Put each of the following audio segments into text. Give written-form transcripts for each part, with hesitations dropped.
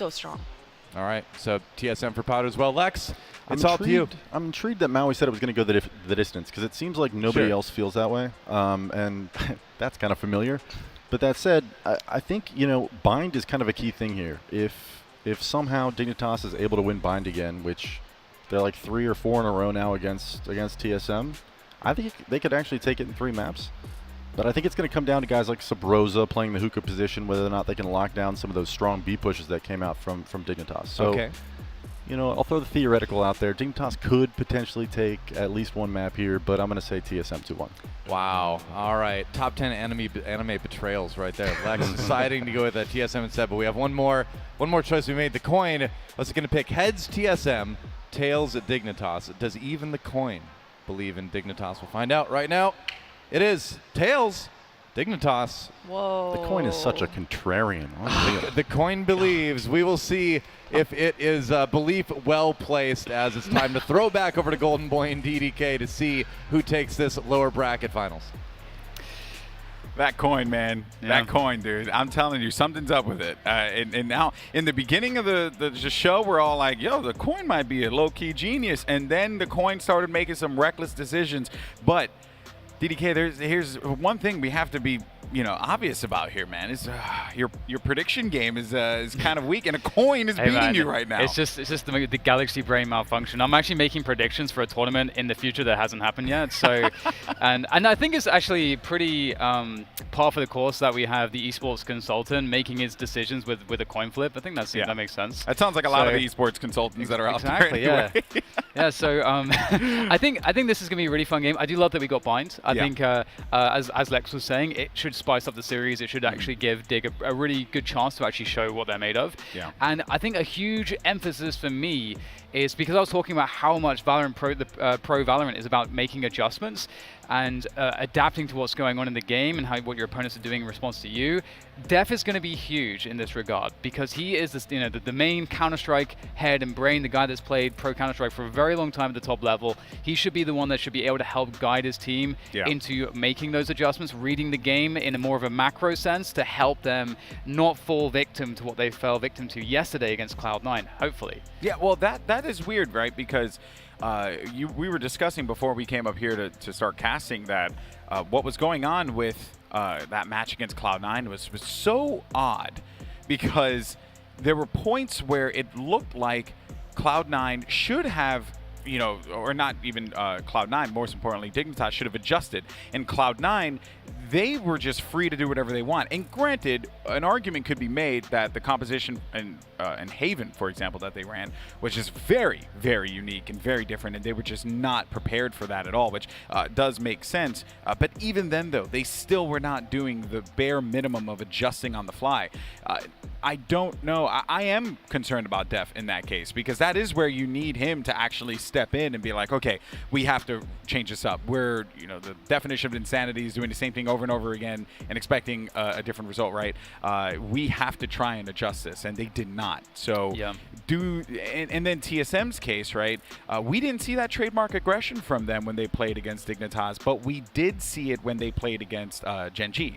so strong. All right, so TSM for Powder as well. Lex, it's all to you. I'm intrigued that Maui said it was going to go the distance, because it seems like nobody else feels that way, and that's kind of familiar. But that said, I think, you know, bind is kind of a key thing here. If somehow Dignitas is able to win bind again, which they're like 3 or 4 in a row now against TSM, I think they could actually take it in 3 maps. But I think it's going to come down to guys like Sabrosa playing the hookah position, whether or not they can lock down some of those strong B pushes that came out from Dignitas. So, you know, I'll throw the theoretical out there. Dignitas could potentially take at least 1 map here, but I'm going to say TSM 2-1. Wow. All right. Top 10 anime betrayals right there. Lex deciding to go with TSM instead, but we have one more choice we made. The coin. Let's going to pick heads TSM, tails at Dignitas. Does even the coin believe in Dignitas? We'll find out right now. It is tails, Dignitas. Whoa. The coin is such a contrarian. The coin believes. We will see if it is belief well placed, as it's time to throw back over to Golden Boy and DDK to see who takes this lower bracket finals. That coin, man. Yeah. That coin, dude. I'm telling you, something's up with it. And now, in the beginning of the show, we're all like, yo, the coin might be a low-key genius. And then the coin started making some reckless decisions. But DDK, here's one thing we have to be, you know, obvious about here, man. Is your prediction game is kind of weak, and a coin is beating you right now. It's just the galaxy brain malfunction. I'm actually making predictions for a tournament in the future that hasn't happened yet. So, and I think it's actually pretty par for the course that we have the esports consultant making his decisions with a coin flip. I think that makes sense. That sounds like a lot of the esports consultants that are out there. Anyway. Yeah. Yeah. So I think this is gonna be a really fun game. I do love that we got bind. I think as Lex was saying, it should spice up the series. It should actually give Dig a really good chance to actually show what they're made of. Yeah. And I think a huge emphasis for me is because I was talking about how much Valorant Pro Valorant is about making adjustments and adapting to what's going on in the game and what your opponents are doing in response to you. Def is going to be huge in this regard because he is the main Counter-Strike head and brain, the guy that's played Pro Counter-Strike for a very long time at the top level. He should be the one that should be able to help guide his team into making those adjustments, reading the game in a more of a macro sense to help them not fall victim to what they fell victim to yesterday against Cloud9, hopefully. Yeah, well, that is weird, right? Because we were discussing before we came up here to start casting that what was going on with that match against Cloud9 was so odd because there were points where it looked like Cloud9 should have, you know, or not even Cloud9, most importantly, Dignitas should have adjusted. And Cloud9, they were just free to do whatever they want. And granted, an argument could be made that the composition in Haven, for example, that they ran was just very, very unique and very different, and they were just not prepared for that at all, which does make sense. But even then, though, they still were not doing the bare minimum of adjusting on the fly. I don't know. I am concerned about Def in that case because that is where you need him to actually step in and be like, okay, we have to change this up. We're, you know, the definition of insanity is doing the same thing over and over again and expecting a different result, right? We have to try and adjust this, and they did not. So and then TSM's case, right? We didn't see that trademark aggression from them when they played against Dignitas, but we did see it when they played against Gen.G.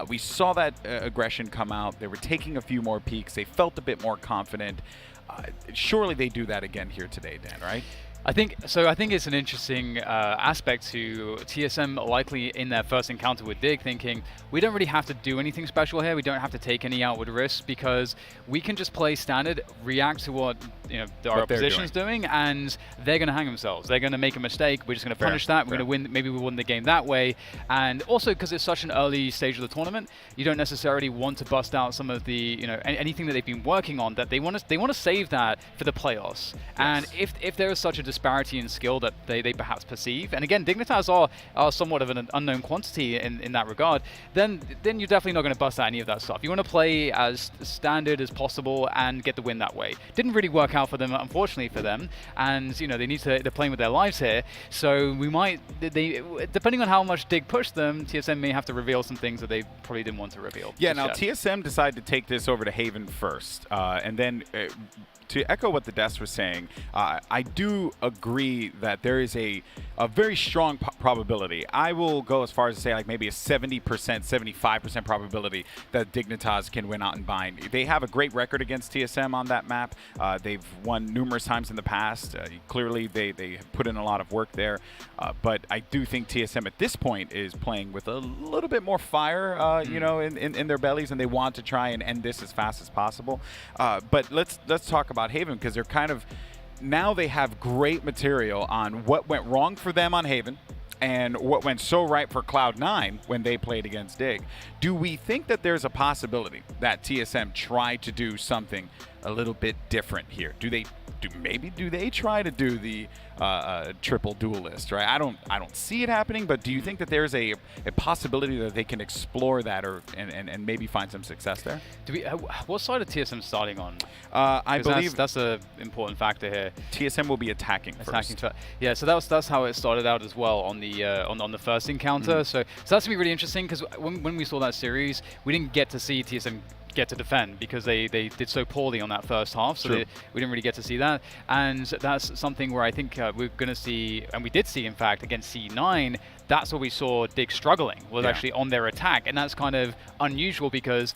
We saw that aggression come out. They were taking a few more peaks. They felt a bit more confident. Surely they do that again here today, Dan, right? I think it's an interesting aspect to TSM likely in their first encounter with Dig thinking, we don't really have to do anything special here. We don't have to take any outward risks because we can just play standard, react to what our opposition's doing, and they're going to hang themselves. They're going to make a mistake. We're just going to punish that. We're going to win. Maybe we win the game that way. And also because it's such an early stage of the tournament, you don't necessarily want to bust out some of the anything that they've been working on. That they want to save that for the playoffs. Yes. And if there is such a disparity in skill that they perhaps perceive, and again, Dignitas are somewhat of an unknown quantity in that regard, then you're definitely not going to bust out any of that stuff. You want to play as standard as possible and get the win that way. Didn't really work out for them, unfortunately for them, and they're playing with their lives here. So depending on how much Dig pushed them, TSM may have to reveal some things that they probably didn't want to reveal. Yeah, now TSM decided to take this over to Haven first, and then to echo what the Des was saying, I do agree that there is a very strong probability. I will go as far as to say like maybe a 70%, 75% probability that Dignitas can win out in Bind. They have a great record against TSM on that map. They've won numerous times in the past. Clearly, they have put in a lot of work there. But I do think TSM at this point is playing with a little bit more fire, you know, in their bellies, and they want to try and end this as fast as possible. But let's talk about Haven, because they're kind of now they have great material on what went wrong for them on Haven and what went so right for Cloud9 when they played against Dig. Do we think that there's a possibility that TSM tried to do something a little bit different here? Do they try to do the triple duelist, right? I don't see it happening, but do you think that there's a possibility that they can explore that and maybe find some success there? What side of TSM starting on? I believe that's an important factor here. TSM will be attacking first. Yeah, so that's how it started out as well on the first encounter. So that's gonna be really interesting, because when we saw that series, we didn't get to see TSM get to defend because they did so poorly on that first half, so we didn't really get to see that. And that's something where I think we're going to see, and we did see in fact against C9, that's where we saw Dig struggling, was actually on their attack. And that's kind of unusual because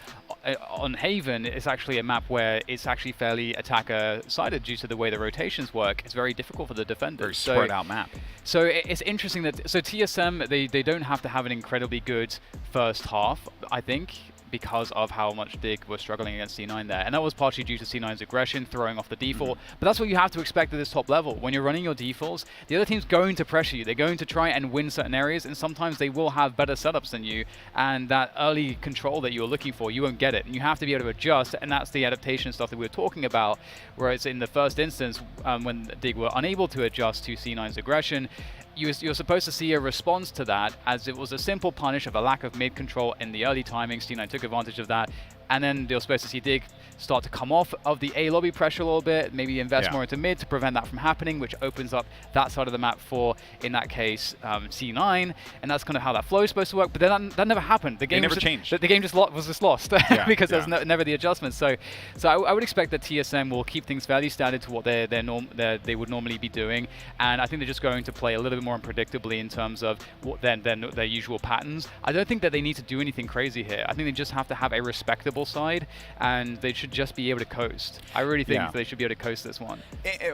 on Haven, it's actually a map where it's actually fairly attacker-sided due to the way the rotations work. It's very difficult for the defenders. Very spread out map. So it's interesting that, TSM, they don't have to have an incredibly good first half, I think, because of how much Dig was struggling against C9 there. And that was partially due to C9's aggression, throwing off the default. But that's what you have to expect at this top level. When you're running your defaults, the other team's going to pressure you. They're going to try and win certain areas, and sometimes they will have better setups than you. And that early control that you're looking for, you won't get it. And you have to be able to adjust, and that's the adaptation stuff that we were talking about, where it's in the first instance, when Dig were unable to adjust to C9's aggression, you're supposed to see a response to that, as it was a simple punish of a lack of mid control in the early timing. C9 took advantage of that, and then you're supposed to see Dig start to come off of the A lobby pressure a little bit, maybe invest more into mid to prevent that from happening, which opens up that side of the map for, in that case, C9, and that's kind of how that flow is supposed to work. But then that never happened. The game never changed. The game was just lost because there's never the adjustments. So I would expect that TSM will keep things fairly standard to what they would normally be doing, and I think they're just going to play a little bit more unpredictably in terms of what their usual patterns. I don't think that they need to do anything crazy here. I think they just have to have a respectable side, and they should just be able to coast. I really think they should be able to coast this one.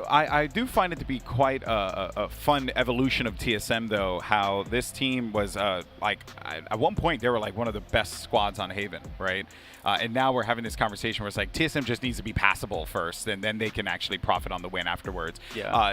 I do find it to be quite a fun evolution of TSM, though, how this team was like, at one point they were like one of the best squads on Haven, right? And now we're having this conversation where it's like TSM just needs to be passable first, and then they can actually profit on the win afterwards.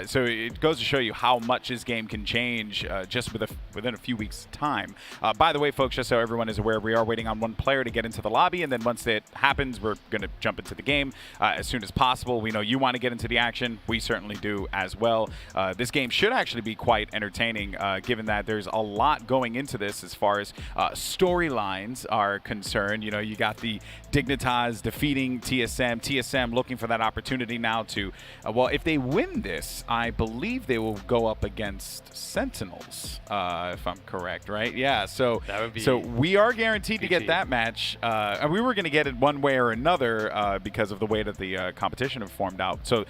So it goes to show you how much this game can change just within a few weeks' time. By the way, folks, just so everyone is aware, we are waiting on one player to get into the lobby, and then once that happens, we're going to jump into the game as soon as possible. We know you want to get into the action. We certainly do as well. This game should actually be quite entertaining, given that there's a lot going into this as far as storylines are concerned. You know, you got the Dignitas defeating TSM. TSM looking for that opportunity now to, well, if they win this, I believe they will go up against Sentinels, if I'm correct, right? Yeah, so that would be so we are guaranteed to get that match. And we were going to get it one way or another because of the way that the competition have formed out. So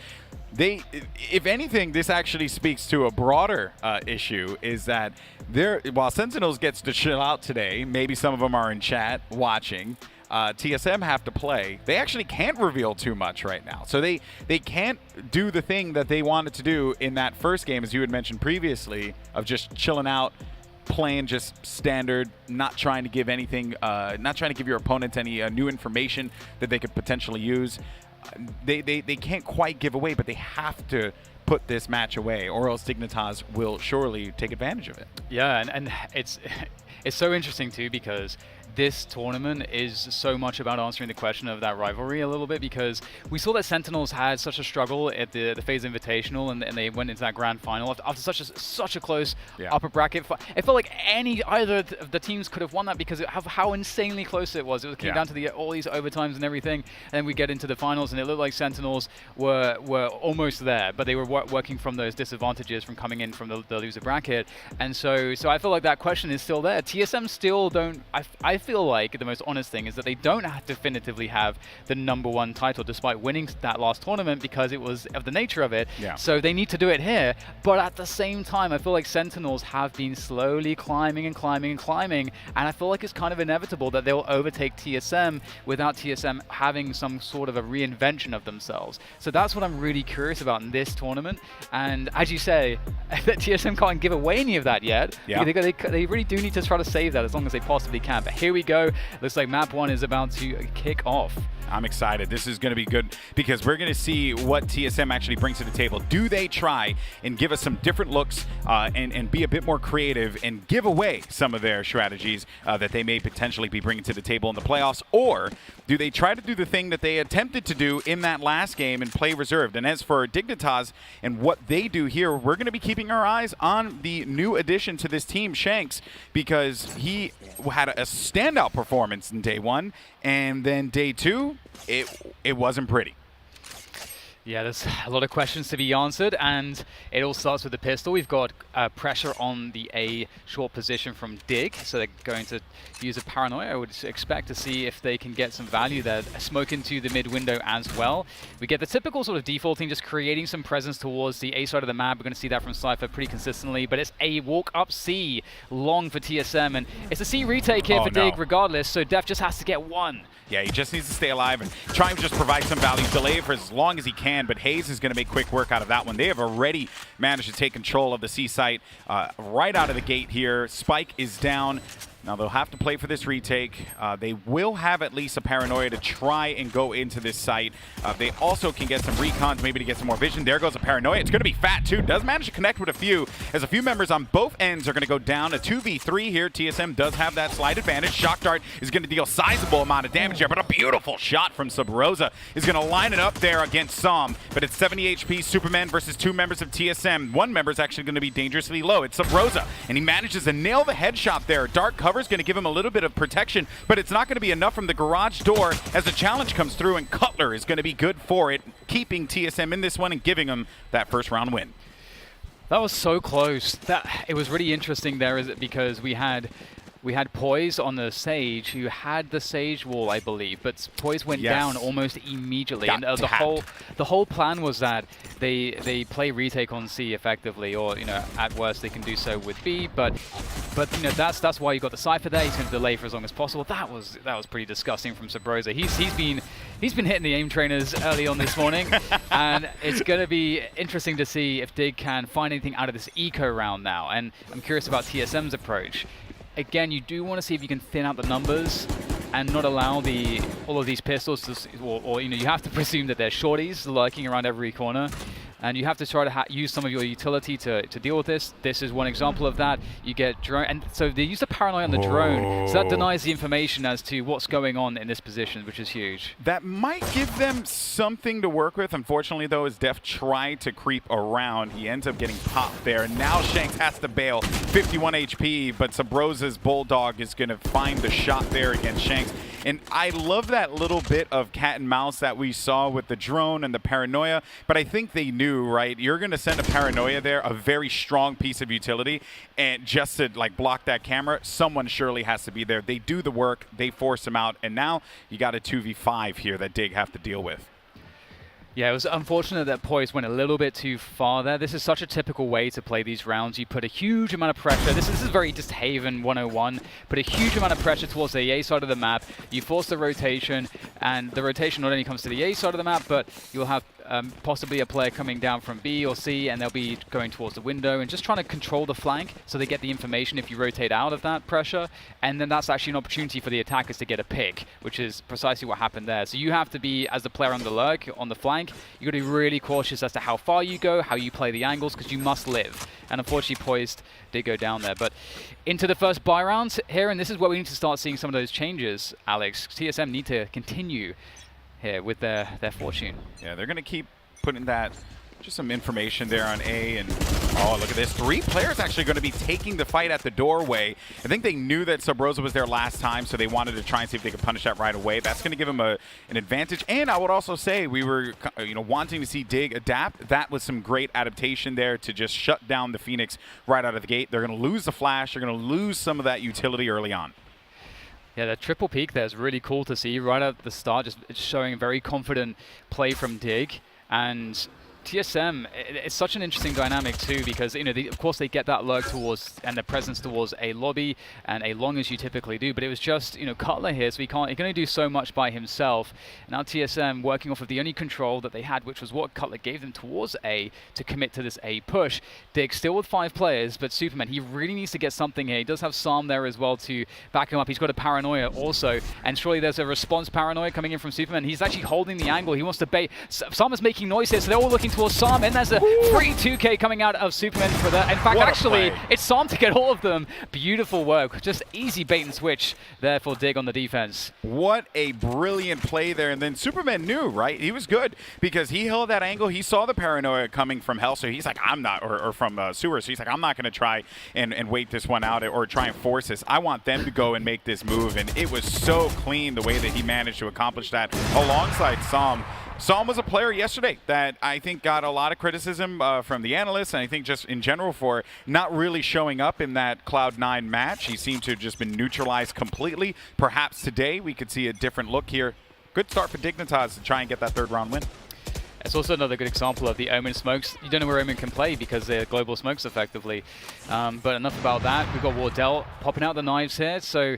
they, if anything, this actually speaks to a broader issue, is that while Sentinels gets to chill out today, maybe some of them are in chat watching, TSM have to play. They actually can't reveal too much right now. So they can't do the thing that they wanted to do in that first game, as you had mentioned previously, of just chilling out, playing just standard, not trying to give anything, not trying to give your opponents any new information that they could potentially use. They can't quite give away, but they have to put this match away, or else Dignitas will surely take advantage of it. Yeah, and it's so interesting too, because this tournament is so much about answering the question of that rivalry a little bit, because we saw that Sentinels had such a struggle at the FaZe Invitational, and they went into that grand final after such a close upper bracket. It felt like either of the teams could have won that because of how insanely close it was. It came down to all these overtimes and everything, and then we get into the finals, and it looked like Sentinels were almost there, but they were working from those disadvantages from coming in from the loser bracket. And so I feel like that question is still there. TSM still don't. I feel like the most honest thing is that they don't definitively have the #1 title despite winning that last tournament because it was of the nature of it. Yeah. So they need to do it here. But at the same time, I feel like Sentinels have been slowly climbing and climbing and climbing. And I feel like it's kind of inevitable that they'll overtake TSM without TSM having some sort of a reinvention of themselves. So that's what I'm really curious about in this tournament. And as you say, that TSM can't give away any of that yet. Yeah. They really do need to try to save that as long as they possibly can. But here we go. Looks like map 1 is about to kick off. I'm excited. This is going to be good because we're going to see what TSM actually brings to the table. Do they try and give us some different looks and be a bit more creative and give away some of their strategies that they may potentially be bringing to the table in the playoffs? Or do they try to do the thing that they attempted to do in that last game and play reserved? And as for Dignitas and what they do here, we're going to be keeping our eyes on the new addition to this team, Shanks, because he had a standout performance in day 1, and then day 2, it wasn't pretty. Yeah, there's a lot of questions to be answered, and it all starts with the pistol. We've got pressure on the A short position from Dig, so they're going to use a paranoia. I would expect to see if they can get some value there. Smoke into the mid window as well. We get the typical sort of defaulting, just creating some presence towards the A side of the map. We're going to see that from Cypher pretty consistently, but it's a walk up C long for TSM, and it's a C retake here for Dig regardless, so Def just has to get 1. Yeah, he just needs to stay alive and try and just provide some value, delay it for as long as he can, but Hayes is going to make quick work out of that one. They have already managed to take control of the C site right out of the gate here. Spike is down. Now they'll have to play for this retake. They will have at least a paranoia to try and go into this site. They also can get some recons, maybe to get some more vision. There goes a paranoia. It's going to be fat too. Does manage to connect with a few, as a few members on both ends are going to go down. A 2v3 here. TSM does have that slight advantage. Shock Dart is going to deal sizable amount of damage here, but a beautiful shot from Subrosa is going to line it up there against Som. But it's 70 HP Superman versus 2 members of TSM. 1 member is actually going to be dangerously low. It's Subrosa, and he manages to nail the headshot there. Dark cover is going to give him a little bit of protection, but it's not going to be enough from the garage door as the challenge comes through, and Cutler is going to be good for it, keeping TSM in this one and giving them that first round win. That was so close. It was really interesting there, because we had Poise on the Sage, who had the Sage wall, I believe, but Poise went down almost immediately. And the whole plan was that they play retake on C effectively, or at worst they can do so with B. But that's why you got the Cypher there. He's going to delay for as long as possible. That was pretty disgusting from Subrosa. He's been hitting the aim trainers early on this morning, and it's going to be interesting to see if Dig can find anything out of this eco round now. And I'm curious about TSM's approach. Again, you do want to see if you can thin out the numbers and not allow all of these pistols to, or you have to presume that they're shorties lurking around every corner. And you have to try to use some of your utility to deal with this. This is one example of that. You get drone, and so they use the paranoia on the drone, so that denies the information as to what's going on in this position, which is huge. That might give them something to work with. Unfortunately, though, as Def tried to creep around, he ends up getting popped there. And now Shanks has to bail. 51 HP, but Subrosa's Bulldog is going to find the shot there against Shanks. And I love that little bit of cat and mouse that we saw with the drone and the paranoia, but I think they knew, right? You're going to send a paranoia there, a very strong piece of utility, and just to block that camera, someone surely has to be there. They do the work, they force him out, and now you got a 2v5 here that Dig have to deal with. Yeah, it was unfortunate that Poise went a little bit too far there. This is such a typical way to play these rounds. You put a huge amount of pressure. This is very just Haven 101. Put a huge amount of pressure towards the A side of the map. You force the rotation, and the rotation not only comes to the A side of the map, but you'll have possibly a player coming down from B or C, and they'll be going towards the window and just trying to control the flank so they get the information if you rotate out of that pressure. And then that's actually an opportunity for the attackers to get a pick, which is precisely what happened there. So you have to be, as the player on the lurk, on the flank, you got to be really cautious as to how far you go, how you play the angles, because you must live. And unfortunately, Poised did go down there. But into the first buy rounds here, and this is where we need to start seeing some of those changes, Alex. TSM need to continue here with their fortune. Yeah, they're going to keep putting that, just some information there on A, and oh, look at this. 3 players actually going to be taking the fight at the doorway. I think they knew that Subrosa was there last time, so they wanted to try and see if they could punish that right away. That's going to give them an advantage. And I would also say we were wanting to see Dig adapt. That was some great adaptation there to just shut down the Phoenix right out of the gate. They're going to lose the flash. They're going to lose some of that utility early on. Yeah, the triple peek there is really cool to see right at the start, just showing a very confident play from Dig. And TSM, it's such an interesting dynamic too, because of course they get that lurk towards and the presence towards a lobby and a long as you typically do, but it was just Cutler here, so he can only do so much by himself. And now TSM working off of the only control that they had, which was what Cutler gave them towards A to commit to this A push. Dig still with 5 players, but Superman, he really needs to get something here. He does have Psalm there as well to back him up. He's got a paranoia also, and surely there's a response paranoia coming in from Superman. He's actually holding the angle. He wants to bait. Psalm is making noise here, so they're all looking towards Psalm, and there's a free 2K coming out of Superman for that. In fact, actually, it's Psalm to get all of them. Beautiful work. Just easy bait and switch there for Dig on the defense. What a brilliant play there. And then Superman knew, right? He was good because he held that angle. He saw the paranoia coming from Hell, so he's like, I'm not, or from Sewer, so he's like, I'm not going to try and wait this one out or try and force this. I want them to go and make this move. And it was so clean the way that he managed to accomplish that alongside Psalm. Psalm was a player yesterday that I think got a lot of criticism from the analysts, and I think just in general for not really showing up in that Cloud9 match. He seemed to have just been neutralized completely. Perhaps today we could see a different look here. Good start for Dignitas to try and get that 3rd round win. It's also another good example of the Omen smokes. You don't know where Omen can play because they're global smokes effectively. But enough about that. We've got Wardell popping out the knives here, so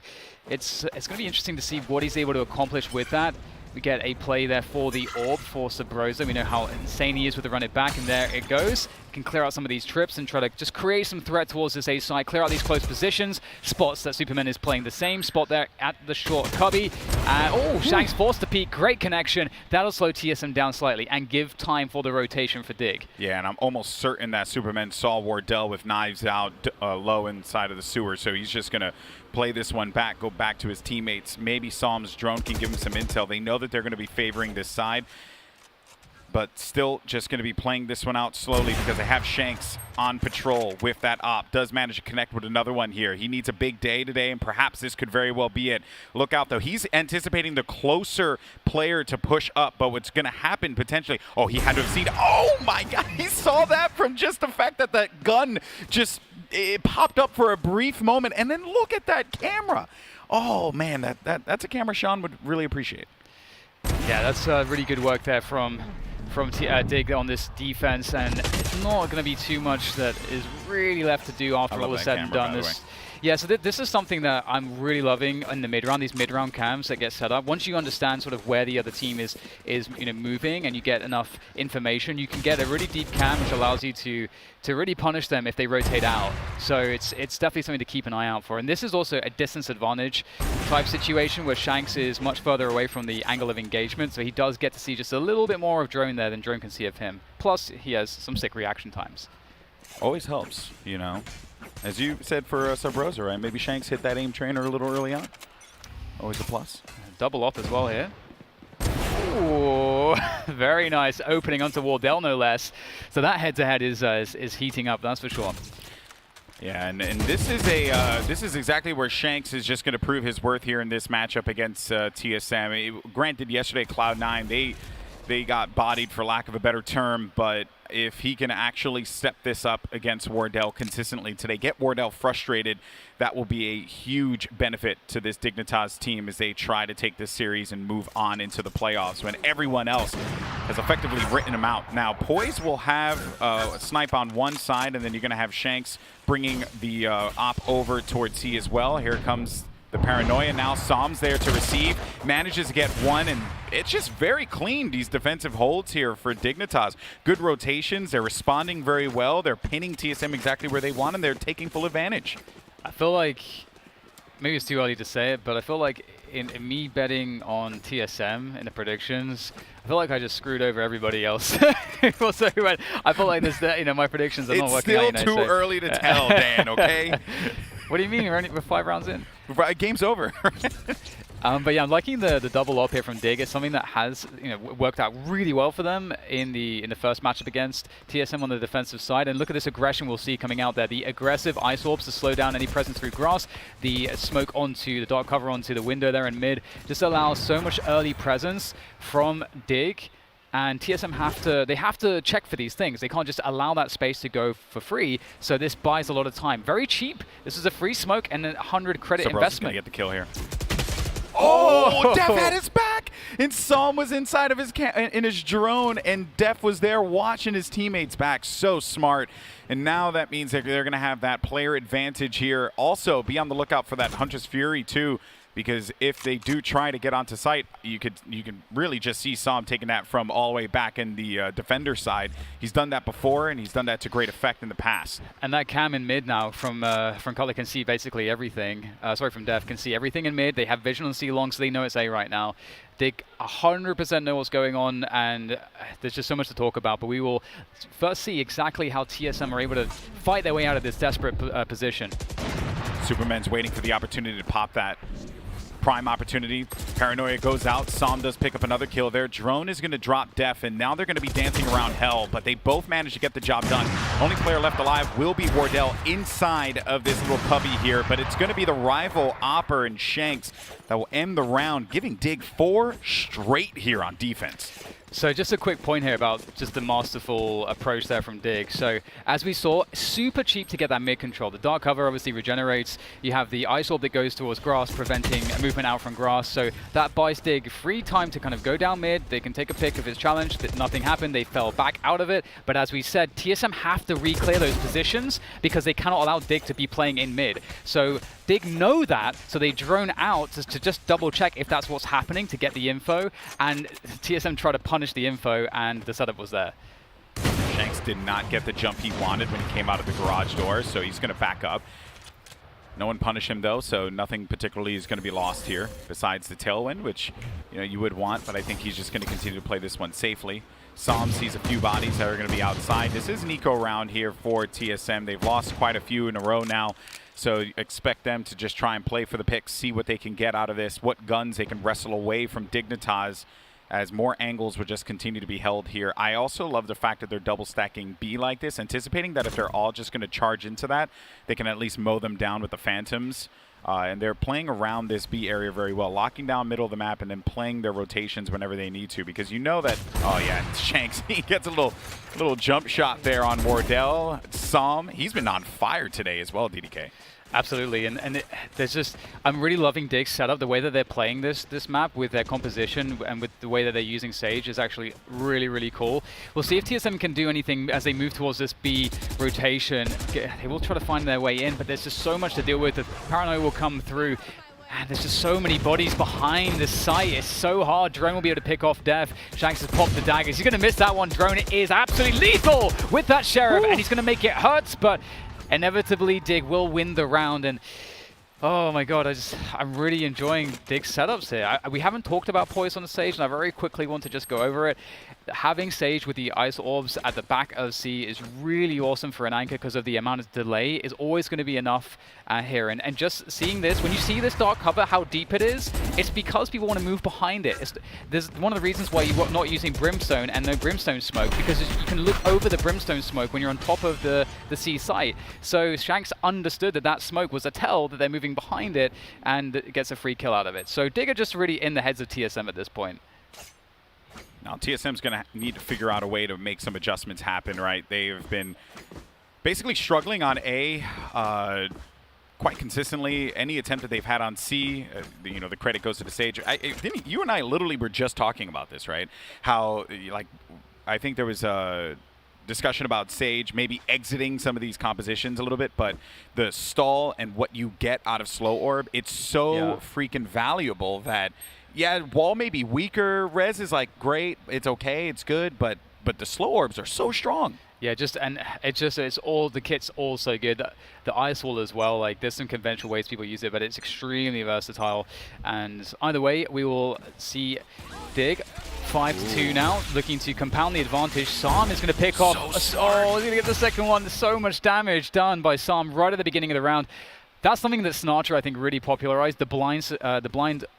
it's going to be interesting to see what he's able to accomplish with that. We get a play there for the Orb for Sabrosa. We know how insane he is with the run it back, and there it goes. Can clear out some of these trips and try to just create some threat towards this A side, clear out these close positions. Spots that Superman is playing the same spot there at the short cubby. Oh, Shanks forced to peek. Great connection. That'll slow TSM down slightly and give time for the rotation for Dig. Yeah, and I'm almost certain that Superman saw Wardell with knives out low inside of the sewer, so he's just going to play this one back, go back to his teammates. Maybe Psalm's drone can give him some intel. They know that they're going to be favoring this side, but still just going to be playing this one out slowly because they have Shanks on patrol with that op. Does manage to connect with another one here. He needs a big day today, and perhaps this could very well be it. Look out, though. He's anticipating the closer player to push up, but what's going to happen potentially... Oh, he had to have seen... Oh, my God. He saw that from just the fact that that gun just... It popped up for a brief moment, and then look at that camera. Oh, man, that's a camera Sean would really appreciate. Yeah, that's really good work there from Dig on this defense, and it's not going to be too much that is really left to do after all is said and done. Yeah, so this is something that I'm really loving in the mid-round, these mid-round cams that get set up. Once you understand sort of where the other team is moving and you get enough information, you can get a really deep cam which allows you to really punish them if they rotate out. So it's definitely something to keep an eye out for. And this is also a distance advantage type situation where Shanks is much further away from the angle of engagement, so he does get to see just a little bit more of Drone there than Drone can see of him. Plus, he has some sick reaction times. Always helps, you know. As you said for Sabrosa, right? Maybe Shanks hit that aim trainer a little early on. Always a plus. Double up as well here. Ooh, very nice opening onto Wardell, no less. So that head-to-head is heating up, that's for sure. Yeah, and this is this is exactly where Shanks is just going to prove his worth here in this matchup against TSM. Granted, yesterday Cloud9 they got bodied for lack of a better term, but if he can actually step this up against Wardell consistently today, get Wardell frustrated, that will be a huge benefit to this Dignitas team as they try to take this series and move on into the playoffs when everyone else has effectively written them out. Now, Poise will have a snipe on one side, and then you're going to have Shanks bringing the op over towards C as well. Here comes the paranoia. Now Psalm's there to receive, manages to get one, and it's just very clean, these defensive holds here for Dignitas. Good rotations, they're responding very well, they're pinning TSM exactly where they want, and they're taking full advantage. I feel like, maybe it's too early to say it, but I feel like in me betting on TSM in the predictions, I feel like I just screwed over everybody else. I feel like this, my predictions are not working out. It's still too early to tell, Dan, okay? What do you mean? We're 5 rounds in. Game's over. But yeah, I'm liking the double up here from Dig. It's something that has worked out really well for them in the first matchup against TSM on the defensive side. And look at this aggression we'll see coming out there. The aggressive ice orbs to slow down any presence through grass. The smoke onto the dark cover onto the window there in mid just allows so much early presence from Dig. And TSM have to check for these things. They can't just allow that space to go for free. So this buys a lot of time. Very cheap. This is a free smoke and a 100 credit investment. Gonna get the kill here. Oh, Def had his back, and Psalm was inside of his in his drone, and Def was there watching his teammates back. So smart. And now that means that they're going to have that player advantage here. Also, be on the lookout for that Huntress Fury too, because if they do try to get onto site, you can really just see Psalm taking that from all the way back in the defender side. He's done that before, and he's done that to great effect in the past. And that cam in mid now from Cutler can see basically everything. Sorry, from Def can see everything in mid. They have vision on C long, so they know it's A right now. Dig 100% know what's going on, and there's just so much to talk about. But we will first see exactly how TSM are able to fight their way out of this desperate position. Superman's waiting for the opportunity to pop that prime opportunity. Paranoia goes out. Psalm does pick up another kill there. Drone is going to drop Def, and now they're going to be dancing around hell, but they both managed to get the job done. Only player left alive will be Wardell inside of this little cubby here, but it's going to be the rival Opper and Shanks that will end the round, giving Dig 4 straight here on defense. So just a quick point here about just the masterful approach there from Dig. So as we saw, super cheap to get that mid control. The dark cover obviously regenerates. You have the ice orb that goes towards grass, preventing a movement out from grass. So that buys Dig free time to kind of go down mid. They can take a pick of his challenge. Nothing happened. They fell back out of it. But as we said, TSM have to re-clear those positions because they cannot allow Dig to be playing in mid. So Dig know that, so they drone out to just double check if that's what's happening to get the info. And TSM try to punish the info, and the setup was there. Shanks did not get the jump he wanted when he came out of the garage door, so he's going to back up. No one punished him though, so nothing particularly is going to be lost here besides the tailwind, which you would want, but I think he's just going to continue to play this one safely. Psalm sees a few bodies that are going to be outside. This is an eco round here for TSM. They've lost quite a few in a row now, so expect them to just try and play for the picks, see what they can get out of this, what guns they can wrestle away from Dignitas, as more angles would just continue to be held here. I also love the fact that they're double stacking B like this, anticipating that if they're all just going to charge into that, they can at least mow them down with the Phantoms. And they're playing around this B area very well, locking down middle of the map and then playing their rotations whenever they need to, because you know that, oh yeah, Shanks, he gets a little jump shot there on Wardell. Psalm, he's been on fire today as well, DDK. Absolutely, and there's just, I'm really loving Dig's setup. The way that they're playing this map with their composition and with the way that they're using Sage is actually really, really cool. We'll see if TSM can do anything as they move towards this B rotation. They will try to find their way in, but there's just so much to deal with. The Paranoia will come through. And there's just so many bodies behind the site. It's so hard. Drone will be able to pick off Def. Shanks has popped the daggers. He's going to miss that one. Drone is absolutely lethal with that Sheriff, and he's going to make it hurt, but inevitably, Dig will win the round, and oh my god, I'm really enjoying Dig's setups here. We haven't talked about Poise on the Sage, and I very quickly want to just go over it. Having Sage with the ice orbs at the back of C is really awesome for an anchor because of the amount of delay is always going to be enough here. And just seeing this, when you see this dark cover, how deep it is, it's because people want to move behind it. There's one of the reasons why you're not using Brimstone and no Brimstone smoke, because you can look over the Brimstone smoke when you're on top of the C site. So Shanks understood that smoke was a tell that they're moving behind it, and gets a free kill out of it. So Dig are just really in the heads of TSM at this point. Now, TSM's going to need to figure out a way to make some adjustments happen, right? They've been basically struggling on A quite consistently. Any attempt that they've had on C, the credit goes to the Sage. You and I literally were just talking about this, right? How, I think there was a discussion about Sage maybe exiting some of these compositions a little bit, but the stall and what you get out of Slow Orb, it's so freaking valuable that, yeah, Wall may be weaker, Res is great, it's okay, it's good, but the Slow Orbs are so strong. Yeah, it's all, the kit's all so good. The Ice Wall as well, there's some conventional ways people use it, but it's extremely versatile. And either way, we will see Dig 5-2 now, looking to compound the advantage. Psalm is going to pick off, he's going to get the second one. There's so much damage done by Psalm right at the beginning of the round. That's something that Snarcher, I think, really popularized. The blind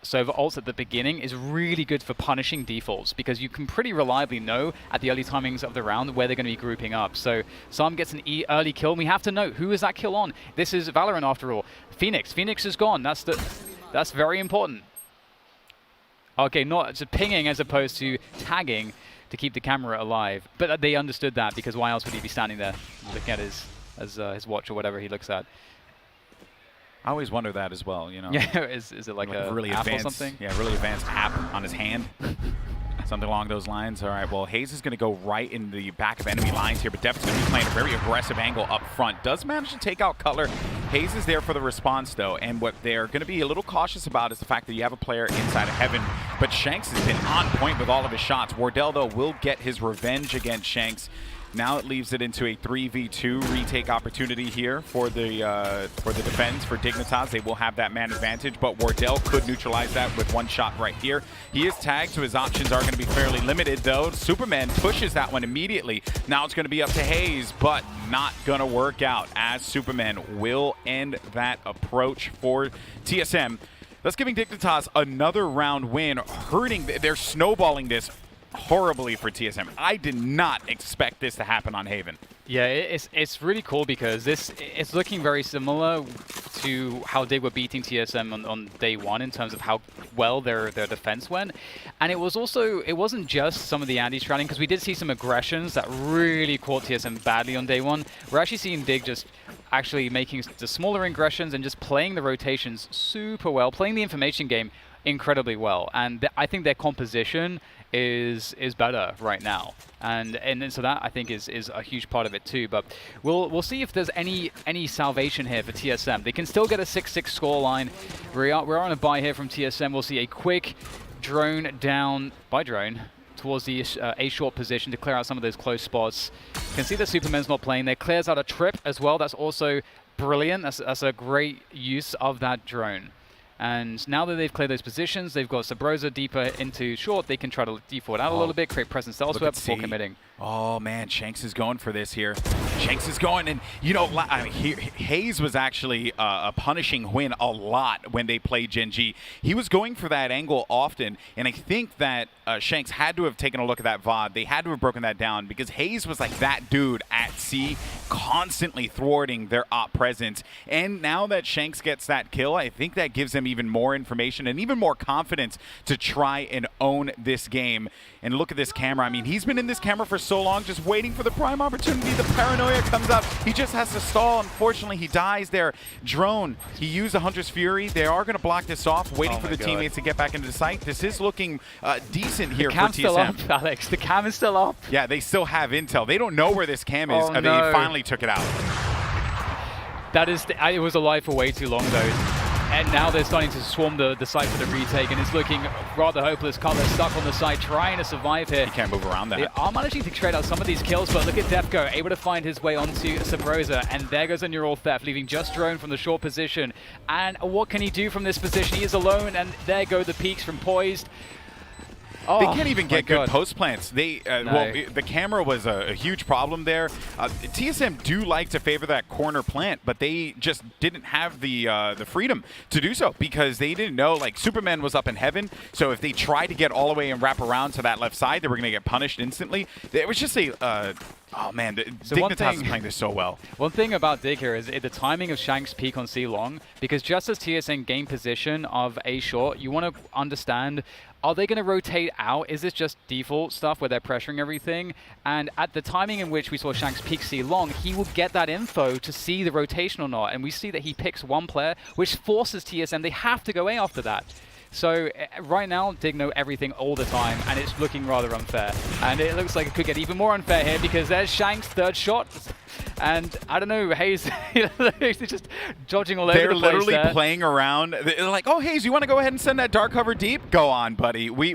server ults at the beginning is really good for punishing defaults, because you can pretty reliably know at the early timings of the round where they're going to be grouping up. So Psalm gets an early kill, and we have to know who is that kill on. This is Valorant after all. Phoenix is gone. That's very important. Okay, not just pinging as opposed to tagging to keep the camera alive. But they understood that, because why else would he be standing there looking at his watch or whatever he looks at? I always wonder that as well, you know. Yeah, is it like a really app advanced, or something? Yeah, really advanced app on his hand. Something along those lines. All right, well, Hayes is going to go right in the back of enemy lines here, but Def's going to be playing a very aggressive angle up front. Does manage to take out Cutler. Hayes is there for the response, though, and what they're going to be a little cautious about is the fact that you have a player inside of Heaven, but Shanks has been on point with all of his shots. Wardell, though, will get his revenge against Shanks. Now it leaves it into a 3v2 retake opportunity here for the defense, for Dignitas. They will have that man advantage, but Wardell could neutralize that with one shot right here. He is tagged, so his options are going to be fairly limited, though. Superman pushes that one immediately. Now it's going to be up to Hayes, but not going to work out, as Superman will end that approach for TSM. That's giving Dignitas another round win, hurting. They're snowballing this horribly for TSM. I did not expect this to happen on Haven. Yeah, it's really cool because it's looking very similar to how they were beating TSM on day one in terms of how well their defense went. And it wasn't just some of the anti-straddling, because we did see some aggressions that really caught TSM badly on day one. We're actually seeing Dig just actually making the smaller aggressions and just playing the rotations super well, playing the information game incredibly well. And I think their composition is better right now, and so that I think is a huge part of it too. But we'll see if there's any salvation here for TSM. They can still get a 6-6 scoreline. We're on a buy here from TSM. We'll see a quick drone down by drone towards the A short position to clear out some of those close spots. You can see that Superman's not playing there. Clears out a trip as well. That's also brilliant. That's a great use of that drone. And now that they've cleared those positions, they've got Sabrosa deeper into short. They can try to default out a little bit, create presence elsewhere before committing. Oh, man, Shanks is going for this here. Shanks is going, and, you know, Hayes was actually a punishing win a lot when they played Gen G. He was going for that angle often, and I think that Shanks had to have taken a look at that VOD. They had to have broken that down, because Hayes was like that dude at C, constantly thwarting their op presence. And now that Shanks gets that kill, I think that gives them even more information and even more confidence to try and own this game. And look at this camera. I mean, he's been in this camera for so long, just waiting for the prime opportunity. The paranoia comes up. He just has to stall. Unfortunately, he dies there. Drone, he used a Hunter's Fury. They are going to block this off, waiting for the teammates to get back into the site. This is looking decent here for TSM. The cam's still up, Alex. The cam is still up. Yeah, they still have intel. They don't know where this cam is. Oh, no. They finally took it out. That is, it was alive for way too long, though. And now they're starting to swarm the site for the retake, and it's looking rather hopeless. Cutler stuck on the site, trying to survive here. He can't move around that. They are managing to trade out some of these kills, but look at Defco, able to find his way onto Sabrosa, and there goes a neural theft, leaving just Drone from the short position. And what can he do from this position? He is alone, and there go the peaks from Poised. Oh, they can't even get good post plants. They No. well, the camera was a huge problem there. TSM do like to favor that corner plant, but they just didn't have the freedom to do so, because they didn't know, like, Superman was up in heaven. So if they tried to get all the way and wrap around to that left side, they were going to get punished instantly. It was just a oh man, Dignitas is playing this so well. One thing about Dig here is the timing of Shanks' peak on C long, because just as TSM gain position of A short, you want to understand, are they going to rotate out? Is this just default stuff where they're pressuring everything? And at the timing in which we saw Shanks peak C long, he will get that info to see the rotation or not. And we see that he picks one player, which forces TSM. They have to go A after that. So right now, Dig know everything all the time, and it's looking rather unfair. And it looks like it could get even more unfair here, because there's Shanks' third shot. And I don't know, Hayes, they're just dodging all over the place. They're literally playing around. They're like, oh, Hayes, you want to go ahead and send that dark cover deep? Go on, buddy. We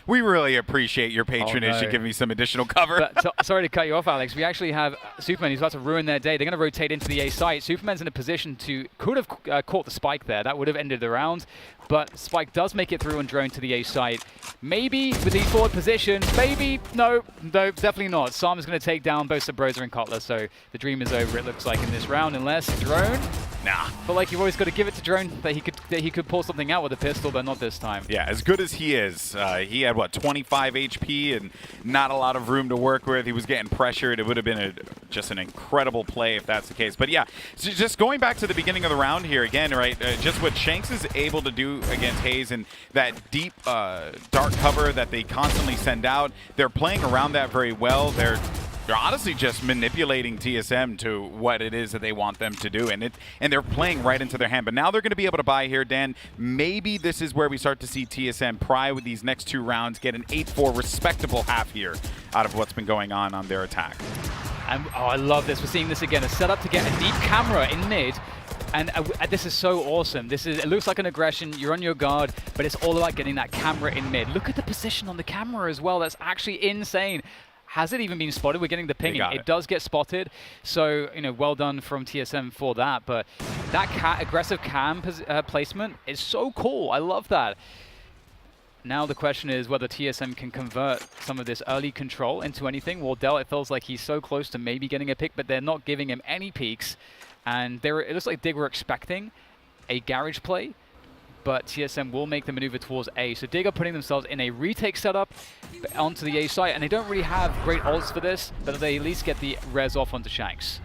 really appreciate your patronage to give me some additional cover. But, sorry to cut you off, Alex. We actually have Superman who's about to ruin their day. They're going to rotate into the A site. Superman's in a position to could have caught the spike there. That would have ended the round. But Spike does make it through and drone to the A site. Maybe with these forward positions, maybe, no, definitely not. Sam is going to take down both Sabrosa and Cutler, so the dream is over, it looks like, in this round, unless Drone. Nah. But like, you've always got to give it to Drone that he could pull something out with a pistol, but not this time. Yeah, as good as he is, he had, what, 25 HP and not a lot of room to work with. He was getting pressured. It would have been just an incredible play if that's the case. But yeah, so just going back to the beginning of the round here again, right, just what Shanks is able to do against Hayes and that deep dark cover that they constantly send out, they're playing around that very well. They're They're honestly just manipulating TSM to what it is that they want them to do, and they're playing right into their hand. But now they're going to be able to buy here, Dan. Maybe this is where we start to see TSM pry with these next 2 rounds, get an 8-4 respectable half here out of what's been going on their attack. And, oh, I love this. We're seeing this again. A setup to get a deep camera in mid. And this is so awesome. It looks like an aggression. You're on your guard, but it's all about getting that camera in mid. Look at the position on the camera as well. That's actually insane. Has it even been spotted? We're getting the pinging. It does get spotted. So, well done from TSM for that. But that aggressive cam placement is so cool. I love that. Now the question is whether TSM can convert some of this early control into anything. Wardell, it feels like he's so close to maybe getting a pick, but they're not giving him any peeks. And it looks like Dig were expecting a garage play, but TSM will make the maneuver towards A. So Dig are putting themselves in a retake setup onto the A site, and they don't really have great ults for this, but they at least get the res off onto Shanks.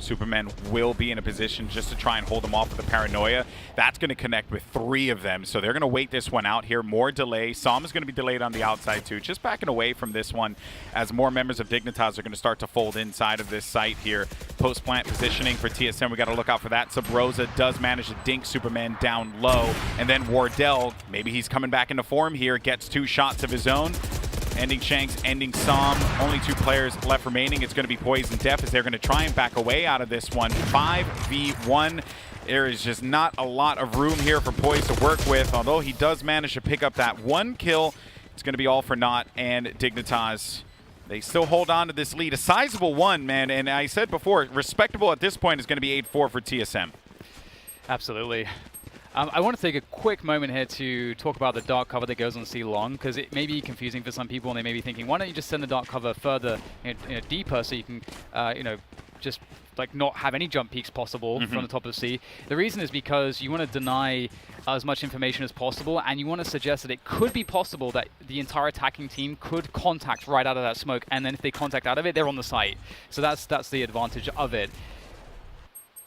Superman will be in a position just to try and hold them off with the paranoia. That's going to connect with 3 of them, so they're going to wait this one out here. More delay. Som is going to be delayed on the outside too. Just backing away from this one as more members of Dignitas are going to start to fold inside of this site here. Post-plant positioning for TSM. We got to look out for that. Sabrosa does manage to dink Superman down low, and then Wardell, maybe he's coming back into form here, gets 2 shots of his own. Ending Shanks, ending Som. Only 2 players left remaining. It's going to be Poison Def as they're going to try and back away out of this one. 5v1. There is just not a lot of room here for Poise to work with, although he does manage to pick up that 1 kill. It's going to be all for naught, and Dignitas, they still hold on to this lead. A sizable one, man, and I said before, respectable at this point is going to be 8-4 for TSM. Absolutely. I want to take a quick moment here to talk about the dark cover that goes on C long, because it may be confusing for some people, and they may be thinking, why don't you just send the dark cover further, deeper, so you can, just like not have any jump peaks possible from the top of C. The reason is because you want to deny as much information as possible, and you want to suggest that it could be possible that the entire attacking team could contact right out of that smoke, and then if they contact out of it, they're on the site. So that's the advantage of it,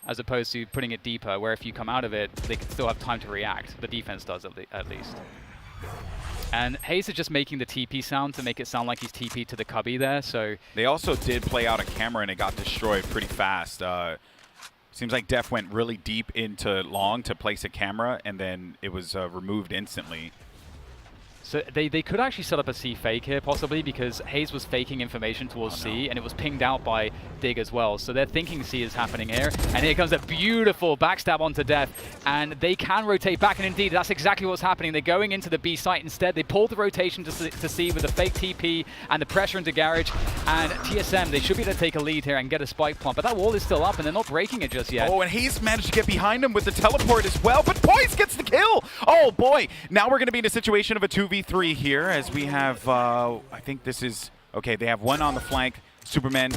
as opposed to putting it deeper, where if you come out of it, they can still have time to react. The defense does, at least. And Hayes is just making the TP sound to make it sound like he's TP to the cubby there, so... They also did play out a camera, and it got destroyed pretty fast. Seems like Def went really deep into long to place a camera, and then it was removed instantly. So they could actually set up a C fake here, possibly, because Hayes was faking information towards C, and it was pinged out by Dig as well. So they're thinking C is happening here. And here comes a beautiful backstab onto Def, and they can rotate back, and indeed, that's exactly what's happening. They're going into the B site instead. They pulled the rotation to C with the fake TP and the pressure into Garage, and TSM, they should be able to take a lead here and get a spike plant, but that wall is still up, and they're not breaking it just yet. Oh, and Hayes managed to get behind him with the teleport as well, but Poise gets the kill! Oh boy, now we're going to be in a situation of a 2v3 here, as we have, I think this is, okay, they have one on the flank, Superman,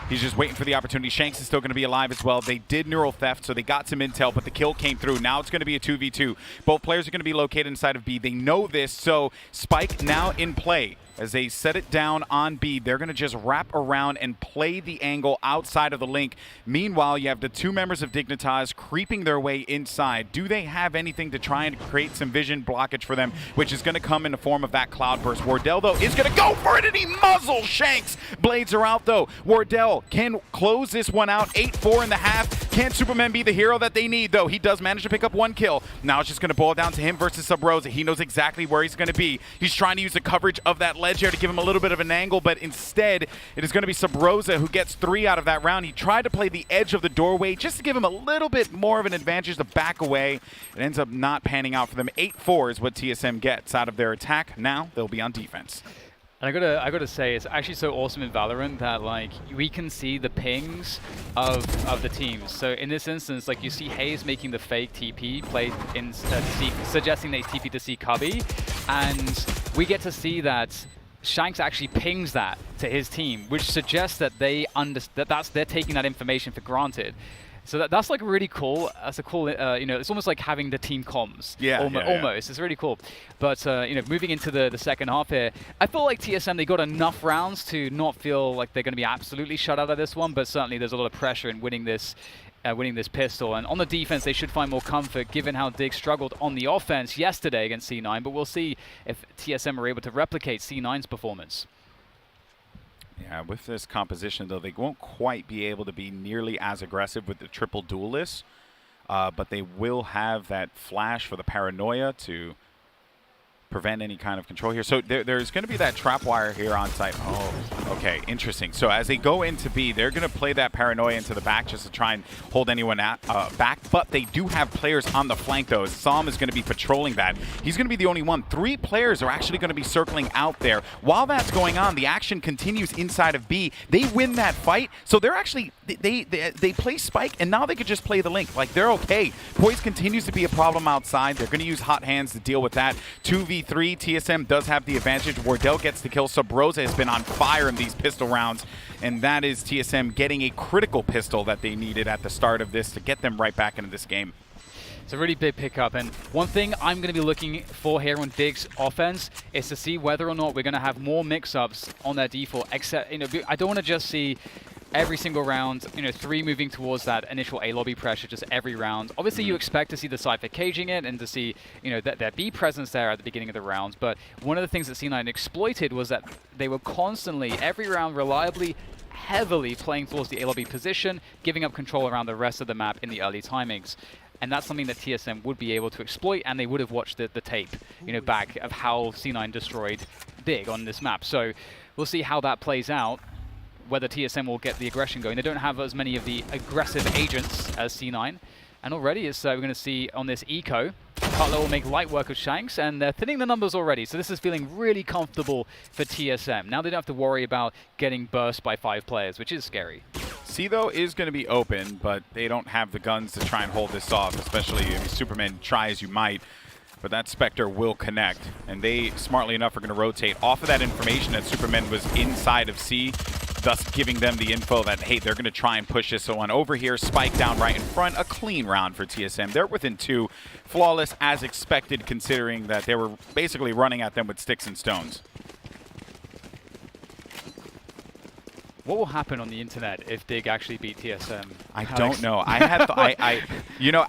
he's just waiting for the opportunity. Shanks is still going to be alive as well. They did neural theft, so they got some intel, but the kill came through. Now it's going to be a 2v2. Both players are going to be located inside of B. They know this, so Spike now in play. As they set it down on B, they're going to just wrap around and play the angle outside of the link. Meanwhile, you have the 2 members of Dignitas creeping their way inside. Do they have anything to try and create some vision blockage for them, which is going to come in the form of that cloud burst? Wardell, though, is going to go for it, and he muzzles Shanks. Blades are out, though. Wardell can close this one out. 8-4 in the half. Can Superman be the hero that they need, though? He does manage to pick up 1 kill. Now it's just going to boil down to him versus Sabrosa. He knows exactly where he's going to be. He's trying to use the coverage of that ledge here to give him a little bit of an angle, but instead it is going to be Sabrosa who gets 3 out of that round. He tried to play the edge of the doorway just to give him a little bit more of an advantage to back away. It ends up not panning out for them. 8-4 is what TSM gets out of their attack. Now they'll be on defense. And I gotta say, it's actually so awesome in Valorant that like we can see the pings of the teams. So in this instance, like you see Hayes making the fake TP play in C, suggesting that he's TP to C cubby, and we get to see that Shanks actually pings that to his team, which suggests that they're taking that information for granted. So that's like really cool. That's a cool, it's almost like having the team comms. Yeah, almost. It's really cool. But moving into the second half here, I feel like TSM, they got enough rounds to not feel like they're going to be absolutely shut out of this one. But certainly there's a lot of pressure in winning this pistol. And on the defense, they should find more comfort, given how Dig struggled on the offense yesterday against C9. But we'll see if TSM are able to replicate C9's performance. Yeah, Yeah, with this composition, though, they won't quite be able to be nearly as aggressive with the triple duelists, but they will have that flash for the paranoia to prevent any kind of control here. So there's going to be that trap wire here on site. Oh, okay, interesting. So as they go into B, they're going to play that paranoia into the back just to try and hold anyone back. But they do have players on the flank, though. Sam is going to be patrolling that. He's going to be the only one. 3 players are actually going to be circling out there. While that's going on, the action continues inside of B. They win that fight, so they're actually they play Spike, and now they could just play the Link. Like, they're okay. Poise continues to be a problem outside. They're going to use hot hands to deal with that. 2v3, TSM does have the advantage. Wardell gets the kill. Subrosa has been on fire in these pistol rounds, and that is TSM getting a critical pistol that they needed at the start of this to get them right back into this game. It's a really big pickup, and one thing I'm going to be looking for here on Dig's offense is to see whether or not we're going to have more mix-ups on their default. Except, I don't want to just see every single round, 3 moving towards that initial A lobby pressure just every round. Obviously, you expect to see the Cypher caging it and to see, their B presence there at the beginning of the rounds. But one of the things that C9 exploited was that they were constantly, every round, reliably, heavily playing towards the A lobby position, giving up control around the rest of the map in the early timings. And that's something that TSM would be able to exploit, and they would have watched the tape, back of how C9 destroyed Dig on this map. So we'll see how that plays out, whether TSM will get the aggression going. They don't have as many of the aggressive agents as C9. And already it's, we're going to see on this eco, Cutler will make light work of Shanks, and they're thinning the numbers already. So this is feeling really comfortable for TSM. Now they don't have to worry about getting burst by 5 players, which is scary. C, though, is going to be open, but they don't have the guns to try and hold this off, especially if Superman try as you might. But that Spectre will connect, and they, smartly enough, are going to rotate off of that information that Superman was inside of C, thus giving them the info that, hey, they're going to try and push this one over here. Spike down right in front. A clean round for TSM. They're within 2. Flawless as expected, considering that they were basically running at them with sticks and stones. What will happen on the internet if Dig actually beat TSM? I don't know. I had,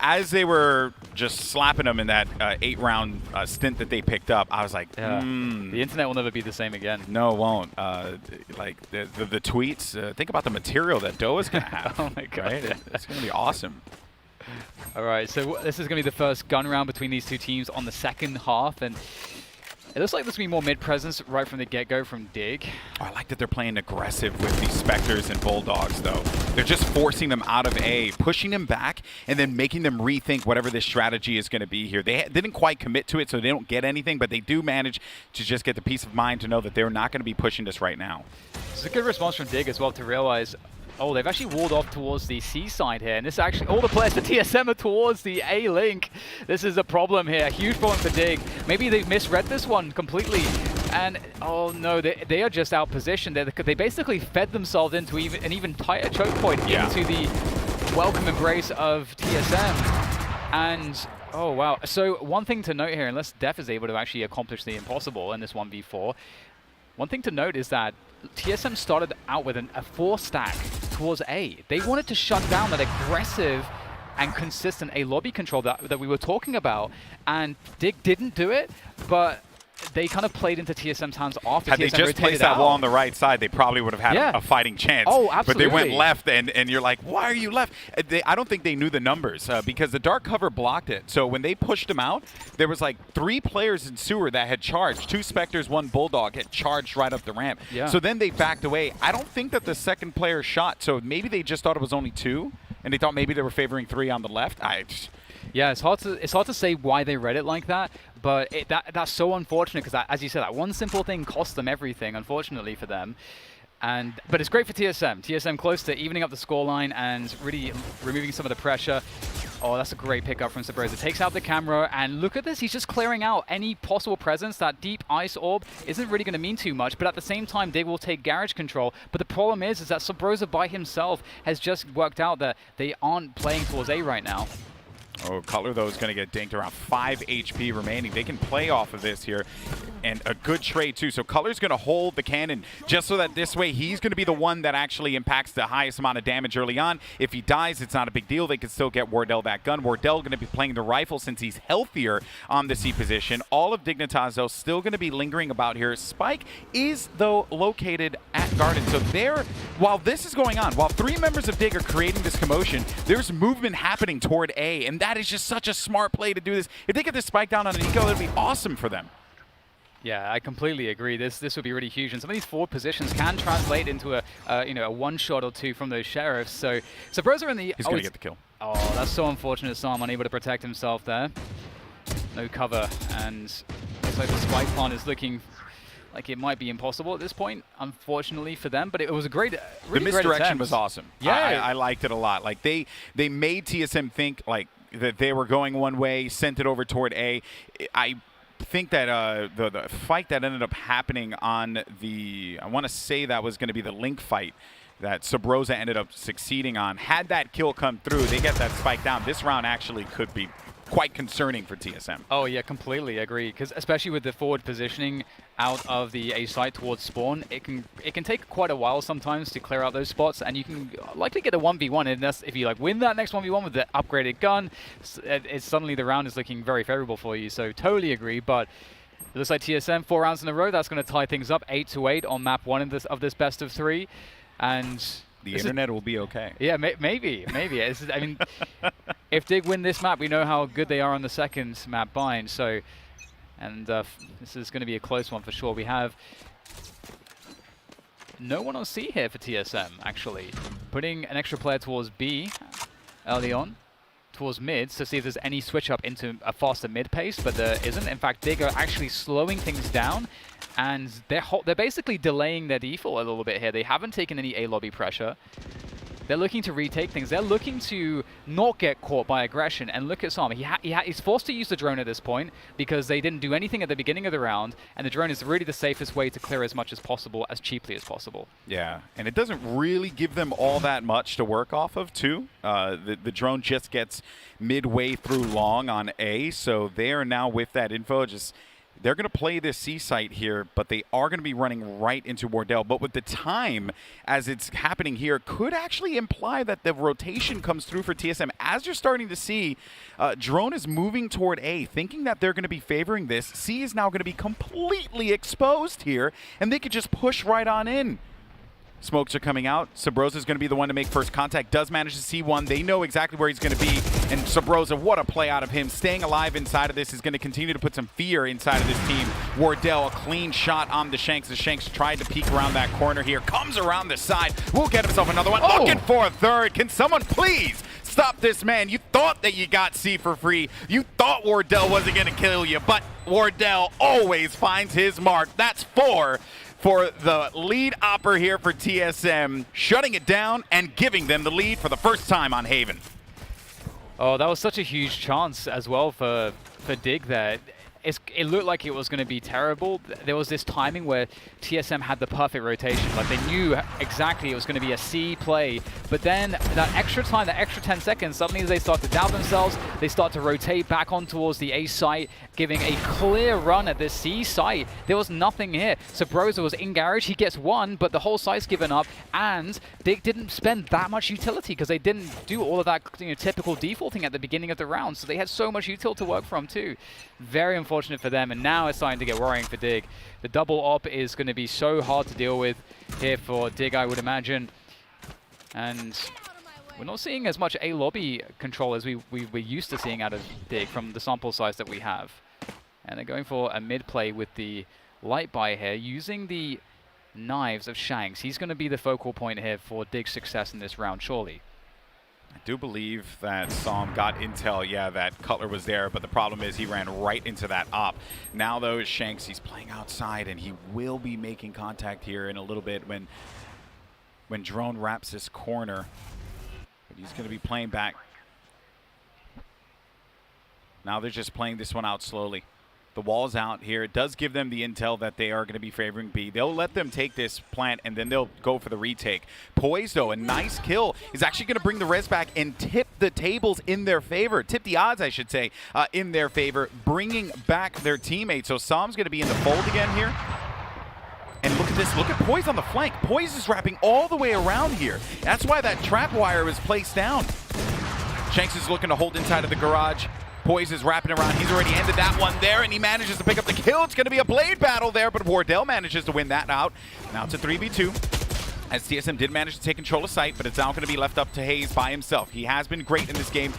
as they were just slapping them in that 8-round stint that they picked up, I was like, The internet will never be the same again. No, it won't. Like the tweets. Think about the material that Doa's gonna have. Oh my god, right? It's gonna be awesome. All right, so this is gonna be the first gun round between these 2 teams on the second half, and it looks like there's going to be more mid-presence right from the get-go from Dig. Oh, I like that they're playing aggressive with these Spectres and Bulldogs, though. They're just forcing them out of A, pushing them back, and then making them rethink whatever this strategy is going to be here. They didn't quite commit to it, so they don't get anything, but they do manage to just get the peace of mind to know that they're not going to be pushing this right now. It's a good response from Dig as well to realize, oh, they've actually walled off towards the C side here, and this actually, all the players for TSM are towards the A link. This is a problem here, a huge problem for Dig. Maybe they've misread this one completely, and oh no, they are just out positioned. They basically fed themselves into an even tighter choke point into the welcome embrace of TSM. And oh wow, so one thing to note here, unless Def is able to actually accomplish the impossible in this 1v4, one thing to note is that TSM started out with a 4 stack towards A. They wanted to shut down that aggressive and consistent A lobby control that we were talking about, and Dig didn't do it, but they kind of played into TSM's hands after Had TSM they just placed that wall on the right side, they probably would have had a fighting chance. Oh, absolutely. But they went left, and you're like, why are you left? I don't think they knew the numbers because the dark cover blocked it. So when they pushed them out, there was like 3 players in sewer that had charged. 2 Spectres, 1 Bulldog had charged right up the ramp. Yeah. So then they backed away. I don't think that the second player shot, so maybe they just thought it was only 2, and they thought maybe they were favoring 3 on the left. Yeah, it's hard to say why they read it like that, but that's so unfortunate because, as you said, that one simple thing cost them everything, unfortunately for them. But it's great for TSM. TSM close to evening up the scoreline and really removing some of the pressure. Oh, that's a great pickup from Subrosa. Takes out the camera, and look at this. He's just clearing out any possible presence. That deep ice orb isn't really going to mean too much, but at the same time, they will take garage control. But the problem is that Subrosa by himself has just worked out that they aren't playing towards A right now. Oh, Cutler, though, is going to get dinked around 5 HP remaining. They can play off of this here. and a good trade too. So Color's going to hold the cannon just so that this way he's going to be the one that actually impacts the highest amount of damage early on. If he dies, it's not a big deal. They can still get Wardell that gun. Wardell going to be playing the rifle since he's healthier on the C position. All of Dignitas, though, still going to be lingering about here. Spike is, though, located at Garden. So there, while this is going on, while 3 members of Dig are creating this commotion, there's movement happening toward A, and that is just such a smart play to do this. If they get this Spike down on an eco, it would be awesome for them. Yeah, I completely agree. This would be really huge, and some of these forward positions can translate into a one-shot or two from those sheriffs. So Bros are in the. He's going to get the kill. Oh, that's so unfortunate. Sam unable to protect himself there. No cover, and looks like the spike plant is looking like it might be impossible at this point, unfortunately for them. But it was a great, really the great misdirection attempt. was awesome. Yeah, I liked it a lot. Like they made TSM think like that they were going one way, sent it over toward A. I think that the fight that ended up happening on the, I want to say that was going to be the Link fight that Sabrosa ended up succeeding on. Had that kill come through, they get that spike down. This round actually could be quite concerning for TSM. Oh yeah, completely agree. Because especially with the forward positioning out of the A site towards spawn, it can take quite a while sometimes to clear out those spots, and you can likely get a 1v1. And that's if you like win that next 1v1 with the upgraded gun, it's suddenly the round is looking very favorable for you. So totally agree. But it looks like TSM 4 rounds in a row. That's going to tie things up 8-8 on map 1 of this best of 3, and the internet will be okay. Yeah, maybe. I mean, if Dig win this map, we know how good they are on the second map bind. So, and this is going to be a close one for sure. We have no one on C here for TSM, actually. Putting an extra player towards B early on, towards mid, to see if there's any switch up into a faster mid pace, but there isn't. In fact, Dig are actually slowing things down, and they're basically delaying their default a little bit here. They haven't taken any A lobby pressure. They're looking to retake things. They're looking to not get caught by aggression. And look at Sam. He's forced to use the drone at this point because they didn't do anything at the beginning of the round, and the drone is really the safest way to clear as much as possible, as cheaply as possible. Yeah, and it doesn't really give them all that much to work off of, too. The drone just gets midway through long on A, so they are now with that info. They're going to play this C site here, but they are going to be running right into Wardell. But with the time as it's happening here, could actually imply that the rotation comes through for TSM. As you're starting to see, drone is moving toward A, thinking that they're going to be favoring this. C is now going to be completely exposed here, and they could just push right on in. Smokes are coming out. Sabrosa is going to be the one to make first contact. Does manage to see one. They know exactly where he's going to be. And Sabrosa, what a play out of him. Staying alive inside of this is going to continue to put some fear inside of this team. Wardell, a clean shot on the Shanks. The Shanks tried to peek around that corner here. Comes around the side. Will get himself another one. Oh. Looking for a third. Can someone please stop this man? You thought that you got C for free. You thought Wardell wasn't going to kill you. But Wardell always finds his mark. That's 4. For the lead opper here for TSM, shutting it down and giving them the lead for the first time on Haven. Oh, that was such a huge chance as well for Dig there. It looked like it was going to be terrible. There was this timing where TSM had the perfect rotation. Like they knew exactly it was going to be a C play. But then that extra time, that extra 10 seconds, suddenly they start to doubt themselves. They start to rotate back on towards the A site, giving a clear run at the C site. There was nothing here. Sabrosa was in garage. He gets one, but the whole site's given up. And Dig didn't spend that much utility because they didn't do all of that typical defaulting at the beginning of the round. So they had so much util to work from too. Very unfortunate for them, and now it's starting to get worrying for Dig. The double op is going to be so hard to deal with here for Dig, I would imagine. And we're not seeing as much A lobby control as we're used to seeing out of Dig from the sample size that we have. And they're going for a mid play with the light buy here, using the knives of Shanks. He's going to be the focal point here for Dig's success in this round, surely. I do believe that Psalm got intel, yeah, that Cutler was there, but the problem is he ran right into that op. Now, though, is Shanks, he's playing outside, and he will be making contact here in a little bit when Drone wraps this corner. But he's going to be playing back. Now they're just playing this one out slowly. The wall's out here. It does give them the intel that they are going to be favoring B. They'll let them take this plant, and then they'll go for the retake. Poise, though, a nice kill, is actually going to bring the res back and tip the tables in their favor. Tip the odds, I should say, in their favor, bringing back their teammates. So Sam's going to be in the fold again here. And look at this. Look at Poise on the flank. Poise is wrapping all the way around here. That's why that trap wire was placed down. Shanks is looking to hold inside of the garage. Poise is wrapping around. He's already ended that one there, and he manages to pick up the kill. It's going to be a blade battle there, but Wardell manages to win that out. Now it's a 3v2, as TSM did manage to take control of site, but it's now going to be left up to Hayes by himself. He has been great in this game.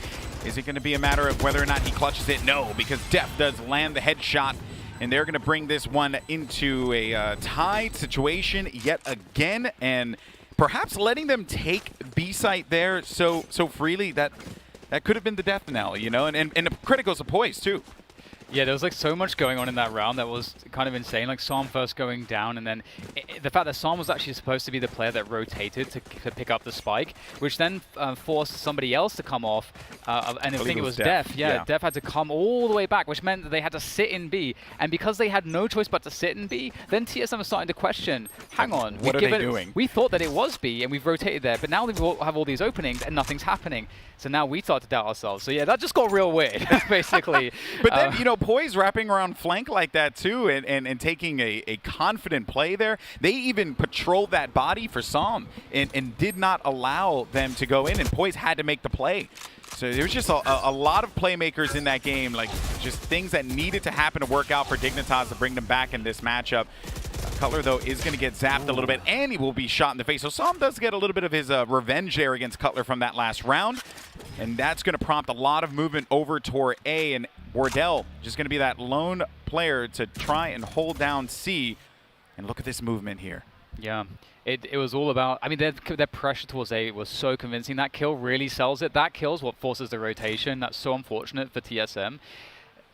Is it going to be a matter of whether or not he clutches it? No, because Def does land the headshot, and they're going to bring this one into a tied situation yet again, and perhaps letting them take B site there so freely that could have been the death knell, you know, and the criticals of Poise too. Yeah, there was like so much going on in that round that was kind of insane. Like Sam first going down, and then the fact that Sam was actually supposed to be the player that rotated to pick up the spike, which then forced somebody else to come off. And I think it was Def. Yeah, Def had to come all the way back, which meant that they had to sit in B. And because they had no choice but to sit in B, then TSM was starting to question, hang on, what are they doing? We thought that it was B, and we've rotated there, but now we have all these openings, and nothing's happening. So now we start to doubt ourselves. So yeah, that just got real weird, basically. But then, you know, Poise wrapping around flank like that too, and taking a confident play there. They even patrolled that body for Sam and did not allow them to go in, and Poise had to make the play. So there was just a lot of playmakers in that game, like just things that needed to happen to work out for Dignitas to bring them back in this matchup. Cutler, though, is going to get zapped a little bit, and he will be shot in the face. So Sam does get a little bit of his revenge there against Cutler from that last round, and that's going to prompt a lot of movement over toward A, and Wardell just going to be that lone player to try and hold down C. And look at this movement here. Yeah, it was all about, I mean, their pressure towards A was so convincing. That kill really sells it. That kill is what forces the rotation. That's so unfortunate for TSM.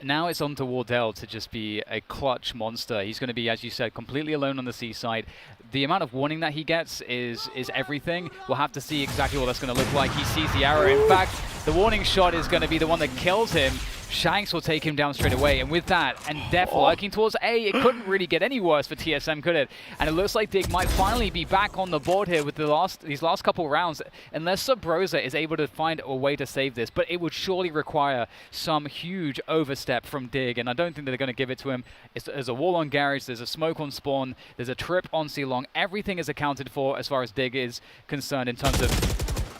Now it's on to Wardell to just be a clutch monster. He's going to be, as you said, completely alone on the C side. The amount of warning that he gets is everything. We'll have to see exactly what that's going to look like. He sees the arrow. In fact, the warning shot is going to be the one that kills him. Shanks will take him down straight away, and with that, and Def lurking towards A, it couldn't really get any worse for TSM, could it? And it looks like Dig might finally be back on the board here with these last couple rounds, unless Subrosa is able to find a way to save this, but it would surely require some huge overstep from Dig, and I don't think they're going to give it to him. There's a wall on Garage, there's a smoke on Spawn, there's a trip on C-Long. Everything is accounted for as far as Dig is concerned in terms of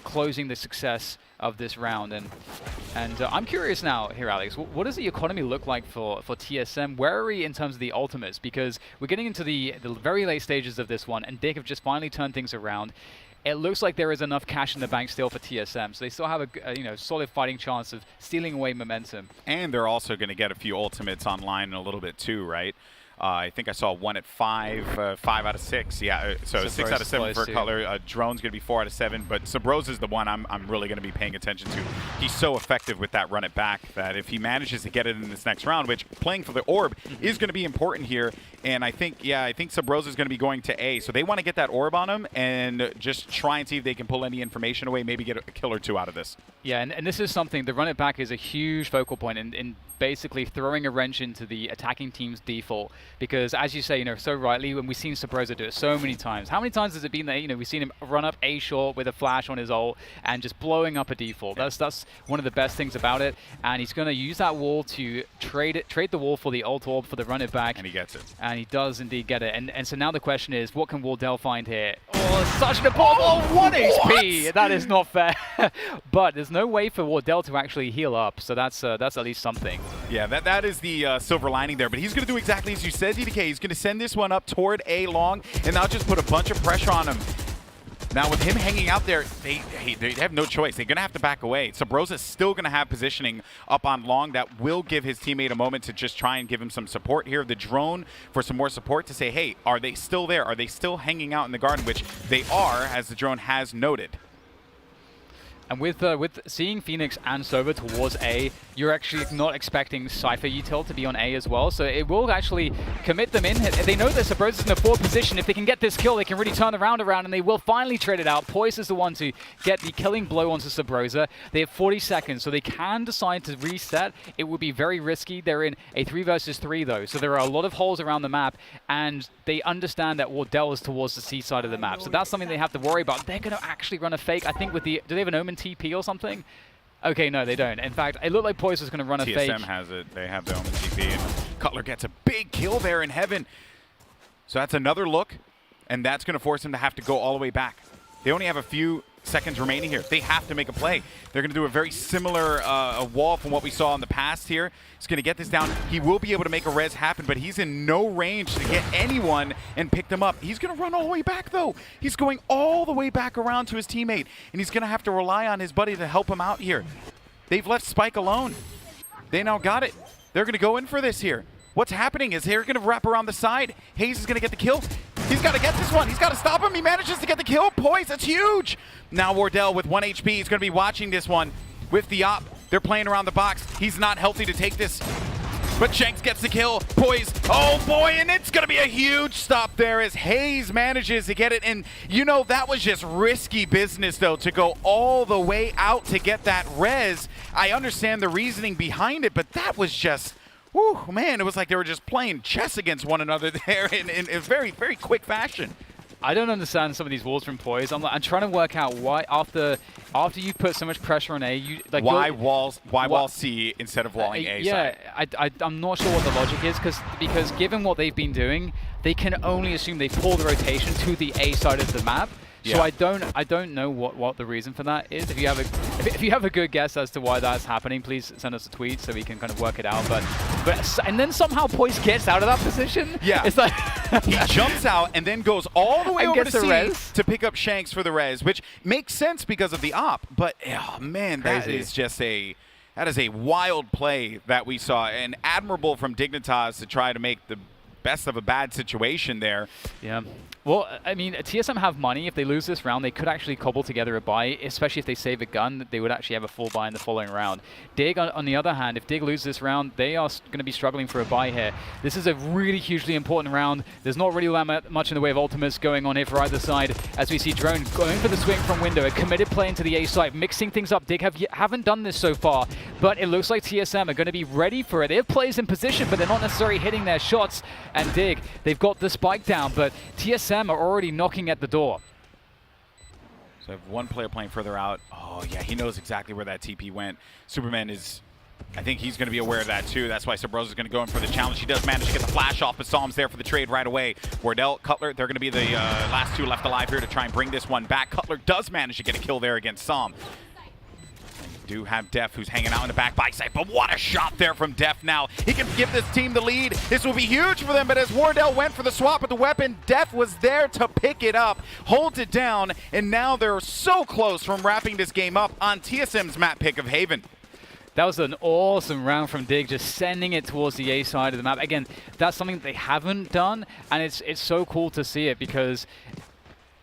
closing the success of this round. And I'm curious now here, Alex, what does the economy look like for TSM? Where are we in terms of the ultimates? Because we're getting into the very late stages of this one, and Dig have just finally turned things around. It looks like there is enough cash in the bank still for TSM, so they still have a solid fighting chance of stealing away momentum. And they're also going to get a few ultimates online in a little bit too, right? I think I saw one at 5 out of 6. Yeah, so 6 out of 7 for Cutler. Drone's going to be 4 out of 7, but Subrosa is the one I'm really going to be paying attention to. He's so effective with that run it back that if he manages to get it in this next round, which playing for the orb is going to be important here, and I think Subrosa is going to be going to A, so they want to get that orb on him and just try and see if they can pull any information away, maybe get a kill or two out of this. Yeah, and this is something, the run it back is a huge focal point in basically throwing a wrench into the attacking team's default, because as you say, so rightly, when we've seen Subrosa do it so many times, how many times has it been that we've seen him run up A short with a flash on his ult and just blowing up a default? Yeah. That's one of the best things about it, and he's going to use that wall to trade the wall for the ult orb for the run it back, and he gets it, and he does indeed get it. And so now the question is, what can Wardell find here? Oh, such an important 1 HP. That is not fair. But there's no way for Wardell to actually heal up, so that's at least something. Yeah, that is the silver lining there. But he's going to do exactly as you said, DDK. He's going to send this one up toward A long, and now just put a bunch of pressure on him. Now with him hanging out there, they have no choice. They're going to have to back away. Subrosa's still going to have positioning up on long. That will give his teammate a moment to just try and give him some support here. The drone for some more support to say, hey, are they still there? Are they still hanging out in the garden? Which they are, as the drone has noted. And with seeing Phoenix and Sova towards A, you're actually not expecting Cypher util to be on A as well. So it will actually commit them in. They know that Sabrosa's in a forward position. If they can get this kill, they can really turn the round around, and they will finally trade it out. Poise is the one to get the killing blow onto Sabrosa. They have 40 seconds, so they can decide to reset. It would be very risky. They're in a 3 versus 3 though, so there are a lot of holes around the map, and they understand that Wardell is towards the C side of the map. So that's something they have to worry about. They're going to actually run a fake, I think, with the... Do they have an Omen TP or something? Okay, no, they don't. In fact, it looked like Poise was going to run a fake. TSM has it. They have the Omen TP, and Cutler gets a big kill there in heaven. So that's another look, and that's going to force him to have to go all the way back. They only have a few seconds remaining here. They have to make a play. They're going to do a very similar wall from what we saw in the past here. He's going to get this down. He will be able to make a res happen, but he's in no range to get anyone and pick them up. He's going to run all the way back, though. He's going all the way back around to his teammate, and he's going to have to rely on his buddy to help him out here. They've left Spike alone. They now got it. They're going to go in for this here. What's happening is they're going to wrap around the side. Hayes is going to get the kill. He's got to get this one. He's got to stop him. He manages to get the kill. Poise, that's huge. Now Wardell with 1 HP. He's going to be watching this one with the op. They're playing around the box. He's not healthy to take this. But Shanks gets the kill. Poise, oh boy, and it's going to be a huge stop there as Hayes manages to get it. And, you know, that was just risky business, though, to go all the way out to get that res. I understand the reasoning behind it, but that was just... Whew, man, it was like they were just playing chess against one another there in a very, very quick fashion. I don't understand some of these walls from Poise. I'm trying to work out why after you put so much pressure on A, you like why wall C instead of walling A yeah, side? I'm not sure what the logic is because given what they've been doing, they can only assume they pull the rotation to the A side of the map. So Yeah. I don't know what the reason for that is. If you have a good guess as to why that's happening, please send us a tweet so we can kind of work it out. But and then somehow Poise gets out of that position. Yeah. It's like He jumps out and then goes all the way And over gets to the C res. to pick up Shanks for the res, which makes sense because of the op. But oh man, that Crazy. is just a wild play that we saw, and admirable from Dignitas to try to make the best of a bad situation there. Yeah. Well, I mean, TSM have money. If they lose this round, they could actually cobble together a buy, especially if they save a gun. They would actually have a full buy in the following round. Dig, on the other hand, if Dig loses this round, they are going to be struggling for a buy here. This is a really hugely important round. There's not really that much in the way of ultimates going on here for either side, as we see Drone going for the swing from window, a committed play into the A side, mixing things up. Dig haven't done this so far, but it looks like TSM are going to be ready for it. They have players in position, but they're not necessarily hitting their shots. And Dig, they've got the spike down, but TSM are already knocking at the door. So I have one player playing further out. Oh yeah, he knows exactly where that TP went. Superman is, I think he's going to be aware of that too. That's why Sabrosa is going to go in for the challenge. He does manage to get the flash off, but Psalm's there for the trade right away. Wardell, Cutler, they're going to be the last two left alive here to try and bring this one back. Cutler does manage to get a kill there against Psalm. Do have Def, who's hanging out in the back by side, but what a shot there from Def now. He can give this team the lead. This will be huge for them, but as Wardell went for the swap of the weapon, Def was there to pick it up, holds it down, and now they're so close from wrapping this game up on TSM's map pick of Haven. That was an awesome round from Dig, just sending it towards the A side of the map. Again, that's something that they haven't done, and it's so cool to see it because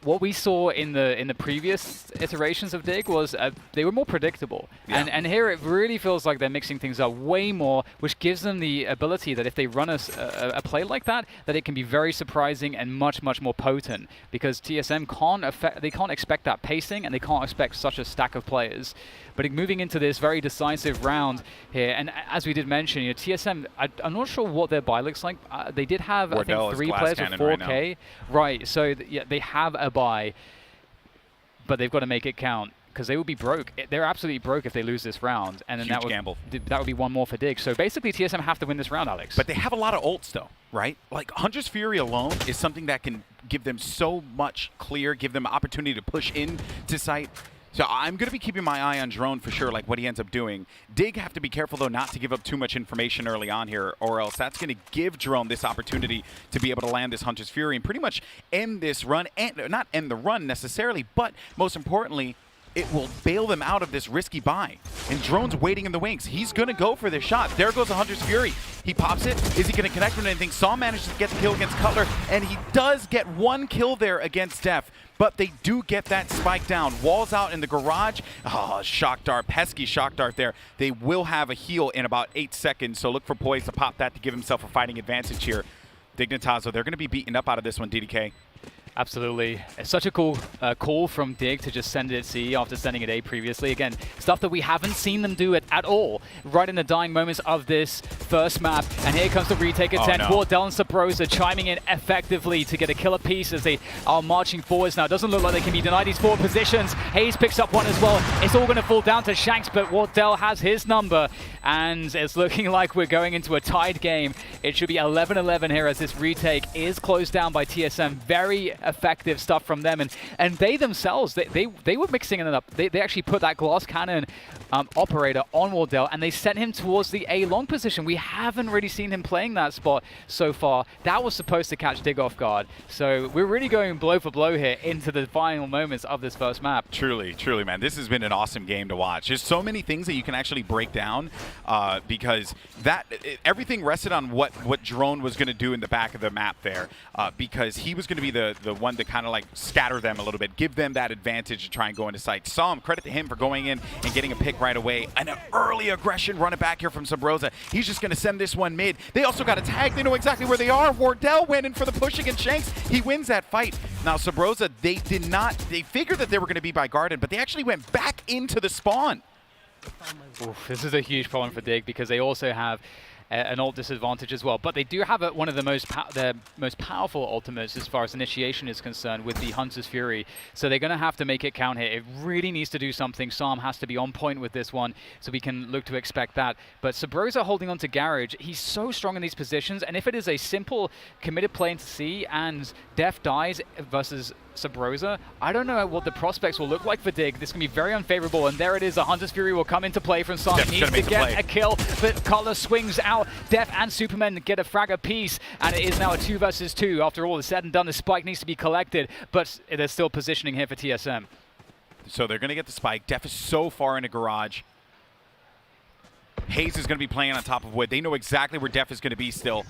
what we saw in the previous iterations of Dig was they were more predictable. Yeah. And here it really feels like they're mixing things up way more, which gives them the ability that if they run a play like that it can be very surprising and much, much more potent, because TSM can't expect that pacing, and they can't expect such a stack of players. But moving into this very decisive round here, and as we did mention, you know, TSM, I'm not sure what their buy looks like. They did have, Wardell I think, is 3 glass players with cannon 4K. Right, so yeah, they have a buy, but they've got to make it count, because they will be broke. They're absolutely broke if they lose this round, and then Huge gamble. that would be one more for Dig. So basically, TSM have to win this round, Alex. But they have a lot of ults, though, right? Like, Hunter's Fury alone is something that can give them so much clear, give them opportunity to push in to site. So I'm going to be keeping my eye on Drone for sure, like what he ends up doing. Dig have to be careful, though, not to give up too much information early on here, or else that's going to give Drone this opportunity to be able to land this Hunter's Fury and pretty much end this run, and not end the run necessarily, but most importantly, it will bail them out of this risky buy. And Drone's waiting in the wings. He's going to go for this shot. There goes the Hunter's Fury. He pops it. Is he going to connect with anything? Saw manages to get the kill against Cutler, and he does get one kill there against Def. But they do get that spike down. Walls out in the garage. Oh, shock dart, pesky shock dart there. They will have a heal in about 8 seconds, so look for Poise to pop that to give himself a fighting advantage here. Dignitas, they're going to be beaten up out of this one, DDK. Absolutely. It's such a cool call from Dig to just send it C after sending it A previously. Again, stuff that we haven't seen them do it at all right in the dying moments of this first map. And here comes the retake attempt. Oh, no. Wardell and Sabrosa chiming in effectively to get a kill apiece as they are marching forwards now. It doesn't look like they can be denied these forward positions. Hayes picks up one as well. It's all going to fall down to Shanks, but Wardell has his number. And it's looking like we're going into a tied game. It should be 11-11 here as this retake is closed down by TSM. Very effective stuff from them, and they themselves, they were mixing it up. They actually put that glass cannon operator on Wardell, and they sent him towards the A long position. We haven't really seen him playing that spot so far. That was supposed to catch Dig off guard. So we're really going blow for blow here into the final moments of this first map. Truly, truly, man. This has been an awesome game to watch. There's so many things that you can actually break down because everything rested on what Drone was going to do in the back of the map there because he was going to be the one to kind of like scatter them a little bit, give them that advantage to try and go into sight. Saw him, credit to him for going in and getting a pick right away. An early aggression running back here from Sabrosa. He's just going to send this one mid. They also got a tag. They know exactly where they are. Wardell went in for the push against Shanks. He wins that fight. Now Sabrosa, they figured that they were going to be by Garden, but they actually went back into the spawn. Oof, this is a huge problem for Dig because they also have an ult disadvantage as well, but they do have one of the most powerful ultimates as far as initiation is concerned with the Hunter's Fury, so they're going to have to make it count here. It really needs to do something. Sam has to be on point with this one, so we can look to expect that. But Sabrosa holding on to Garage, he's so strong in these positions, and if it is a simple committed play into C and Def dies versus Sabrosa, I don't know what the prospects will look like for Dig. This can be very unfavorable, and there it is. The Hunter's Fury will come into play from Sam. He needs to get a kill, but Cutler swings out. Def and Superman get a frag apiece, and it is now a 2 versus 2. After all is said and done, the spike needs to be collected, but they're still positioning here for TSM. So they're going to get the spike. Def is so far in a garage. Hayes is going to be playing on top of wood. They know exactly where Def is going to be still.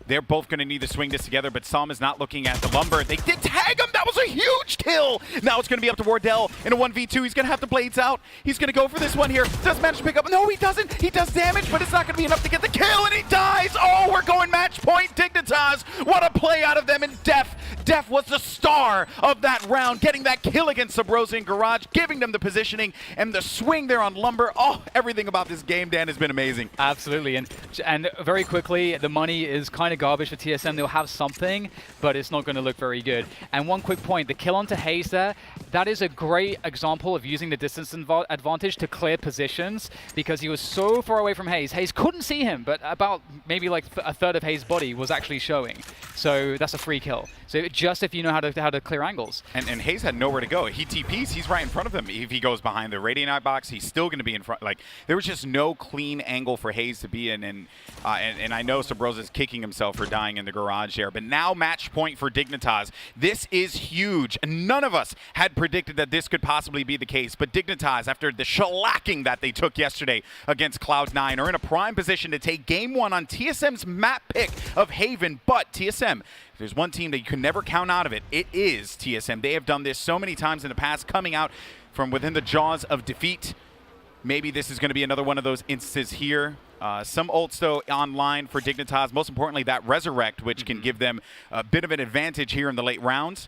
They're both going to need to swing this together, but Sam is not looking at the lumber. They did tag him. That was a huge kill. Now it's going to be up to Wardell in a 1v2. He's going to have the blades out. He's going to go for this one here. Does manage to pick up. No, he doesn't. He does damage, but it's not going to be enough to get the kill, and he dies. Oh, we're going match point. Dignitas. What a play out of them in Def. Def was the star of that round, getting that kill against Sabrosa in Garage, giving them the positioning and the swing there on lumber. Oh, everything about this game, Dan, has been amazing. Absolutely, and very quickly, the money is kind of garbage for TSM. They'll have something, but it's not going to look very good. And one quick point, the kill onto Hayes there, that is a great example of using the distance advantage to clear positions because he was so far away from Hayes. Hayes couldn't see him, but about maybe like a third of Hayes' body was actually showing. So that's a free kill. So just if you know how to clear angles. And Hayes had nowhere to go. He TPs, he's right in front of him. If he goes behind the Radiant box, he's still going to be in front. Like, there was just no clean angle for Hayes to be in. And I know Sabrosa's kicking himself for dying in the garage there. But now match point for Dignitas. This is huge. None of us had predicted that this could possibly be the case. But Dignitas, after the shellacking that they took yesterday against Cloud9, are in a prime position to take game one on TSM's map pick of Haven. But TSM, if there's one team that you can never count out of it, it is TSM. They have done this so many times in the past, coming out from within the jaws of defeat. Maybe this is going to be another one of those instances here. Some ults, though, online for Dignitas. Most importantly, that Resurrect, which can give them a bit of an advantage here in the late rounds.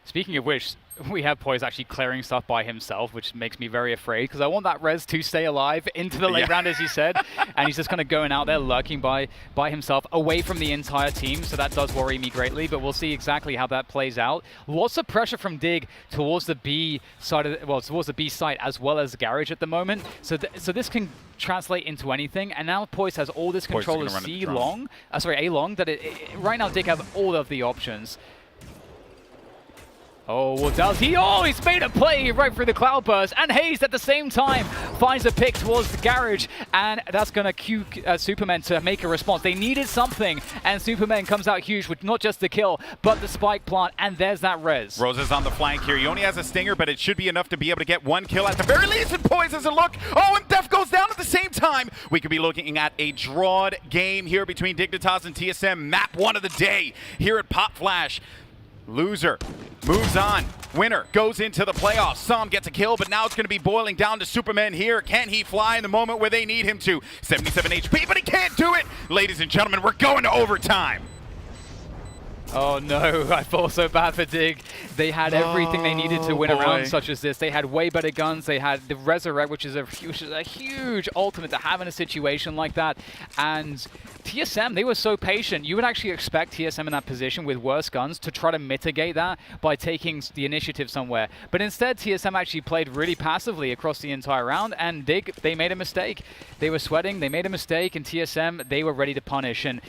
Speaking of which, we have Poise actually clearing stuff by himself, which makes me very afraid because I want that res to stay alive into the late round, as you said. And he's just kind of going out there lurking by himself away from the entire team. So that does worry me greatly, but we'll see exactly how that plays out. Lots of pressure from Dig towards the B side of towards the B site as well as Garage at the moment. So this can translate into anything. And now Poise has all this control of A long that right now Dig have all of the options. Oh, well, does he? Oh, he's made a play right through the cloudburst, and Hayes at the same time finds a pick towards the garage, and that's going to cue Superman to make a response. They needed something, and Superman comes out huge with not just the kill, but the spike plant, and there's that res. Rose is on the flank here. He only has a stinger, but it should be enough to be able to get one kill at the very least, and Poise has a look. Oh, and Def goes down at the same time. We could be looking at a drawed game here between Dignitas and TSM. Map 1 of the day here at Popflash. Loser moves on. Winner goes into the playoffs. Sam gets a kill, but now it's going to be boiling down to Superman here. Can he fly in the moment where they need him to? 77 HP, but he can't do it. Ladies and gentlemen, we're going to overtime. Oh no, I feel so bad for Dig. They had everything they needed to win a round such as this. They had way better guns. They had the Resurrect, which is a huge ultimate to have in a situation like that. And TSM, they were so patient. You would actually expect TSM in that position with worse guns to try to mitigate that by taking the initiative somewhere. But instead, TSM actually played really passively across the entire round, and Dig, they made a mistake. They were sweating, they made a mistake, and TSM, they were ready to punish. And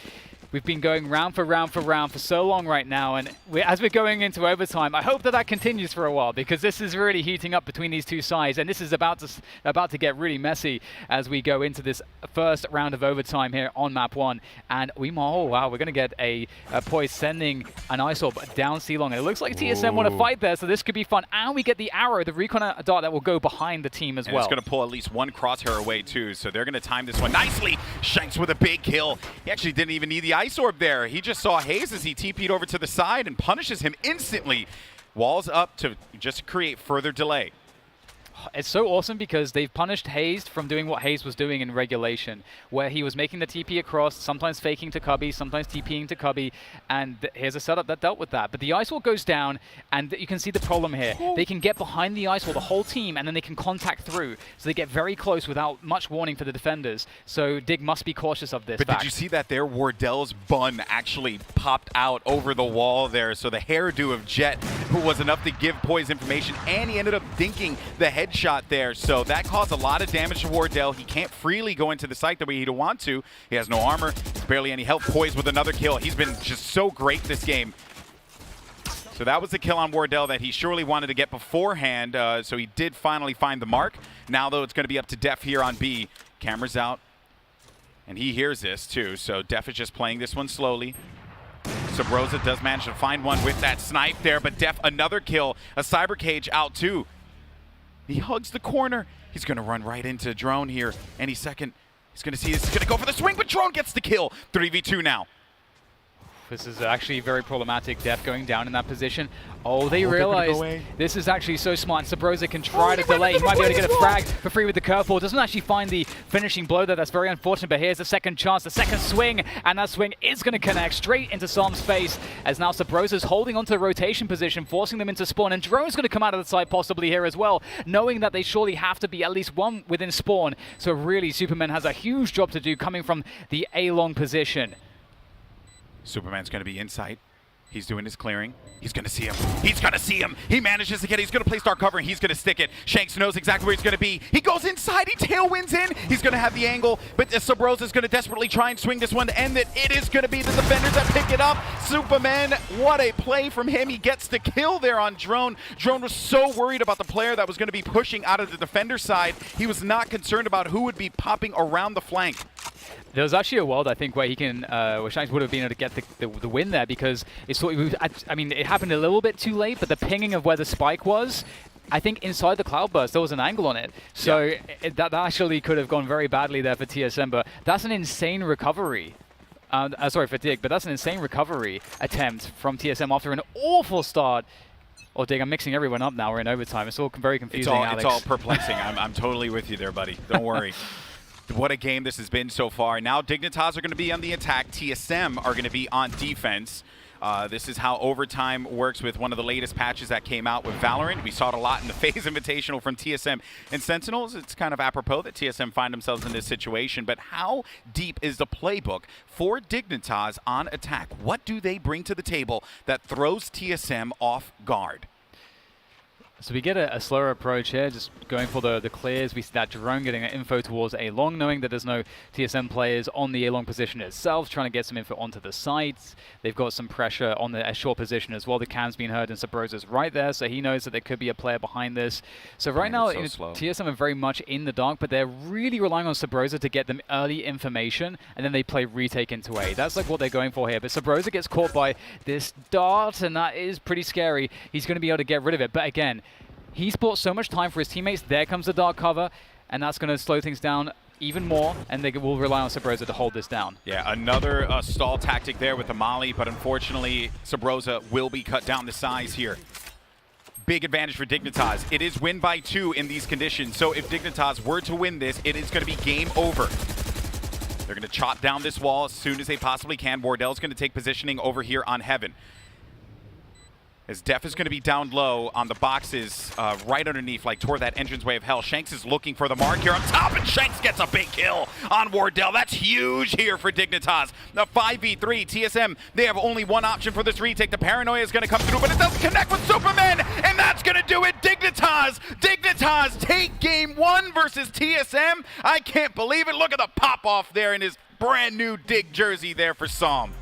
we've been going round for round for round for so long right now, and as we're going into overtime, I hope that continues for a while, because this is really heating up between these two sides, and this is about to get really messy as we go into this first round of overtime here on map 1. And oh wow, we're going to get a Poise sending an ice orb down C-Long, and it looks like TSM want to fight there, so this could be fun. And we get the arrow, the recon dart that will go behind the team as well. It's going to pull at least one crosshair away too, so they're going to time this one nicely. Shanks with a big kill. He actually didn't even need the ice orb there. He just saw Hayes as he TP'd over to the side and punishes him instantly. Walls up to just create further delay. It's so awesome because they've punished Hayes from doing what Hayes was doing in regulation, where he was making the TP across, sometimes faking to Cubby, sometimes TPing to Cubby, and here's a setup that dealt with that. But the ice wall goes down, and you can see the problem here. They can get behind the ice wall, the whole team, and then they can contact through. So they get very close without much warning for the defenders. So Dig must be cautious of this. But did you see that there? Wardell's bun actually popped out over the wall there. So the hairdo of Jett, who was enough to give Poise information, and he ended up dinking the headshot there, so that caused a lot of damage to Wardell. He can't freely go into the site the way he'd want to. He has no armor, barely any health. Poise with another kill. He's been just so great this game. So that was the kill on Wardell that he surely wanted to get beforehand, so he did finally find the mark. Now, though, it's going to be up to Def here on B. Camera's out, and he hears this, too, so Def is just playing this one slowly. Subrosa does manage to find one with that snipe there, but Def, another kill. A Cyber Cage out, too. He hugs the corner. He's going to run right into Drone here any second. He's going to see this. He's going to go for the swing, but Drone gets the kill. 3v2 now. This is actually very problematic. Def going down in that position. Oh, they realize this is actually so smart. Subrosa can try to delay. He might be able to get a frag for free with the curveball. Doesn't actually find the finishing blow there. That's very unfortunate, but here's the second chance, the second swing, and that swing is going to connect straight into Sam's face, as now Subrosa's holding onto the rotation position, forcing them into spawn, and Drone's going to come out of the side possibly here as well, knowing that they surely have to be at least one within spawn. So really, Superman has a huge job to do coming from the A-long position. Superman's going to be inside. He's doing his clearing. He's going to see him. He's going to see him. He manages to get it. He's going to place dark cover, and he's going to stick it. Shanks knows exactly where he's going to be. He goes inside. He tailwinds in. He's going to have the angle, but Subrosa is going to desperately try and swing this one to end it. It is going to be the defenders that pick it up. Superman, what a play from him. He gets the kill there on Drone. Drone was so worried about the player that was going to be pushing out of the defender side. He was not concerned about who would be popping around the flank. There was actually a world, I think, where he can, where Shanks would have been able to get the win there, because it's sort of, I mean, it happened a little bit too late, but the pinging of where the spike was, I think inside the cloudburst, there was an angle on it. So that actually could have gone very badly there for TSM, but that's an insane recovery. Sorry for Dig, but that's an insane recovery attempt from TSM after an awful start. Oh, Dig, I'm mixing everyone up now. We're in overtime. It's all very confusing, Alex. It's all perplexing. I'm totally with you there, buddy. Don't worry. What a game this has been so far. Now Dignitas are going to be on the attack. TSM are going to be on defense. This is how overtime works with one of the latest patches that came out with Valorant. We saw it a lot in the FaZe Invitational from TSM and Sentinels. It's kind of apropos that TSM find themselves in this situation, but how deep is the playbook for Dignitas on attack? What do they bring to the table that throws TSM off guard? So we get a slower approach here, just going for the clears. We see that drone getting an info towards A-Long, knowing that there's no TSM players on the A-Long position itself, trying to get some info onto the sites. They've got some pressure on the short position as well. The cam's being heard, and Sabrosa's right there, so he knows that there could be a player behind this. So right now, TSM are very much in the dark, but they're really relying on Sabrosa to get them early information, and then they play retake into A. That's like what they're going for here. But Sabrosa gets caught by this dart, and that is pretty scary. He's going to be able to get rid of it, but again, he's bought so much time for his teammates. There comes the dark cover, and that's going to slow things down even more, and they will rely on Sabrosa to hold this down. Yeah, another stall tactic there with the Molly, but unfortunately, Sabrosa will be cut down to size here. Big advantage for Dignitas. It is win by 2 in these conditions, so if Dignitas were to win this, it is going to be game over. They're going to chop down this wall as soon as they possibly can. Wardell's going to take positioning over here on Heaven. As Def is going to be down low on the boxes right underneath, like toward that entranceway of hell. Shanks is looking for the mark here on top, and Shanks gets a big kill on Wardell. That's huge here for Dignitas. The 5v3, TSM, they have only one option for this retake. The Paranoia is going to come through, but it doesn't connect with Superman, and that's going to do it. Dignitas take game 1 versus TSM. I can't believe it. Look at the pop-off there in his brand new Dig jersey there for Psalm.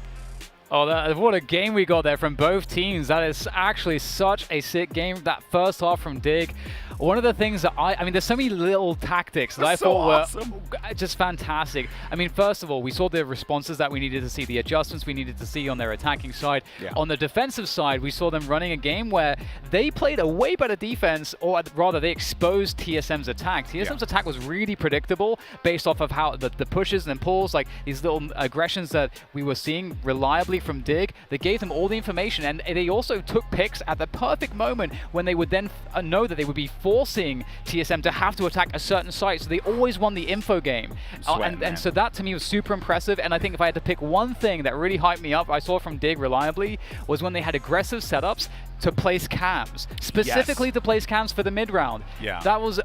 Oh, what a game we got there from both teams. That is actually such a sick game. That first half from Dig. One of the things that I mean, there's so many little tactics that I thought were just fantastic. I mean, first of all, we saw the responses that we needed to see, the adjustments we needed to see on their attacking side. Yeah. On the defensive side, we saw them running a game where they played a way better defense, or rather, they exposed TSM's attack. TSM's attack was really predictable based off of how the pushes and pulls, like these little aggressions that we were seeing reliably from Dig. They gave them all the information, and they also took picks at the perfect moment when they would then know that they would be forcing TSM to have to attack a certain site, so they always won the info game. And so that to me was super impressive, and I think if I had to pick one thing that really hyped me up, I saw from Dig reliably, was when they had aggressive setups to place cams, specifically to place cams for the mid-round. Yeah. That was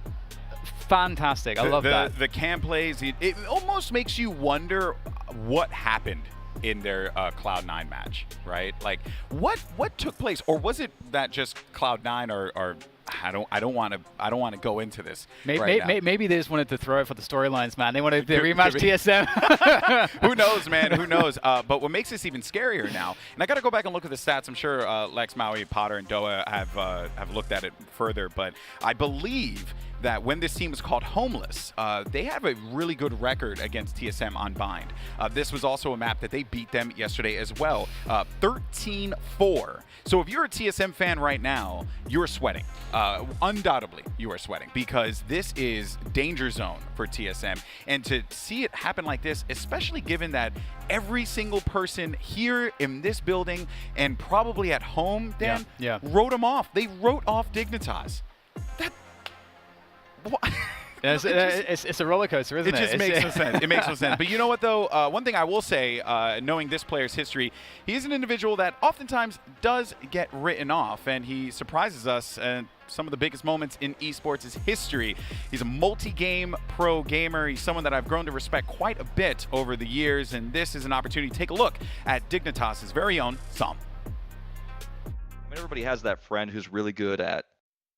fantastic. I love that. The cam plays, it almost makes you wonder what happened in their Cloud9 match, right? Like, what took place, or was it that just Cloud9 or I don't want to go into this. Maybe they just wanted to throw it for the storylines, man. They wanted to rematch TSM. Who knows, man? Who knows? But what makes this even scarier now, and I got to go back and look at the stats. I'm sure Lex, Maui, Potter, and Doa have looked at it further, but I believe that when this team was called Homeless, they have a really good record against TSM on Bind. This was also a map that they beat them yesterday as well, 13-4. So if you're a TSM fan right now, you're sweating. Undoubtedly, you are sweating, because this is danger zone for TSM. And to see it happen like this, especially given that every single person here in this building and probably at home, Dan, wrote them off. They wrote off Dignitas. It's a roller coaster, isn't it? It just makes no sense. It makes no sense. But you know what, though? One thing I will say, knowing this player's history, he is an individual that oftentimes does get written off, and he surprises us. And some of the biggest moments in esports' history. He's a multi-game pro gamer. He's someone that I've grown to respect quite a bit over the years, and this is an opportunity to take a look at Dignitas' very own Psalm. Everybody has that friend who's really good at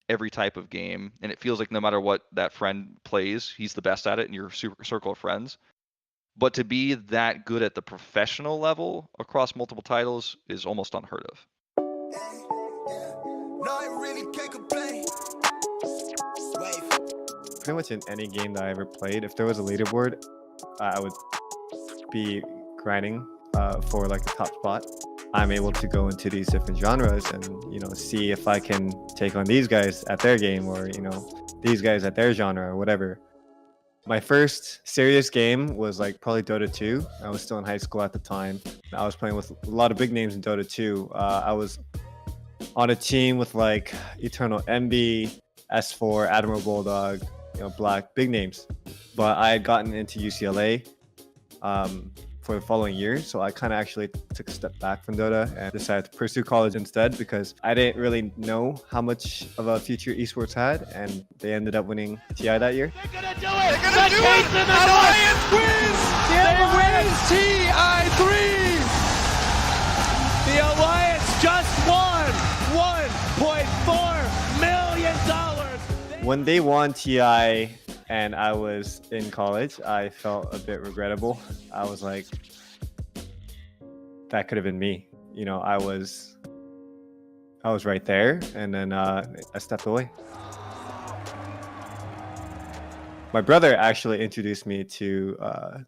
every type of game, and it feels like no matter what that friend plays, he's the best at it in your circle of friends. But to be that good at the professional level across multiple titles is almost unheard of. Pretty much in any game that I ever played, if there was a leaderboard, I would be grinding for like a top spot. I'm able to go into these different genres and, see if I can take on these guys at their game, or, these guys at their genre or whatever. My first serious game was like probably Dota 2. I was still in high school at the time. I was playing with a lot of big names in Dota 2. I was on a team with like Eternal MB, S4, Admiral Bulldog, Black, big names. But I had gotten into UCLA for the following year, so I kind of actually took a step back from Dota and decided to pursue college instead, because I didn't really know how much of a future esports had, and they ended up winning TI that year. They're gonna do it! They're gonna do it! Alliance wins! They win TI3! The Alliance just won $1.4 million! When they won TI and I was in college, I felt a bit regrettable. I was like, that could have been me. You know, I was right there, and then I stepped away. My brother actually introduced me to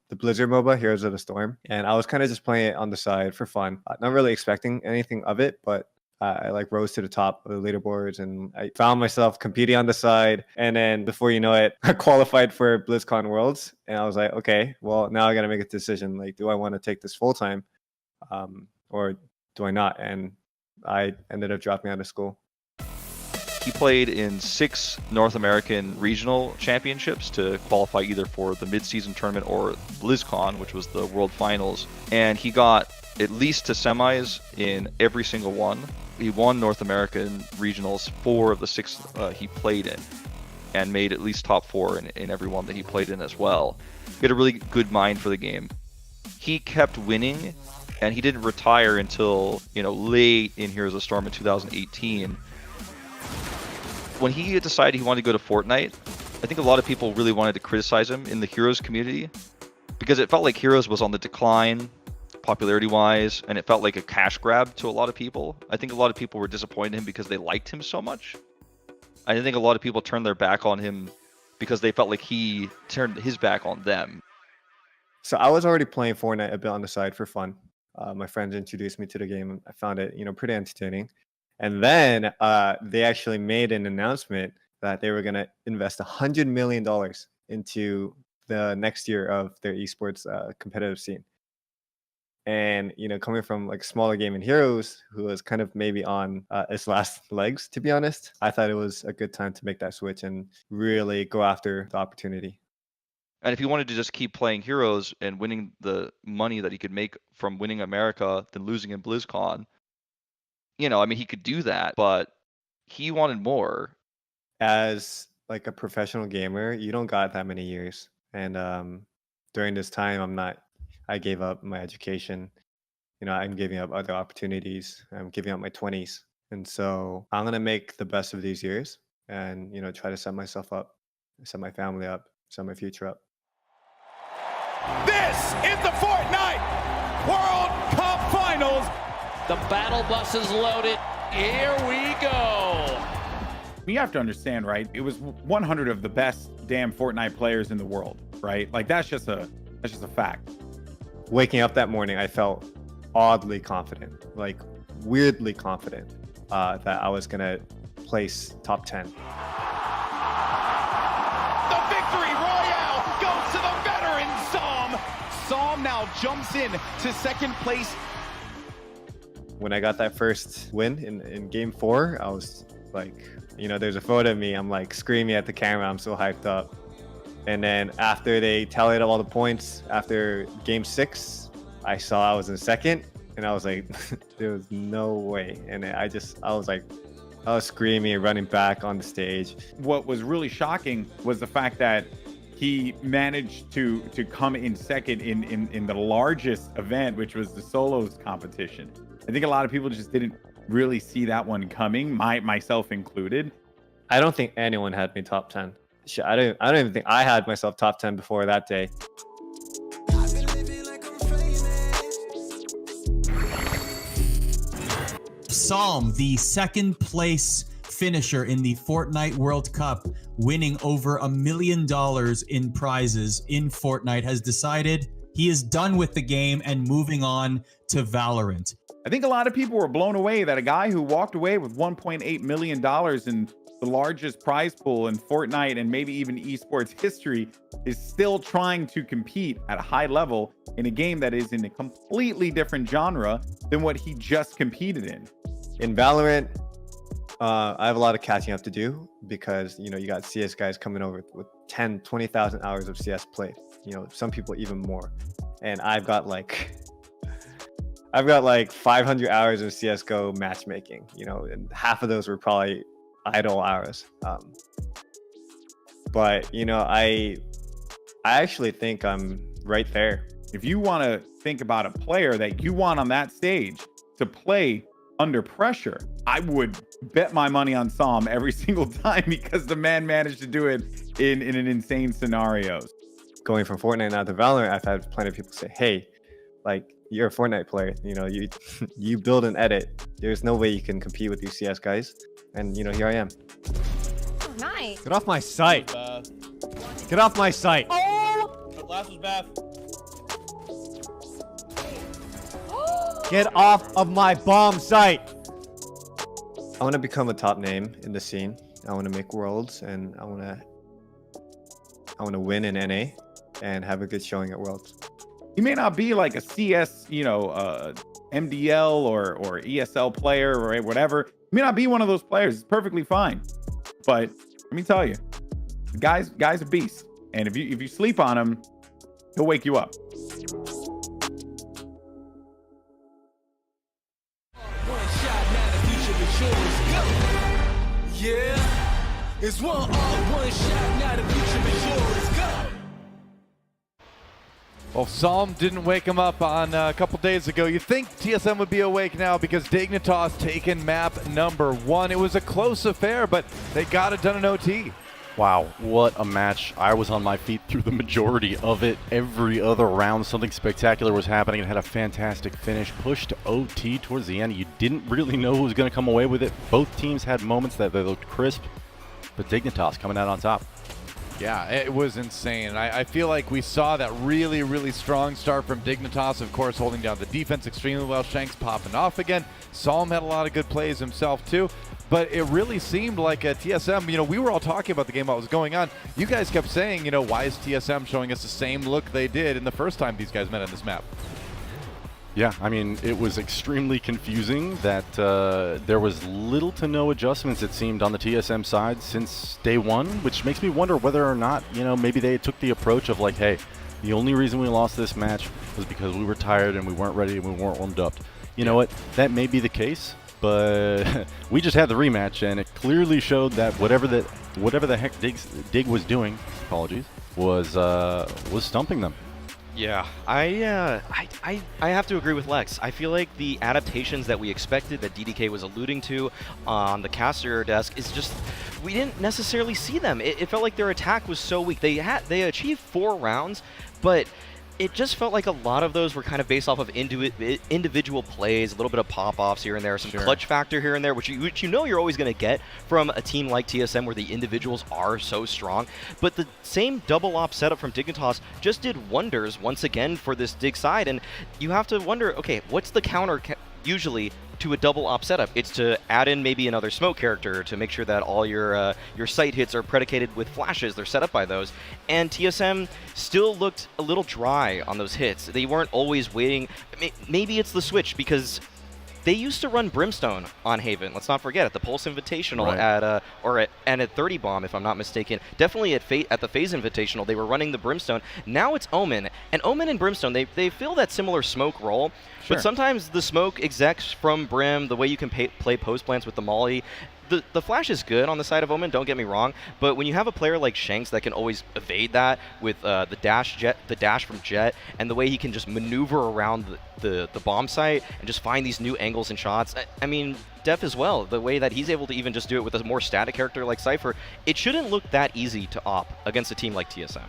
the Blizzard MOBA, Heroes of the Storm, and I was kind of just playing it on the side for fun, not really expecting anything of it, but I like rose to the top of the leaderboards, and I found myself competing on the side. And then before you know it, I qualified for BlizzCon Worlds, and I was like, okay, well, now I got to make a decision. Like, do I want to take this full time, or do I not? And I ended up dropping out of school. He played in 6 North American regional championships to qualify either for the mid-season tournament or BlizzCon, which was the World Finals. And he got at least to semis in every single one. He won North American regionals 4 of the 6 he played in, and made at least top 4 in every one that he played in as well. He had a really good mind for the game. He kept winning, and he didn't retire until, you know, late in Heroes of the Storm in 2018. When he decided he wanted to go to Fortnite, I think a lot of people really wanted to criticize him in the Heroes community, because it felt like Heroes was on the decline popularity-wise, and it felt like a cash grab to a lot of people. I think a lot of people were disappointed in him because they liked him so much. I think a lot of people turned their back on him because they felt like he turned his back on them. So I was already playing Fortnite a bit on the side for fun. My friends introduced me to the game, and I found it, you know, pretty entertaining. And then they actually made an announcement that they were going to invest $100 million into the next year of their esports competitive scene. And, you know, coming from like smaller game in Heroes, who was kind of maybe on its last legs, to be honest, I thought it was a good time to make that switch and really go after the opportunity. And if he wanted to just keep playing Heroes and winning the money that he could make from winning America, then losing in BlizzCon, you know, I mean, he could do that, but he wanted more. As like a professional gamer, you don't got that many years. And during this time, I gave up my education. You know, I'm giving up other opportunities. I'm giving up my 20s. And so I'm going to make the best of these years and, you know, try to set myself up, set my family up, set my future up. This is the Fortnite World Cup Finals. The battle bus is loaded. Here we go. You have to understand, right? It was 100 of the best damn Fortnite players in the world, right? Like that's just a fact. Waking up that morning, I felt oddly confident, like weirdly confident that I was gonna place top 10. The victory royale goes to the veteran Psalm. Psalm now jumps in to second place. When I got that first win in game 4, I was like, you know, there's a photo of me. I'm like screaming at the camera. I'm so hyped up. And then after they tallied up all the points, after game 6, I saw I was in second, and I was like, there was no way. And I was screaming and running back on the stage. What was really shocking was the fact that he managed to come in second in the largest event, which was the solos competition. I think a lot of people just didn't really see that one coming, myself included. I don't think anyone had me top 10. I don't even think I had myself top 10 before that day. Psalm, the second place finisher in the Fortnite World Cup, winning over $1 million in prizes in Fortnite, has decided he is done with the game and moving on to Valorant. I think a lot of people were blown away that a guy who walked away with $1.8 million in the largest prize pool in Fortnite and maybe even esports history is still trying to compete at a high level in a game that is in a completely different genre than what he just competed in. In Valorant, I have a lot of catching up to do because, you know, you got CS guys coming over with 10, 20,000 hours of CS played, you know, some people even more. And I've got like 500 hours of CSGO matchmaking, you know, and half of those were probably idle hours. But, you know, I actually think I'm right there. If you want to think about a player that you want on that stage to play under pressure, I would bet my money on Psalm every single time because the man managed to do it in an insane scenarios. Going from Fortnite now to Valorant, I've had plenty of people say, hey, like, you're a Fortnite player, you know, you build and edit. There's no way you can compete with these CS guys. And, you know, here I am. Nice. Get off my site. Get off my site. The last was bad. Get off of my bomb site. I want to become a top name in the scene. I want to make worlds, and I want to win in NA and have a good showing at Worlds. He may not be like a CS, you know, MDL or ESL player or whatever. He may not be one of those players. It's perfectly fine. But let me tell you, the guy's a beast. And if you sleep on him, he'll wake you up. Yeah, it's one shot, now the future is yours. Go. Well, Psalm didn't wake him up on a couple days ago. You'd think TSM would be awake now because Dignitas taken map number 1. It was a close affair, but they got it done in OT. Wow, what a match. I was on my feet through the majority of it. Every other round, something spectacular was happening. It had a fantastic finish, pushed to OT towards the end. You didn't really know who was going to come away with it. Both teams had moments that they looked crisp, but Dignitas coming out on top. Yeah, it was insane. And I feel like we saw that really, really strong start from Dignitas, of course, holding down the defense extremely well. Shanks popping off again. Psalm had a lot of good plays himself, too. But it really seemed like a TSM, you know, we were all talking about the game, what was going on. You guys kept saying, you know, why is TSM showing us the same look they did in the first time these guys met on this map? Yeah, I mean, it was extremely confusing that there was little to no adjustments, it seemed, on the TSM side since day one, which makes me wonder whether or not, you know, maybe they took the approach of like, hey, the only reason we lost this match was because we were tired and we weren't ready and we weren't warmed up. You know what? That may be the case, but we just had the rematch, and it clearly showed that whatever the heck Dig was doing, apologies, was stumping them. Yeah, I have to agree with Lex. I feel like the adaptations that we expected, that DDK was alluding to on the caster desk, is just, we didn't necessarily see them. It felt like their attack was so weak. They achieved 4 rounds, but it just felt like a lot of those were kind of based off of individual plays, a little bit of pop-offs here and there, some clutch factor here and there, which you know you're always going to get from a team like TSM where the individuals are so strong. But the same double op setup from Dignitas just did wonders once again for this Dig side, and you have to wonder, okay, what's the counter usually to a double op setup? It's to add in maybe another smoke character to make sure that all your sight hits are predicated with flashes. They're set up by those. And TSM still looked a little dry on those hits. They weren't always waiting. Maybe it's the switch, because they used to run Brimstone on Haven. Let's not forget, at the Pulse Invitational, right, at 30 Bomb, if I'm not mistaken. Definitely at the FaZe Invitational, they were running the Brimstone. Now it's Omen. And Omen and Brimstone, they fill that similar smoke role. But sometimes the smoke execs from Brim, the way you can play post plants with the Molly, the flash is good on the side of Omen, don't get me wrong, but when you have a player like Shanks that can always evade that with the dash from Jett, and the way he can just maneuver around the bomb site and just find these new angles and shots, I mean, Def as well, the way that he's able to even just do it with a more static character like Cypher, it shouldn't look that easy to op against a team like TSM.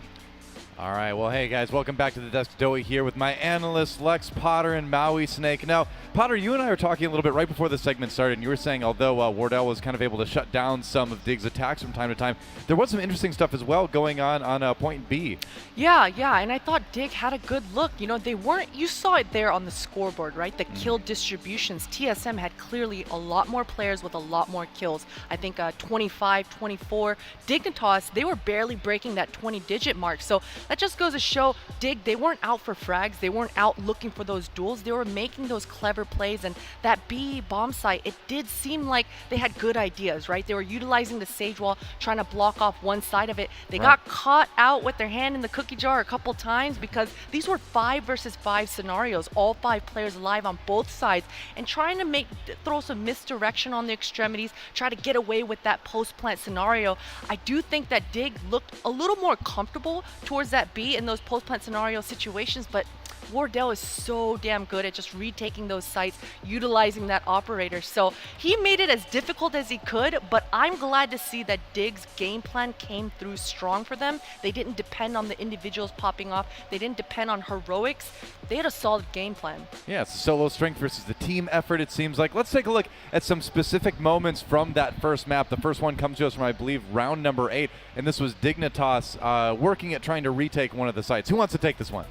All right, well, hey guys, welcome back to the desk. Doey here with my analysts Lex, Potter, and Maui Snake. Now, Potter, you and I were talking a little bit right before the segment started, and you were saying although Wardell was kind of able to shut down some of Dig's attacks from time to time, there was some interesting stuff as well going on point B. Yeah, and I thought Dig had a good look. You know, they weren't, you saw it there on the scoreboard, right? The kill distributions. TSM had clearly a lot more players with a lot more kills. I think 25, 24. Dignitas, they were barely breaking that 20-digit mark. So that just goes to show Dig, they weren't out for frags. They weren't out looking for those duels. They were making those clever plays. And that B bomb site, it did seem like they had good ideas, right? They were utilizing the Sage Wall, trying to block off one side of it. They got caught out with their hand in the cookie jar a couple times because these were 5 versus 5 scenarios, all 5 players alive on both sides, and trying to throw some misdirection on the extremities, try to get away with that post-plant scenario. I do think that Dig looked a little more comfortable towards that B in those post-plant scenario situations, but Wardell is so damn good at just retaking those sites, utilizing that operator. So he made it as difficult as he could, but I'm glad to see that Dig's game plan came through strong for them. They didn't depend on the individuals popping off. They didn't depend on heroics. They had a solid game plan. Yeah, it's the solo strength versus the team effort, it seems like. Let's take a look at some specific moments from that first map. The first one comes to us from, I believe, round number 8, and this was Dignitas working at trying to retake one of the sites. Who wants to take this one?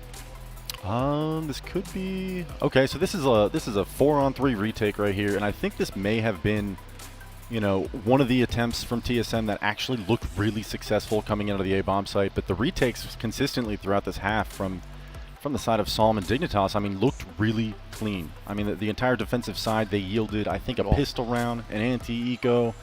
This could be okay. So this is a 4-on-3 retake right here, and I think this may have been, you know, one of the attempts from TSM that actually looked really successful coming into the A bomb site. But the retakes consistently throughout this half from the side of Psalm and Dignitas, I mean, looked really clean. I mean, the entire defensive side, they yielded, I think, a pistol round, an anti-eco,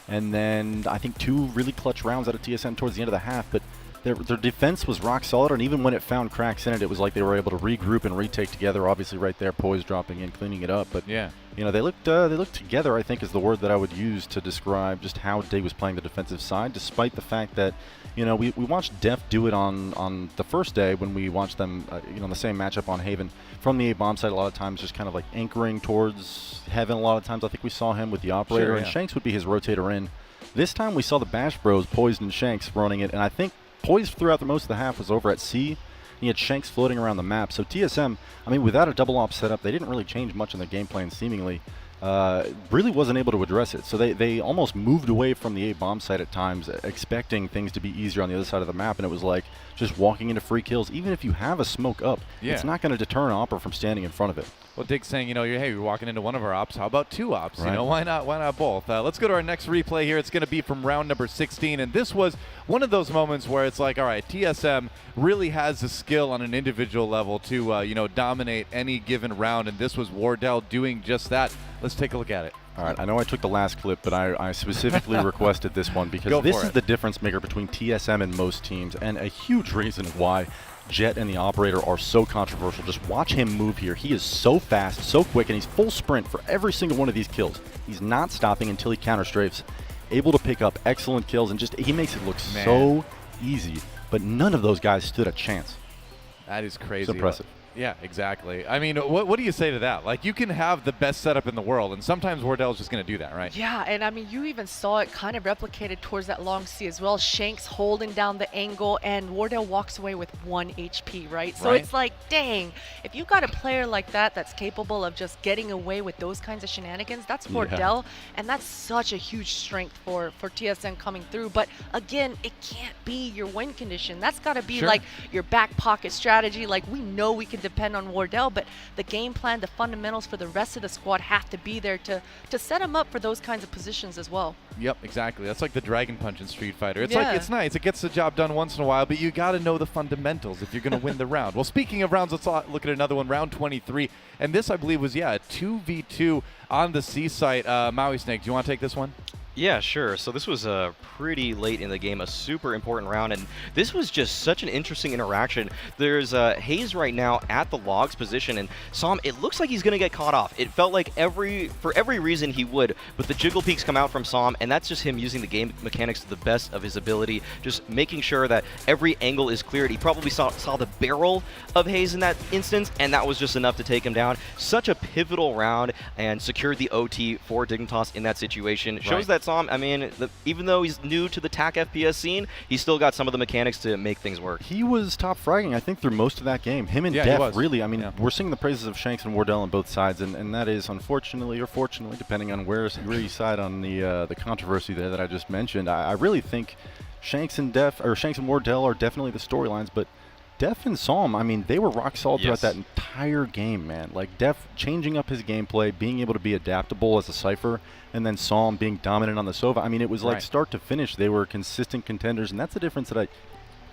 and then I think 2 really clutch rounds out of TSM towards the end of the half. But their defense was rock solid, and even when it found cracks in it, it was like they were able to regroup and retake together. Obviously, right there, Poise dropping in, cleaning it up. But yeah, you know, they looked together, I think, is the word that I would use to describe just how Dig was playing the defensive side, despite the fact that, you know, we watched Def do it on the first day when we watched them, you know, in the same matchup on Haven from the A bomb side. A lot of times, just kind of like anchoring towards Heaven. A lot of times, I think we saw him with the operator, sure, and Shanks would be his rotator in. This time, we saw the Bash Bros, Poised and Shanks running it, and I think Poised throughout the most of the half was over at C. He had Shanks floating around the map. So TSM, I mean, without a double op setup, they didn't really change much in the game plan, seemingly. Really wasn't able to address it. So they almost moved away from the A bomb site at times, expecting things to be easier on the other side of the map, and it was like just walking into free kills. Even if you have a smoke up, it's not going to deter an opper from standing in front of it. Well, Dig's saying, you know, you're walking into one of our ops. How about 2 ops? Right. You know, why not both? Let's go to our next replay here. It's going to be from round number 16, and this was one of those moments where it's like, all right, TSM really has the skill on an individual level to, you know, dominate any given round, and this was Wardell doing just that. Let's take a look at it. All right, I know I took the last clip, but I specifically requested this one because this is the difference maker between TSM and most teams, and a huge reason why Jett and the operator are so controversial. Just watch him move here. He is so fast, so quick, and he's full sprint for every single one of these kills. He's not stopping until he counter strafes, able to pick up excellent kills, and just he makes it look so easy. But none of those guys stood a chance. That is crazy. It's impressive. Yeah, exactly. I mean, what do you say to that? Like, you can have the best setup in the world, and sometimes Wardell's just going to do that, right? Yeah, and I mean, you even saw it kind of replicated towards that long C as well. Shanks holding down the angle, and Wardell walks away with 1 HP, right? So it's like, dang, if you've got a player like that that's capable of just getting away with those kinds of shenanigans, that's Wardell, and that's such a huge strength for TSM coming through. But again, it can't be your win condition. That's got to be like your back pocket strategy. Like, we know we can depend on Wardell, but the game plan, the fundamentals for the rest of the squad have to be there to set him up for those kinds of positions as well. Yep, exactly. That's like the Dragon Punch in Street Fighter. It's like, it's nice. It gets the job done once in a while, but you got to know the fundamentals if you're going to win the round. Well, speaking of rounds, let's look at another one, round 23. And this, I believe, was, a 2v2 on the C site. Maui Snake, do you want to take this one? Yeah, sure. So this was pretty late in the game, a super important round, and this was just such an interesting interaction. There's Hayes right now at the logs position, and Psalm, it looks like he's going to get caught off. It felt like for every reason he would, but the jiggle peaks come out from Psalm, and that's just him using the game mechanics to the best of his ability, just making sure that every angle is cleared. He probably saw the barrel of Hayes in that instance, and that was just enough to take him down. Such a pivotal round, and secured the OT for Dignitas in that situation. Shows that Psalm, I mean, even though he's new to the TAC FPS scene, he's still got some of the mechanics to make things work. He was top fragging, I think, through most of that game. Him and Def, really, I mean, we're seeing the praises of Shanks and Wardell on both sides, and that is, unfortunately or fortunately, depending on where you side on the controversy there that I just mentioned. I really think Shanks and Wardell are definitely the storylines, but Def and Psalm, I mean, they were rock solid throughout that entire game, man. Like, Def changing up his gameplay, being able to be adaptable as a Cypher, and then Psalm being dominant on the Sova. I mean, it was like start to finish, they were consistent contenders, and that's the difference that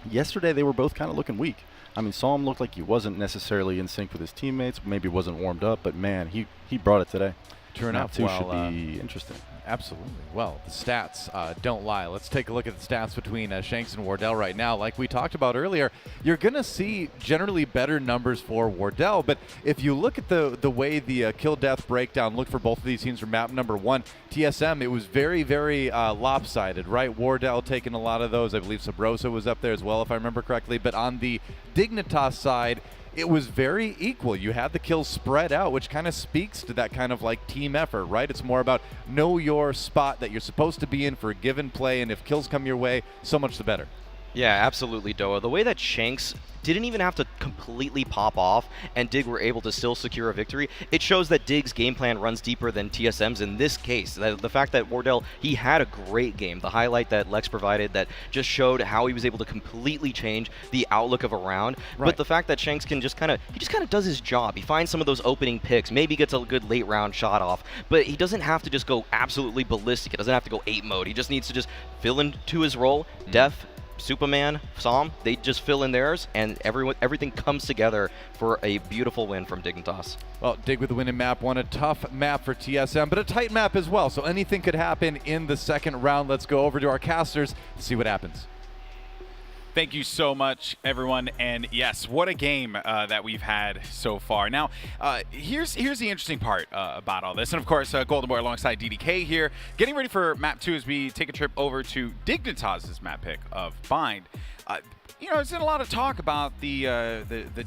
yesterday they were both kind of looking weak. I mean, Psalm looked like he wasn't necessarily in sync with his teammates, maybe wasn't warmed up, but man, he brought it today. Turnout too should be interesting. Absolutely. Well, the stats don't lie. Let's take a look at the stats between Shanks and Wardell right now. Like we talked about earlier, you're going to see generally better numbers for Wardell, but if you look at the way the kill-death breakdown looked for both of these teams for map number 1, TSM, it was very, very lopsided, right? Wardell taking a lot of those. I believe Sabrosa was up there as well, if I remember correctly. But on the Dignitas side, it was very equal. You had the kills spread out, which kind of speaks to that kind of like team effort, right? It's more about know your spot that you're supposed to be in for a given play, and if kills come your way, so much the better. Yeah, absolutely, Doa. The way that Shanks didn't even have to completely pop off and Dig were able to still secure a victory, it shows that Dig's game plan runs deeper than TSM's in this case. The fact that Wardell, he had a great game. The highlight that Lex provided that just showed how he was able to completely change the outlook of a round. Right. But the fact that Shanks can just kind of does his job. He finds some of those opening picks, maybe gets a good late round shot off, but he doesn't have to just go absolutely ballistic. He doesn't have to go 8 mode. He just needs to just fill into his role. Def, Superman, Psalm, they just fill in theirs, and everything comes together for a beautiful win from Dignitas. Well, Dig with the win in map 1, a tough map for TSM, but a tight map as well, so anything could happen in the second round. Let's go over to our casters to see what happens. Thank you so much, everyone. And yes, what a game that we've had so far. Now, here's the interesting part about all this. And of course, Golden Boy alongside DDK here, getting ready for map 2 as we take a trip over to Dignitas' map pick of Bind. You know, there's been a lot of talk about the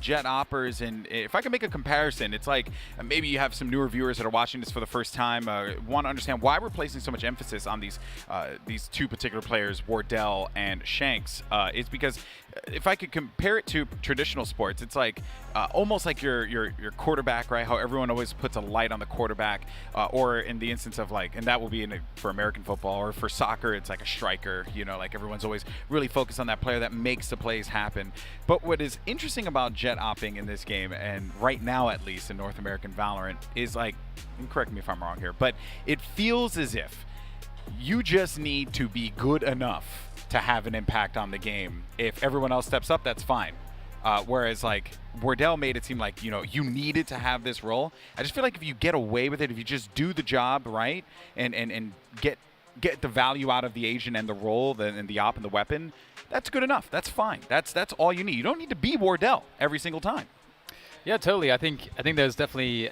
Jett Oppers, and if I can make a comparison, it's like maybe you have some newer viewers that are watching this for the first time, want to understand why we're placing so much emphasis on these two particular players, Wardell and Shanks. It's because if I could compare it to traditional sports, it's like almost like your quarterback, right? How everyone always puts a light on the quarterback, or in the instance of like, and that will be for American football, or for soccer, it's like a striker. You know, like everyone's always really focused on that player that makes the plays happen. But what is interesting about Jett opping in this game, and right now at least in North American Valorant, is like, and correct me if I'm wrong here, but it feels as if you just need to be good enough to have an impact on the game. If everyone else steps up, that's fine. Whereas like Wardell made it seem like, you know, you needed to have this role. I just feel like if you get away with it, if you just do the job right and get the value out of the agent and the role and the op and the weapon, that's good enough. That's fine. That's all you need. You don't need to be Wardell every single time. Yeah, totally. I think there's definitely,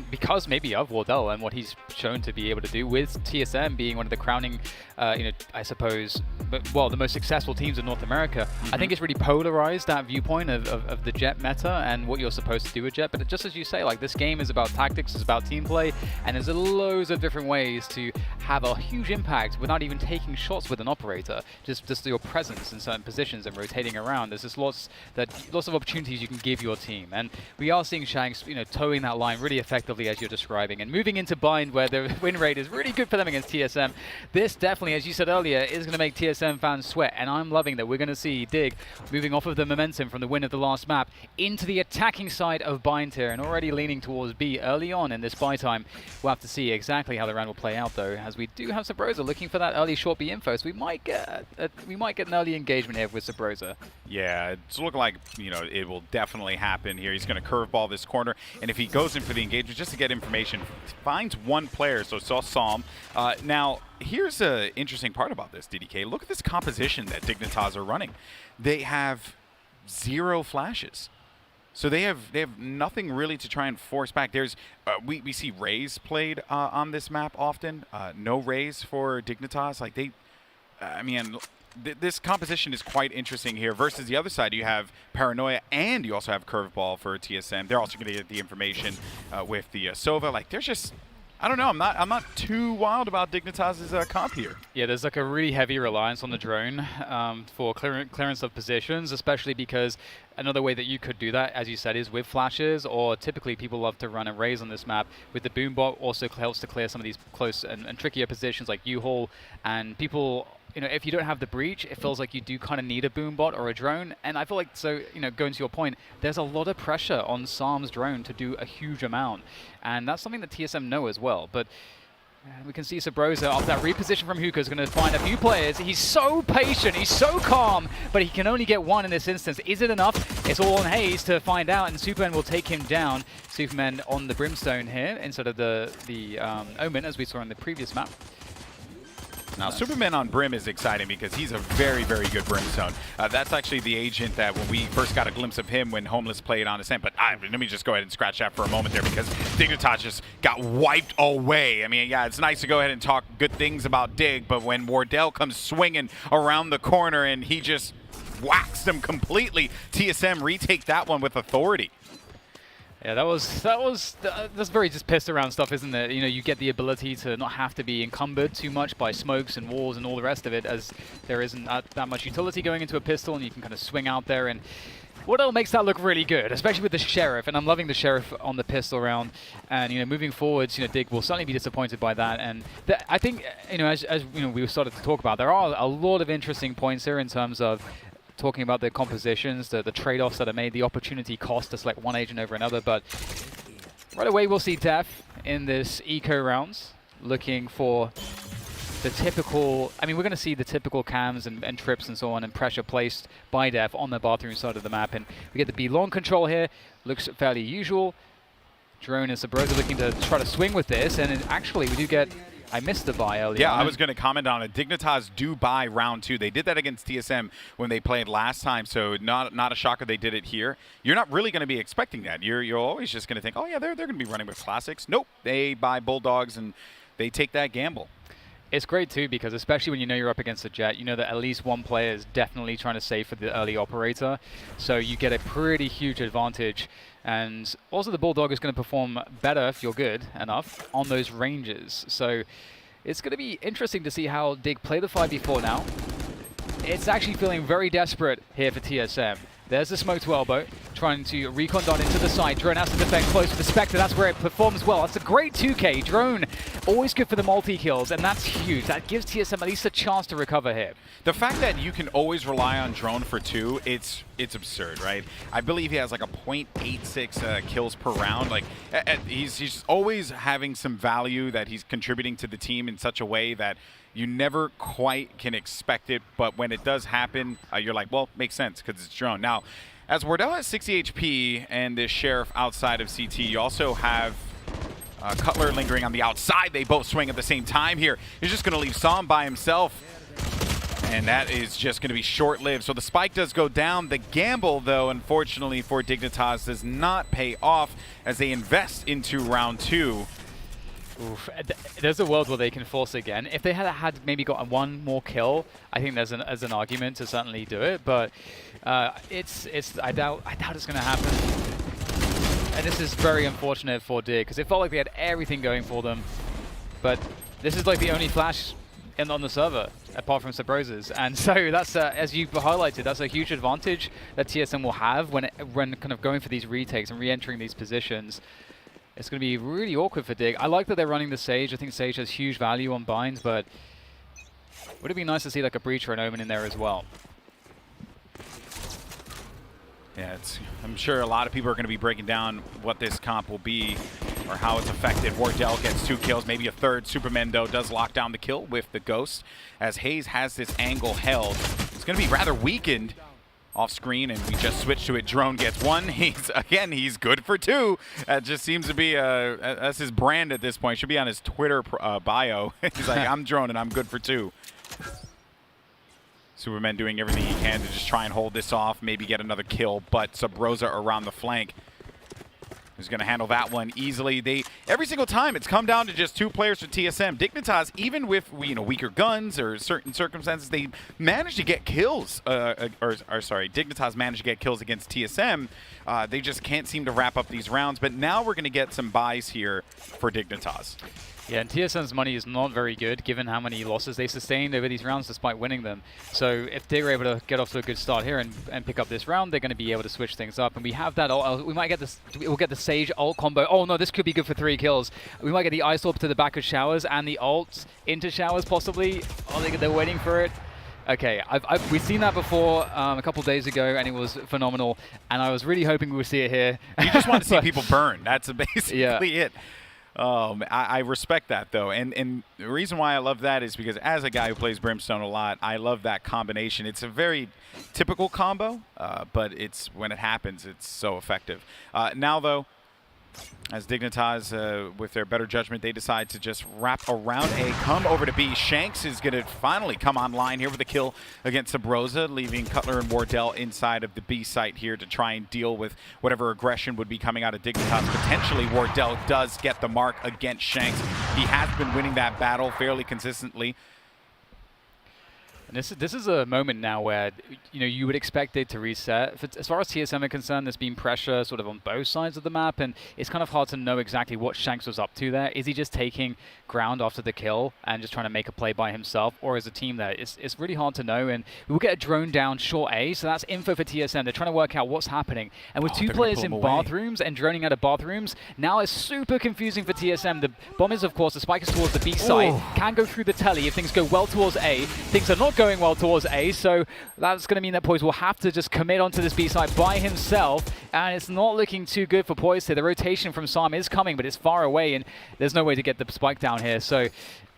because maybe of Wardell and what he's shown to be able to do with TSM being one of the crowning, I suppose, the most successful teams in North America. I think it's really polarized that viewpoint of the Jett meta and what you're supposed to do with Jett. But just as you say, like, this game is about tactics, it's about team play, and there's loads of different ways to have a huge impact without even taking shots with an operator. Just your presence in certain positions and rotating around. There's just lots of opportunities you can give your team. And we are seeing Shanks, towing that line really effectively as you're describing, and moving into Bind where the win rate is really good for them against TSM. This definitely, as you said earlier, is going to make TSM fans sweat, and I'm loving that we're going to see Dig moving off of the momentum from the win of the last map into the attacking side of Bind here, and already leaning towards B early on in this buy time. We'll have to see exactly how the round will play out though, as we do have Sabrosa looking for that early short B info, so we might get an early engagement here with Sabrosa. Yeah, it's looking like, it will definitely happen here. He's going to curveball this corner, and if he goes in for the engagement just to get information, finds one player, so saw Psalm. Now, here's an interesting part about this, DDK. Look at this composition that Dignitas are running. They have 0 flashes. So they have nothing really to try and force back. There's we see Rays played on this map often. No Rays for Dignitas. Like this composition is quite interesting here versus the other side. You have Paranoia and you also have Curveball for TSM. They're also going to get the information with the Sova. Like, there's just, I don't know. I'm not too wild about Dignitas' comp here. Yeah, there's like a really heavy reliance on the drone for clearance of positions, especially because another way that you could do that, as you said, is with flashes, or typically people love to run arrays on this map. With the Boombot also helps to clear some of these close and trickier positions like U-Haul, and people, if you don't have the breach, it feels like you do kind of need a Boombot or a drone. And I feel like, so, going to your point, there's a lot of pressure on Psalm's drone to do a huge amount. And that's something that TSM know as well. But we can see Sabrosa, off that reposition from Hookah, is going to find a few players. He's so patient, he's so calm, but he can only get one in this instance. Is it enough? It's all on Haze to find out, and Superman will take him down. Superman on the Brimstone here instead of the Omen, as we saw in the previous map. Now, Superman on Brim is exciting because he's a very, very good Brimstone. That's actually the agent that when we first got a glimpse of him when Homeless played on Ascent. But let me just go ahead and scratch that for a moment there because Dignitas just got wiped away. I mean, yeah, it's nice to go ahead and talk good things about Dig, but when Wardell comes swinging around the corner and he just waxed them completely. TSM retake that one with authority. Yeah, that's very just pissed around stuff, isn't it? You know, you get the ability to not have to be encumbered too much by smokes and walls and all the rest of it, as there isn't that much utility going into a pistol, and you can kind of swing out there. And what makes that look really good, especially with the Sheriff, and I'm loving the Sheriff on the pistol round. And, you know, moving forwards, you know, Dig will certainly be disappointed by that. And I think, you know, as you know, we started to talk about, there are a lot of interesting points here in terms of talking about the compositions, the trade-offs that are made, the opportunity cost to select one agent over another. But right away, we'll see Def in this eco rounds, looking for the typical, I mean, we're going to see the typical cams and trips and so on, and pressure placed by Def on the bathroom side of the map. And we get the B long control here, looks fairly usual. Drone and Sabrosa looking to try to swing with this, and actually we do get, I missed the buy earlier. Yeah, I was going to comment on it. Dignitas do buy round 2. They did that against TSM when they played last time, so not a shocker they did it here. You're not really going to be expecting that. You're always just going to think, oh yeah, they're going to be running with classics. Nope, they buy Bulldogs and they take that gamble. It's great too, because especially when you know you're up against a Jett, you know that at least one player is definitely trying to save for the early operator, so you get a pretty huge advantage. And also the Bulldog is going to perform better, if you're good enough, on those ranges. So it's going to be interesting to see how Dig play the 5v4 now. It's actually feeling very desperate here for TSM. There's the smoke to elbow, trying to recon dart into the side. Drone has to defend close to the Spectre. That's where it performs well. That's a great 2K. Drone, always good for the multi-kills, and that's huge. That gives TSM at least a chance to recover here. The fact that you can always rely on Drone for 2, it's absurd, right? I believe he has like a 0.86 kills per round. Like he's always having some value that he's contributing to the team in such a way that you never quite can expect it, but when it does happen, you're like, well, makes sense because it's Drone. Now, as Wardell has 60 HP and this Sheriff outside of CT, you also have Cutler lingering on the outside. They both swing at the same time here. He's just going to leave Sam by himself, and that is just going to be short-lived. So the spike does go down. The gamble, though, unfortunately for Dignitas, does not pay off as they invest into round 2. Oof. There's a world where they can force again. If they had maybe got one more kill, I think there's an argument to certainly do it. But I doubt it's going to happen. And this is very unfortunate for Dig, because it felt like they had everything going for them. But this is like the only flash on the server, apart from Sabrosa's. And so that's, as you highlighted, that's a huge advantage that TSM will have when kind of going for these retakes and re-entering these positions. It's going to be really awkward for Dig. I like that they're running the Sage. I think Sage has huge value on binds, but would it be nice to see like a Breach or an Omen in there as well? Yeah, I'm sure a lot of people are going to be breaking down what this comp will be or how it's affected. Wardell gets 2 kills, maybe a third. Superman, though, does lock down the kill with the Ghost, as Hayes has this angle held. It's going to be rather weakened off screen, and we just switched to it. Drone gets 1. He's good for 2. That just seems to be that's his brand at this point. Should be on his Twitter bio. He's like, I'm Drone and I'm good for 2. Superman doing everything he can to just try and hold this off, maybe get another kill, but Sabrosa around the flank is going to handle that one easily. Every single time it's come down to just 2 players for TSM. Dignitas, even with weaker guns or certain circumstances, they managed to get kills. Dignitas managed to get kills against TSM. They just can't seem to wrap up these rounds. But now we're going to get some buys here for Dignitas. Yeah, and TSM's money is not very good, given how many losses they sustained over these rounds despite winning them. So if they were able to get off to a good start here and pick up this round, they're going to be able to switch things up. And we have that. We might get this. We'll get the Sage ult combo. Oh no, this could be good for 3 kills. We might get the Ice Orb to the back of Showers and the ult into Showers possibly. Oh, they're waiting for it. Okay, we've seen that before a couple days ago, and it was phenomenal. And I was really hoping we would see it here. You just want to see people burn. That's basically it. I respect that, though, and the reason why I love that is because as a guy who plays Brimstone a lot, I love that combination. It's a very typical combo, but when it happens, it's so effective. Now, though, as Dignitas, with their better judgment, they decide to just wrap around A, come over to B. Shanks is going to finally come online here with a kill against Sabrosa, leaving Cutler and Wardell inside of the B site here to try and deal with whatever aggression would be coming out of Dignitas. Potentially, Wardell does get the mark against Shanks. He has been winning that battle fairly consistently. And this is a moment now where you would expect it to reset. As far as TSM are concerned, there's been pressure sort of on both sides of the map, and it's kind of hard to know exactly what Shanks was up to there. Is he just taking ground after the kill and just trying to make a play by himself, or is a team there? It's really hard to know, and we'll get a drone down short A, so that's info for TSM. They're trying to work out what's happening. And with 2 players in bathrooms and droning out of bathrooms, now it's super confusing for TSM. The bomb is, of course, the spike is towards the B side, can go through the telly if things go well towards A. Things are not going well towards A, so that's going to mean that Poise will have to just commit onto this B side by himself, and it's not looking too good for Poise here. The rotation from Sam is coming, but it's far away, and there's no way to get the spike down here, so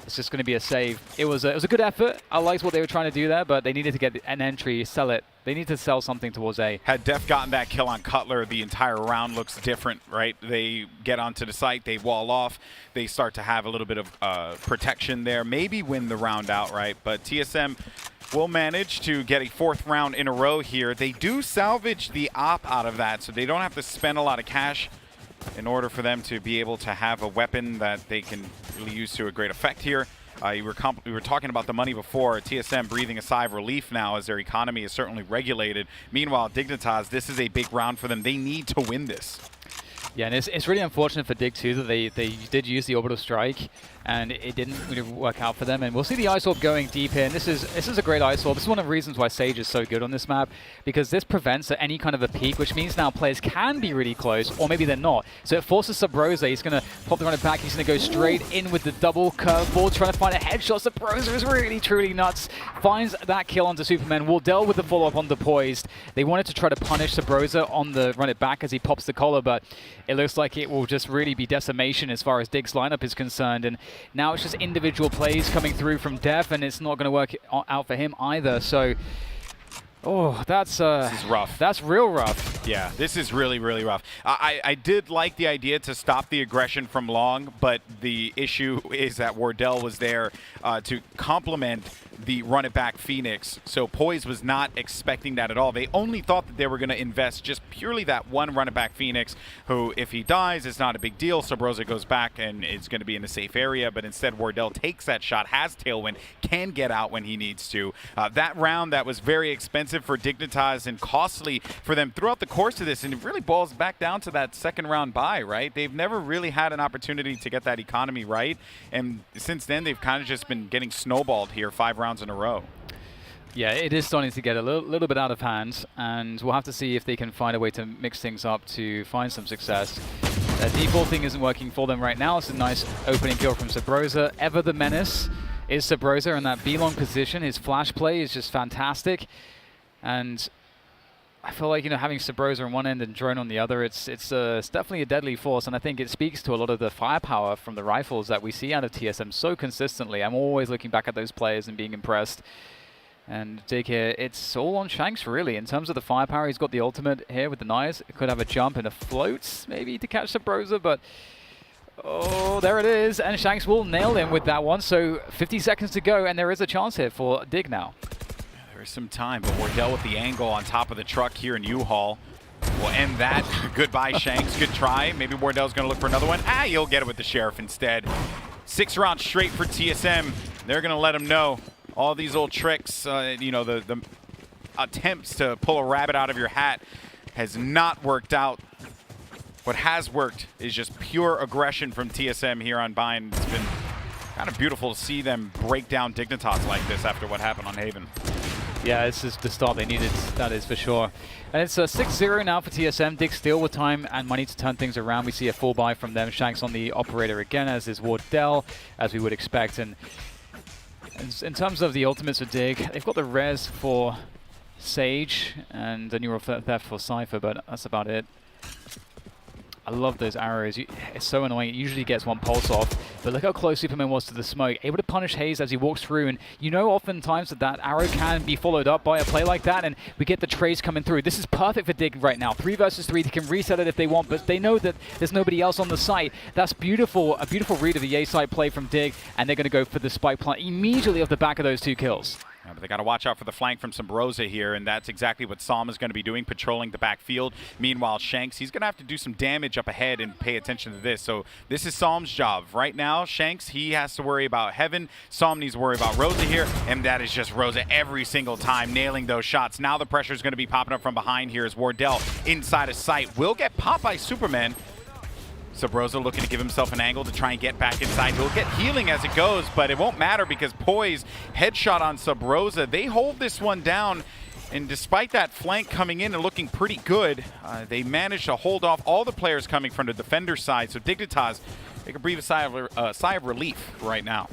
it's just going to be a save. It was a good effort. I liked what they were trying to do there, but they needed to get an entry, sell it. They need to sell something towards A. Had Def gotten that kill on Cutler, the entire round looks different, right? They get onto the site, they wall off, they start to have a little bit of protection there, maybe win the round outright, but TSM will manage to get a 4th round in a row here. They do salvage the op out of that, so they don't have to spend a lot of cash in order for them to be able to have a weapon that they can really use to a great effect here. We were talking about the money before. TSM breathing a sigh of relief now as their economy is certainly regulated. Meanwhile, Dignitas, this is a big round for them. They need to win this. Yeah, and it's really unfortunate for Dig too that they did use the orbital strike and it didn't really work out for them. And we'll see the Ice Orb going deep here. And this is a great Ice Orb. This is one of the reasons why Sage is so good on this map, because this prevents any kind of a peak, which means now players can be really close, or maybe they're not. So it forces Subrosa. He's going to pop the runner back. He's going to go straight in with the double curveball, trying to find a headshot. Subrosa is really, truly nuts. Finds that kill onto Superman. Wardell with the follow-up on the Poised. They wanted to try to punish Subrosa on the run it back as he pops the collar, but it looks like it will just really be decimation as far as Dig's lineup is concerned. And now it's just individual plays coming through from Def, and it's not going to work out for him either. So, this is rough. That's real rough. Yeah, this is really, really rough. I did like the idea to stop the aggression from Long, but the issue is that Wardell was there to complement the run it back Phoenix. So Poise was not expecting that at all. They only thought that they were going to invest just purely that one run it back Phoenix, who if he dies, it's not a big deal. Subrosa goes back and it's going to be in a safe area, but instead Wardell takes that shot, has Tailwind, can get out when he needs to. That round that was very expensive for Dignitas and costly for them throughout the course of this, and it really boils back down to that 2nd round bye, right? They've never really had an opportunity to get that economy right, and since then they've kind of just been getting snowballed here 5 rounds in a row. Yeah, it is starting to get a little bit out of hand, and we'll have to see if they can find a way to mix things up to find some success. Default thing isn't working for them right now. It's a nice opening kill from Subrosa. Ever the menace is Subrosa in that B-long position. His flash play is just fantastic, and I feel like, having Subrosa on one end and Drone on the other, it's definitely a deadly force, and I think it speaks to a lot of the firepower from the rifles that we see out of TSM so consistently. I'm always looking back at those players and being impressed. And Dig here, it's all on Shanks really. In terms of the firepower, he's got the ultimate here with the knives. It could have a jump and a float maybe to catch Subrosa, but there it is, and Shanks will nail him with that one. So 50 seconds to go, and there is a chance here for Dig now. Some time, but Wardell with the angle on top of the truck here in U-Haul will end that. Goodbye, Shanks. Good try. Maybe Wardell's going to look for another one. You'll get it with the Sheriff instead. 6 rounds straight for TSM. They're going to let him know all these old tricks, the attempts to pull a rabbit out of your hat has not worked out. What has worked is just pure aggression from TSM here on Bind. It's been kind of beautiful to see them break down Dignitas like this after what happened on Haven. Yeah, this is the start they needed, that is for sure. And it's 6-0 now for TSM. Dig still with time and money to turn things around. We see a full buy from them. Shanks on the operator again, as is Wardell, as we would expect. And in terms of the ultimates for Dig, they've got the res for Sage and the neural theft for Cypher, but that's about it. I love those arrows. It's so annoying. It usually gets one pulse off. But look how close Superman was to the smoke. Able to punish Hayes as he walks through. And oftentimes that arrow can be followed up by a play like that. And we get the trace coming through. This is perfect for Dig right now. 3 versus 3. They can reset it if they want. But they know that there's nobody else on the site. That's beautiful. A beautiful read of the A side play from Dig. And they're going to go for the spike plant immediately off the back of those 2 kills. Yeah, but they got to watch out for the flank from Sabrosa here, and that's exactly what Psalm is going to be doing, patrolling the backfield. Meanwhile, Shanks, he's going to have to do some damage up ahead and pay attention to this. So this is Psalm's job. Right now, Shanks, he has to worry about Heaven. Psalm needs to worry about Rosa here, and that is just Rosa every single time, nailing those shots. Now the pressure is going to be popping up from behind here as Wardell inside of sight will get popped by Superman. Sabrosa looking to give himself an angle to try and get back inside. He'll get healing as it goes, but it won't matter because Poise headshot on Sabrosa. They hold this one down, and despite that flank coming in and looking pretty good, they managed to hold off all the players coming from the defender side. So Dignitas, they can breathe a sigh of relief right now.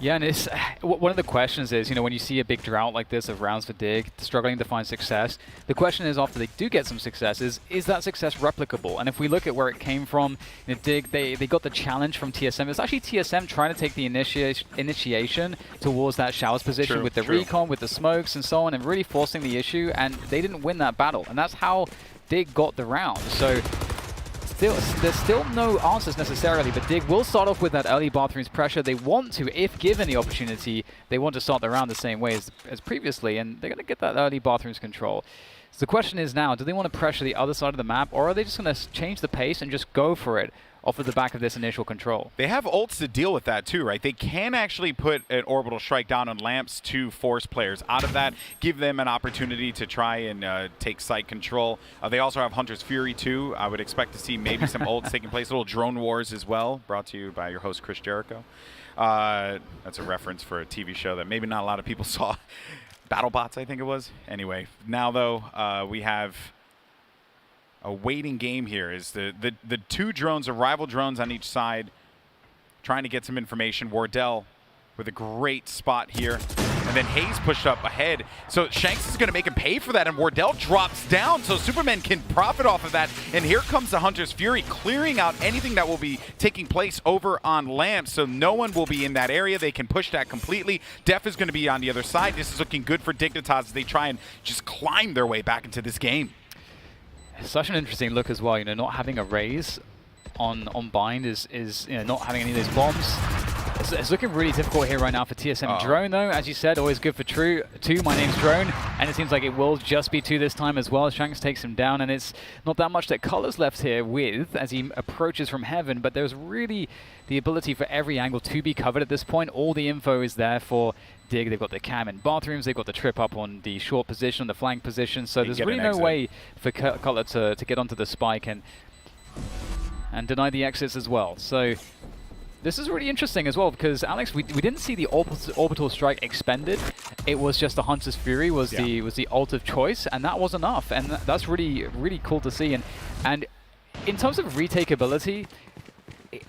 Yeah, and it's one of the questions is, when you see a big drought like this of rounds for Dig, struggling to find success, the question is after they do get some success is that success replicable? And if we look at where it came from, Dig, they got the challenge from TSM. It's actually TSM trying to take the initiation towards that showers position with the recon, with the smokes and so on, and really forcing the issue, and they didn't win that battle. And that's how Dig got the round. So there's still no answers necessarily, but Dig will start off with that early bathrooms pressure. They want to, if given the opportunity, they want to start the round the same way as previously, and they're going to get that early bathrooms control. So the question is now, do they want to pressure the other side of the map, or are they just going to change the pace and just go for it off of the back of this initial control? They have ults to deal with that too, right? They can actually put an orbital strike down on lamps to force players out of that, give them an opportunity to try and take site control. They also have Hunter's Fury too. I would expect to see maybe some ults taking place, little drone wars as well, brought to you by your host Chris Jericho. That's a reference for a TV show that maybe not a lot of people saw. BattleBots, I think it was. Anyway, now though, we have a waiting game here. Is the two drones, rival drones on each side, trying to get some information. Wardell with a great spot here. And then Hayes pushed up ahead. So Shanks is going to make him pay for that, and Wardell drops down so Superman can profit off of that. And here comes the Hunter's Fury, clearing out anything that will be taking place over on Lamps, so no one will be in that area. They can push that completely. Def is going to be on the other side. This is looking good for Dignitas as they try and just climb their way back into this game. Such an interesting look as well, not having a raise on bind is not having any of those bombs. It's looking really difficult here right now for TSM. Drone though, as you said, always good for two. My name's Drone, and it seems like it will just be 2 this time as well. Shanks takes him down, and it's not that much that Color's left here with as he approaches from heaven, but there's really the ability for every angle to be covered at this point. All the info is there for Dig. They've got the cam in bathrooms, they've got the trip up on the short position, the flank position, so there's really no way for Color to get onto the spike and deny the exits as well. So this is really interesting as well, because Alex, we didn't see the orbital strike expended. It was just the Hunter's Fury was the ult of choice, and that was enough, and that's really cool to see. And in terms of retake ability,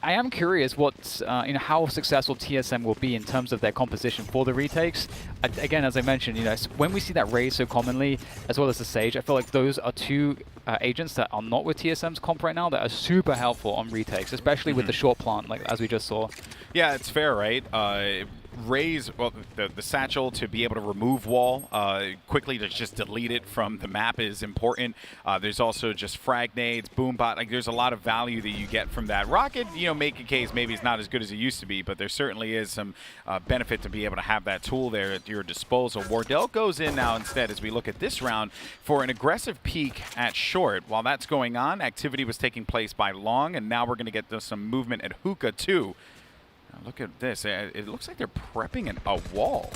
I am curious what how successful TSM will be in terms of their composition for the retakes. Again, as I mentioned, when we see that raise so commonly, as well as the Sage, I feel like those are two agents that are not with TSM's comp right now that are super helpful on retakes, especially with the short plant, like as we just saw. Yeah, it's fair, right? Raise, well, the satchel to be able to remove wall quickly, to just delete it from the map is important. There's also just frag nades, boombot. Like, there's a lot of value that you get from that. Rocket, make a case maybe it's not as good as it used to be, but there certainly is some benefit to be able to have that tool there at your disposal. Wardell goes in now instead as we look at this round for an aggressive peek at short. While that's going on, activity was taking place by long, and now we're going to get some movement at hookah too. Look at this. It looks like they're prepping a wall.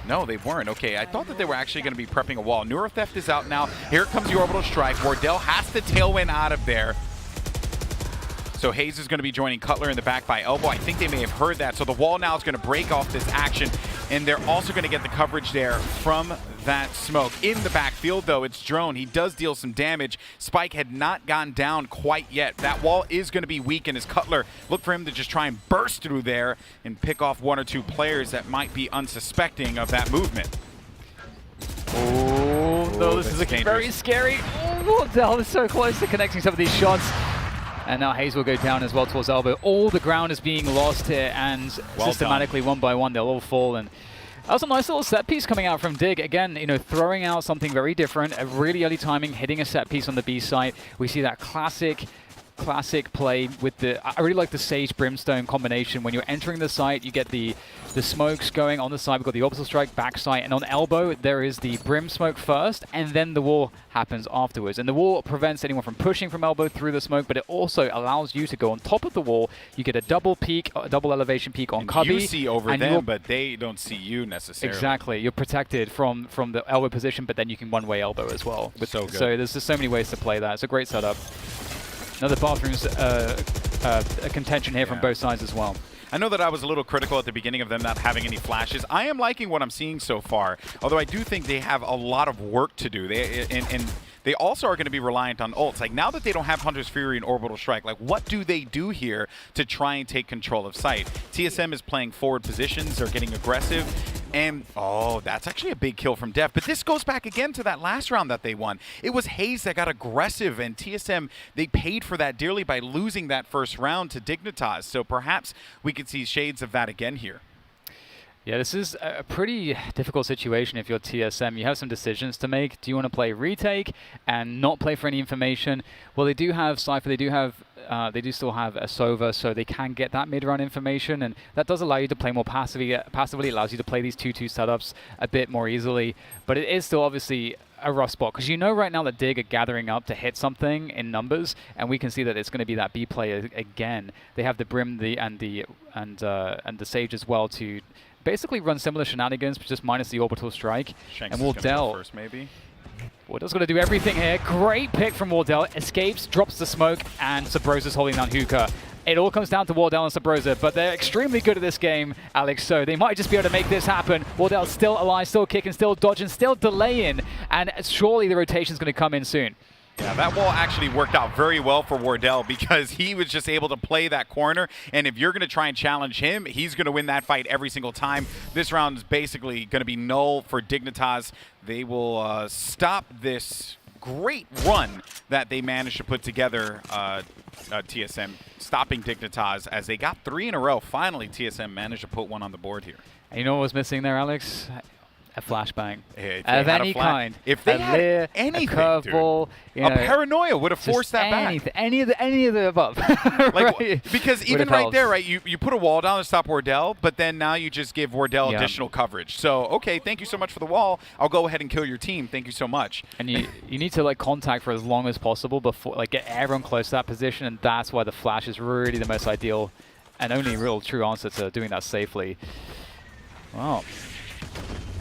No, they weren't. Okay, I thought that they were actually going to be prepping a wall. Neurotheft is out now. Here comes the orbital strike. Wardell has to tailwind out of there. So Hayes is going to be joining Cutler in the back by elbow. I think they may have heard that. So the wall now is going to break off this action, and they're also going to get the coverage there from that smoke. In the backfield, though, it's Drone. He does deal some damage. Spike had not gone down quite yet. That wall is going to be weak, and as Cutler, look for him to just try and burst through there and pick off 1 or 2 players that might be unsuspecting of that movement. Oh, no, this is looking very scary. Oh, Wardell is so close to connecting some of these shots. And now Hayes will go down as well towards elbow. All the ground is being lost here, and systematically one by one they'll all fall. And that was a nice little set piece coming out from Dig. Again, throwing out something very different, a really early timing, hitting a set piece on the B site. We see that classic classic play with the. I really like the Sage Brimstone combination. When you're entering the site, you get the smokes going on the side. We've got the orbital strike back site, and on elbow there is the brim smoke first, and then the wall happens afterwards. And the wall prevents anyone from pushing from elbow through the smoke, but it also allows you to go on top of the wall. You get a double peak, a double elevation peak on Cubby. You see over them, but they don't see you necessarily. Exactly. You're protected from the elbow position, but then you can one-way elbow as well. So good. So there's just so many ways to play that. It's a great setup. Another bathroom's a contention here from both sides as well. I know that I was a little critical at the beginning of them not having any flashes. I am liking what I'm seeing so far, although I do think they have a lot of work to do. They also are going to be reliant on ults. Like, now that they don't have Hunter's Fury and Orbital Strike, like, what do they do here to try and take control of site? TSM is playing forward positions. They're getting aggressive. And, oh, that's actually a big kill from Def. But this goes back again to that last round that they won. It was Hayes that got aggressive, and TSM, they paid for that dearly by losing that first round to Dignitas. So perhaps we could see shades of that again here. Yeah, this is a pretty difficult situation if you're TSM. You have some decisions to make. Do you want to play retake and not play for any information? Well, they do have Cypher. They do still have a Sova, so they can get that mid-round information, and that does allow you to play more passively. Passively allows you to play these 2-2 setups a bit more easily, but it is still obviously a rough spot, because you know right now that Dig are gathering up to hit something in numbers, and we can see that it's going to be that B player again. They have the Brim and the Sage as well to basically run similar shenanigans, but just minus the orbital strike. Shanks and Wardell first, maybe. Wardell's going to do everything here. Great pick from Wardell. Escapes, drops the smoke, and Sabrosa's holding down Hookah. It all comes down to Wardell and Sabrosa, but they're extremely good at this game, Alex, so they might just be able to make this happen. Wardell's still alive, still kicking, still dodging, still delaying, and surely the rotation's going to come in soon. Yeah, that wall actually worked out very well for Wardell, because he was just able to play that corner, and if you're going to try and challenge him, he's going to win that fight every single time. This round is basically going to be null for Dignitas. They will stop this great run that they managed to put together, TSM, stopping Dignitas as they got 3 in a row. Finally, TSM managed to put one on the board here. And you know what was missing there, Alex? A flashbang of any kind. If they had anything, a curveball, a paranoia would have forced that back. Any of the above. Like, right. Because even right there, right, you put a wall down to stop Wardell, but then now you just give Wardell additional coverage. So, okay, thank you so much for the wall. I'll go ahead and kill your team. Thank you so much. And you need to like contact for as long as possible before, like, get everyone close to that position, and that's why the flash is really the most ideal and only real true answer to doing that safely. Wow.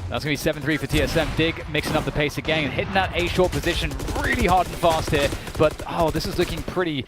That's going to be 7-3 for TSM. Dig mixing up the pace again, hitting that A-short position really hard and fast here. But, oh, this is looking pretty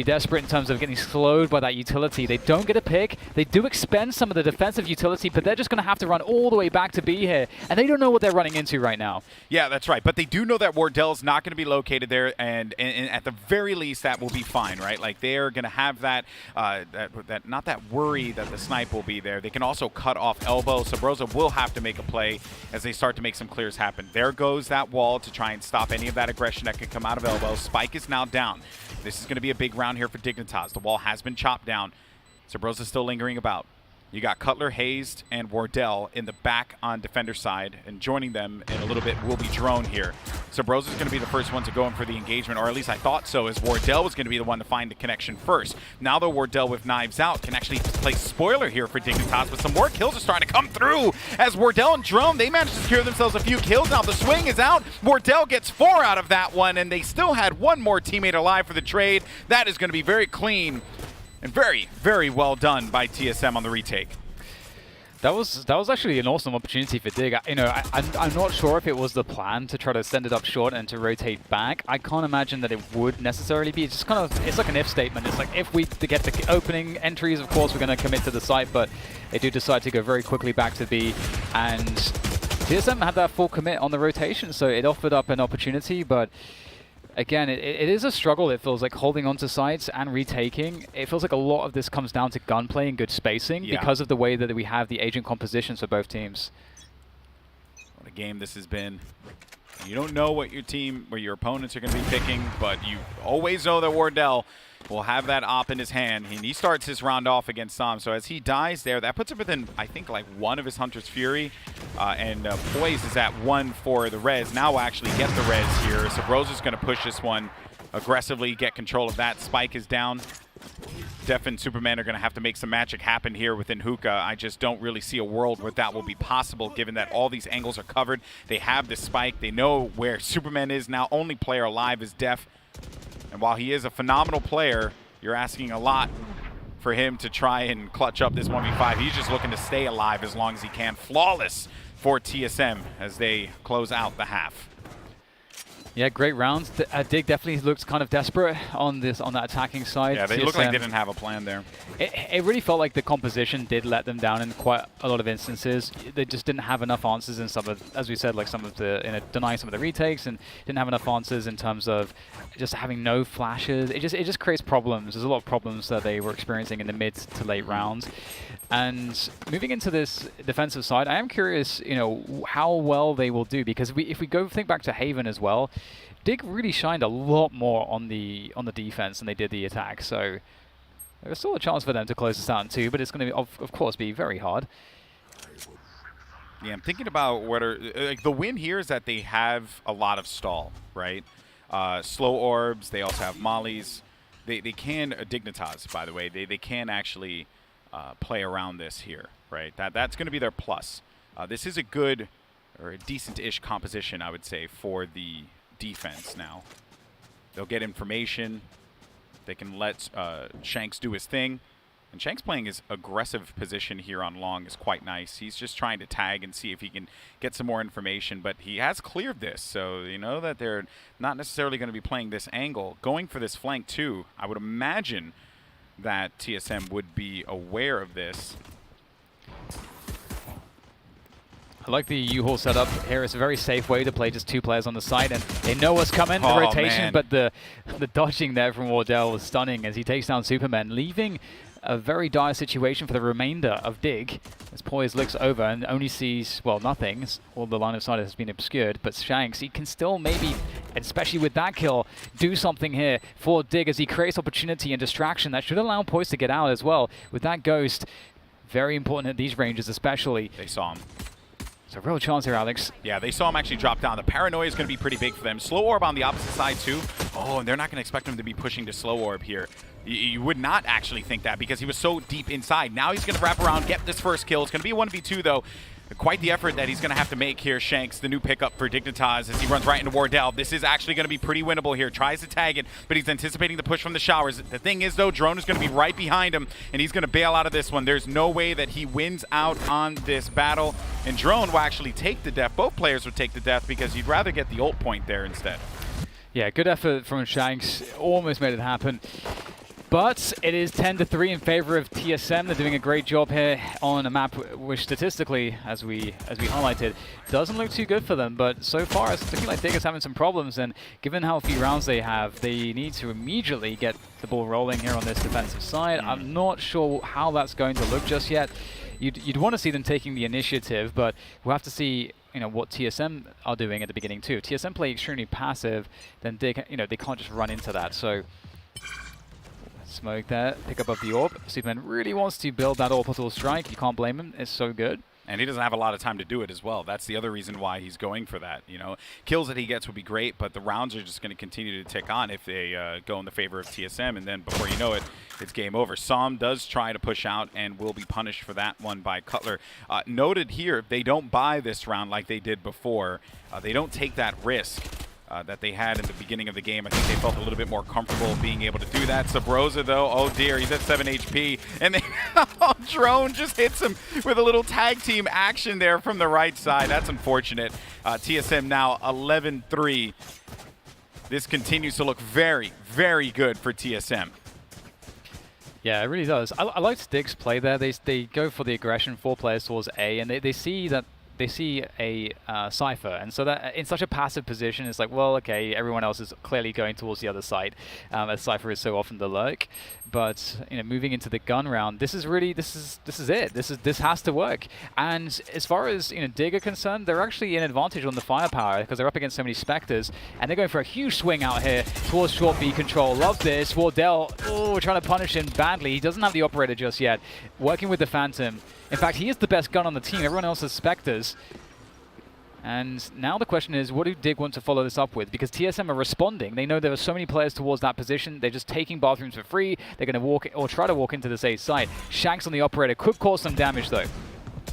desperate in terms of getting slowed by that utility. They don't get a pick. They do expend some of the defensive utility, but they're just going to have to run all the way back to B here. And they don't know what they're running into right now. Yeah, that's right. But they do know that Wardell's not going to be located there, and at the very least, that will be fine, right? Like, they're going to have that, not that worry that the snipe will be there. They can also cut off elbow. Sabrosa will have to make a play as they start to make some clears happen. There goes that wall to try and stop any of that aggression that could come out of elbow. Spike is now down. This is going to be a big round here for Dignitas. The wall has been chopped down. Sabrosa's still lingering about. You got Cutler, Hazed, and Wardell in the back on defender side, and joining them in a little bit will be Drone here. Sabrosa's going to be the first one to go in for the engagement, or at least I thought so, as Wardell was going to be the one to find the connection first. Now though, Wardell with knives out can actually play spoiler here for Dignitas, but some more kills are starting to come through as Wardell and Drone, they managed to secure themselves a few kills. Now the swing is out. Wardell gets 4 out of that one, and they still had one more teammate alive for the trade. That is going to be very clean. And very, very well done by TSM on the retake. That was actually an awesome opportunity for Dig. I'm not sure if it was the plan to try to send it up short and to rotate back. I can't imagine that it would necessarily be. It's just kind of, it's like an if statement. It's like, if we get the opening entries, of course we're going to commit to the site, but they do decide to go very quickly back to B, and TSM had that full commit on the rotation, so it offered up an opportunity, but again, it is a struggle. It feels like holding on to sites and retaking. It feels like a lot of this comes down to gunplay and good spacing because of the way that we have the agent compositions for both teams. What a game this has been. You don't know what your team or your opponents are going to be picking, but you always know that Wardell will have that op in his hand, and he starts his round off against Sam. So as he dies there, that puts him within, I think, like 1 of his Hunter's Fury, and Poise is at 1 for the res. Now we'll actually get the res here. Sabrosa's going to push this one aggressively get control of that. Spike is down. Def and Superman are going to have to make some magic happen here within Hookah. I just don't really see a world where that will be possible, given that all these angles are covered. They have the Spike. They know where Superman is now. Only player alive is Def. And while he is a phenomenal player, you're asking a lot for him to try and clutch up this 1v5. He's just looking to stay alive as long as he can. Flawless for TSM as they close out the half. Yeah, great rounds. Dig definitely looks kind of desperate on that attacking side. Yeah, they look like they didn't have a plan there. It really felt like the composition did let them down in quite a lot of instances. They just didn't have enough answers in some of, as we said, like some of the, denying some of the retakes, and didn't have enough answers in terms of just having no flashes. It just creates problems. There's a lot of problems that they were experiencing in the mid to late rounds. And moving into this defensive side, I am curious, how well they will do, because if we go think back to Haven as well, Dig really shined a lot more on the defense than they did the attack. So there's still a chance for them to close this out in 2, but it's going to, of course, be very hard. Yeah, I'm thinking about like the win here is that they have a lot of stall, right? Slow orbs. They also have mollies. They can Dignitas, by the way. They can actually play around this here, right? That's going to be their plus. This is a good or a decent-ish composition, I would say, for the defense now. They'll get information. They can let Shanks do his thing. And Shanks playing his aggressive position here on long is quite nice. He's just trying to tag and see if he can get some more information, but he has cleared this, so you know that they're not necessarily going to be playing this angle. Going for this flank too, I would imagine that TSM would be aware of this. I like the U-Haul setup here. It's a very safe way to play just 2 players on the side, and they know what's coming, the rotation, man. But the dodging there from Wardell was stunning as he takes down Superman, leaving a very dire situation for the remainder of Dig, as Poise looks over and only sees, well, nothing. All the line of sight has been obscured, but Shanks, he can still maybe, especially with that kill, do something here for Dig as he creates opportunity and distraction that should allow Poise to get out as well. With that Ghost, very important at these ranges especially. They saw him. It's a real chance here, Alex. Yeah, they saw him actually drop down. The paranoia is going to be pretty big for them. Slow Orb on the opposite side, too. Oh, and they're not going to expect him to be pushing to Slow Orb here. You would not actually think that because he was so deep inside. Now he's going to wrap around, get this first kill. It's going to be a 1v2, though. Quite the effort that he's going to have to make here, Shanks, the new pickup for Dignitas, as he runs right into Wardell. This is actually going to be pretty winnable here. Tries to tag it, but he's anticipating the push from the showers. The thing is, though, Drone is going to be right behind him, and he's going to bail out of this one. There's no way that he wins out on this battle, and Drone will actually take the death. Both players would take the death because you'd rather get the ult point there instead. Yeah, good effort from Shanks. Almost made it happen. But it is 10-3 in favor of TSM. They're doing a great job here on a map which statistically, as we highlighted, doesn't look too good for them. But so far, it's looking like Dig is having some problems. And given how few rounds they have, they need to immediately get the ball rolling here on this defensive side. I'm not sure how that's going to look just yet. You'd want to see them taking the initiative, but we'll have to see what TSM are doing at the beginning too. If TSM play extremely passive, then Dig, they can't just run into that. So smoke there, pick up of the orb. Superman really wants to build that orbital strike. You can't blame him. It's so good. And he doesn't have a lot of time to do it as well. That's the other reason why he's going for that. Kills that he gets would be great, but the rounds are just going to continue to tick on if they go in the favor of TSM. And then before you know it, it's game over. Som does try to push out and will be punished for that one by Cutler. Noted here, they don't buy this round like they did before. They don't take that risk that they had in the beginning of the game. I think they felt a little bit more comfortable being able to do that. Sabrosa, though, oh dear, he's at 7 HP. And then Drone just hits him with a little tag team action there from the right side. That's unfortunate. TSM now 11-3. This continues to look very, very good for TSM. Yeah, it really does. I liked Dig's play there. They go for the aggression, 4 players towards A, and they see that they see a Cypher, and so that in such a passive position, it's like, well, okay, everyone else is clearly going towards the other side, as Cypher is so often the lurk. But moving into the gun round, this is it. This has to work. And as far as Dig are concerned, they're actually in advantage on the firepower because they're up against so many Spectres, and they're going for a huge swing out here towards short B control. Love this. Wardell, trying to punish him badly. He doesn't have the operator just yet. Working with the Phantom. In fact, he is the best gun on the team. Everyone else has Spectres. And now the question is, what do Dig want to follow this up with? Because TSM are responding. They know there are so many players towards that position. They're just taking bathrooms for free. They're going to walk or try to walk into this A site. Shanks on the operator could cause some damage, though.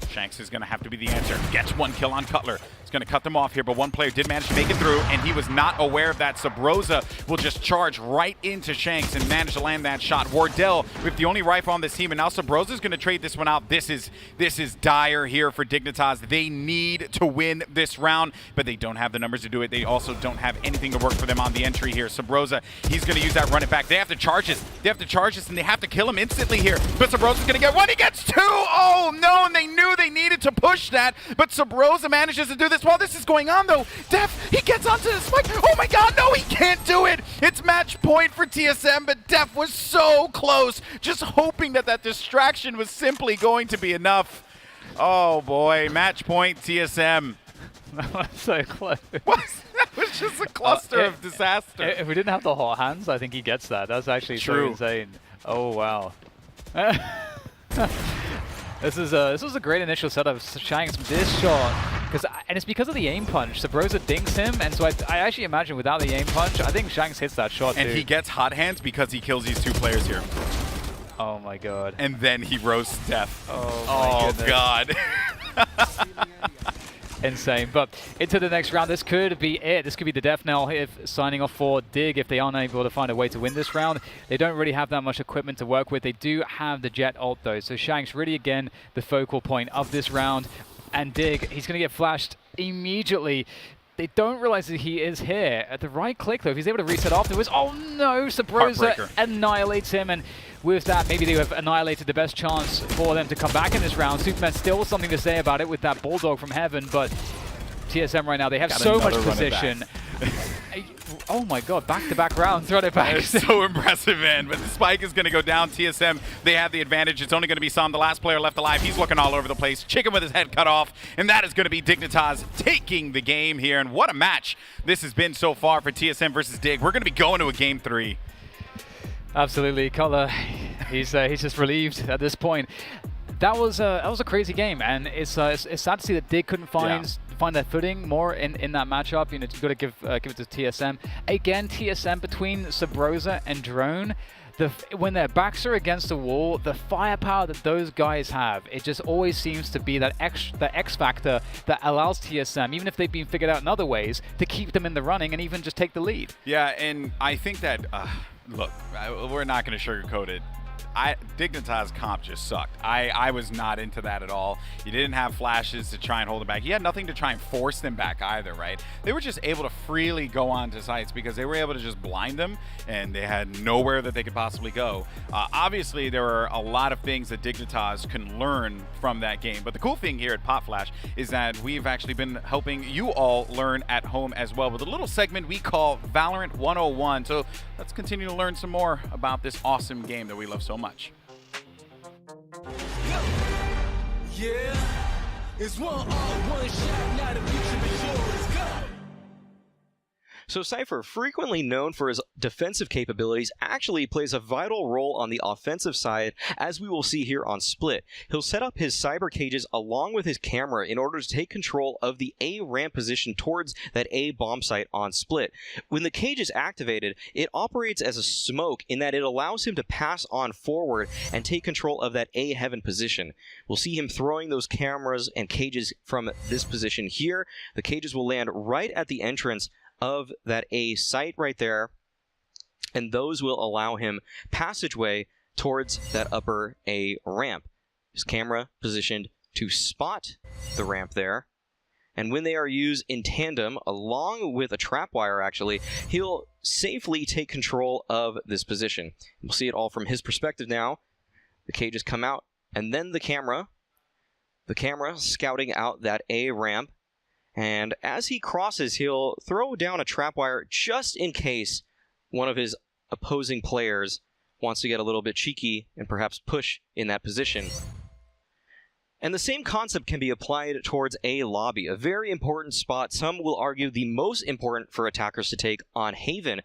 Shanks is going to have to be the answer. Gets one kill on Cutler. He's going to cut them off here, but one player did manage to make it through, and he was not aware of that. Sabrosa will just charge right into Shanks and manage to land that shot. Wardell with the only rifle on this team, and now Sabrosa's going to trade this one out. This is dire here for Dignitas. They need to win this round, but they don't have the numbers to do it. They also don't have anything to work for them on the entry here. Sabrosa, he's going to use that run it back. They have to charge this. They have to charge this, and they have to kill him instantly here. But Sabrosa's going to get one. He gets two. Oh, no, and they knew they needed to push that, but Sabrosa manages to do this. While this is going on, though, Def, he gets onto the spike. Oh my god, no, he can't do it. It's match point for TSM, but Def was so close, just hoping that that distraction was simply going to be enough. Oh boy, match point TSM. That was so close. That was just a cluster of disaster. If we didn't have the hot hands, I think he gets that. That's actually so insane. Oh wow. This was a great initial setup. Shanks, this shot, and it's because of the aim punch. Sabrosa dinks him, and so I actually imagine without the aim punch, I think Shanks hits that shot and too. He gets hot hands because he kills these two players here. Oh my god. And then he roasts Def. Oh god. Insane. But into the next round, this could be it. This could be the death knell if signing off for Dig if they aren't able to find a way to win this round. They don't really have that much equipment to work with. They do have the Jett ult though. So Shanks really again the focal point of this round. And Dig, he's going to get flashed immediately. They don't realize that he is here. At the right click though, if he's able to reset afterwards, oh no, Sabrosa annihilates him, and with that, maybe they have annihilated the best chance for them to come back in this round. Superman still something to say about it with that Bulldog from Heaven, but TSM right now, they have so much position. Oh my god, back-to-back rounds, run it back. That is so impressive, man. But the spike is going to go down. TSM, they have the advantage. It's only going to be Sam, the last player left alive. He's looking all over the place. Chicken with his head cut off. And that is going to be Dignitas taking the game here. And what a match this has been so far for TSM versus Dig. We're going to be going to a game 3. Absolutely. Color, he's just relieved at this point. That was a crazy game, and it's sad to see that Dig couldn't find their footing more in that matchup. You know, you've got to give it to TSM. Again, TSM between Sabrosa and Drone, when their backs are against the wall, the firepower that those guys have, it just always seems to be that X factor that allows TSM, even if they've been figured out in other ways, to keep them in the running and even just take the lead. Yeah, and I think that, look, we're not going to sugarcoat it. Dignitas comp just sucked. I was not into that at all. You didn't have flashes to try and hold them back. You had nothing to try and force them back either, right? They were just able to freely go on to sites because they were able to just blind them, and they had nowhere that they could possibly go. Obviously, there are a lot of things that Dignitas can learn from that game, but the cool thing here at Popflash is that we've actually been helping you all learn at home as well with a little segment we call Valorant 101. So let's continue to learn some more about this awesome game that we love so much. Yeah, it's one shot, not a future before. Let's go. So Cypher, frequently known for his defensive capabilities, actually plays a vital role on the offensive side, as we will see here on Split. He'll set up his cyber cages along with his camera in order to take control of the A ramp position towards that A bomb site on Split. When the cage is activated, it operates as a smoke in that it allows him to pass on forward and take control of that A heaven position. We'll see him throwing those cameras and cages from this position here. The cages will land right at the entrance of that A site right there, and those will allow him passageway towards that upper A ramp. His camera positioned to spot the ramp there, and when they are used in tandem along with a trapwire, actually, he'll safely take control of this position. We'll see it all from his perspective now. The cages come out, and then the camera scouting out that A ramp. And as he crosses, he'll throw down a trapwire just in case one of his opposing players wants to get a little bit cheeky and perhaps push in that position. And the same concept can be applied towards A lobby, a very important spot, some will argue the most important for attackers to take on Haven.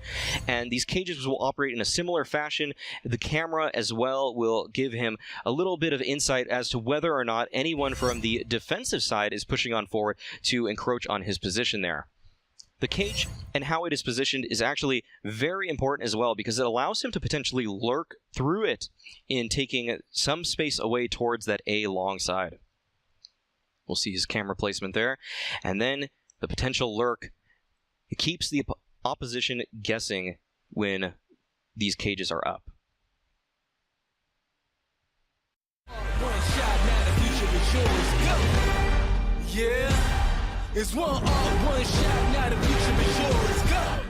And these cages will operate in a similar fashion. The camera as well will give him a little bit of insight as to whether or not anyone from the defensive side is pushing on forward to encroach on his position there. The cage and how it is positioned is actually very important as well because it allows him to potentially lurk through it in taking some space away towards that A long side. We'll see his camera placement there. And then the potential lurk. It keeps the opposition guessing when these cages are up. Yeah. It's one shot, now the future is yours. Go!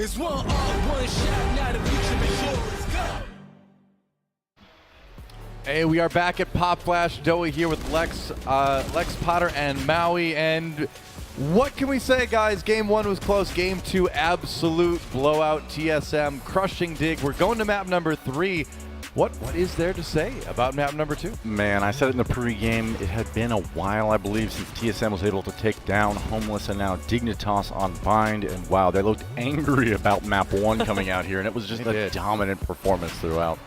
It's one shot, now the future is yours. Go! Hey, we are back at Popflash. Doey here with Lex Potter and Maui. And what can we say, guys? Game 1 was close. Game 2, absolute blowout. TSM crushing Dig. We're going to map number 3. What is there to say about map number 2? Man, I said it in the pregame. It had been a while, I believe, since TSM was able to take down Homeless and now Dignitas on Bind. And wow, they looked angry about map 1 coming out here, and it was just a dominant performance throughout.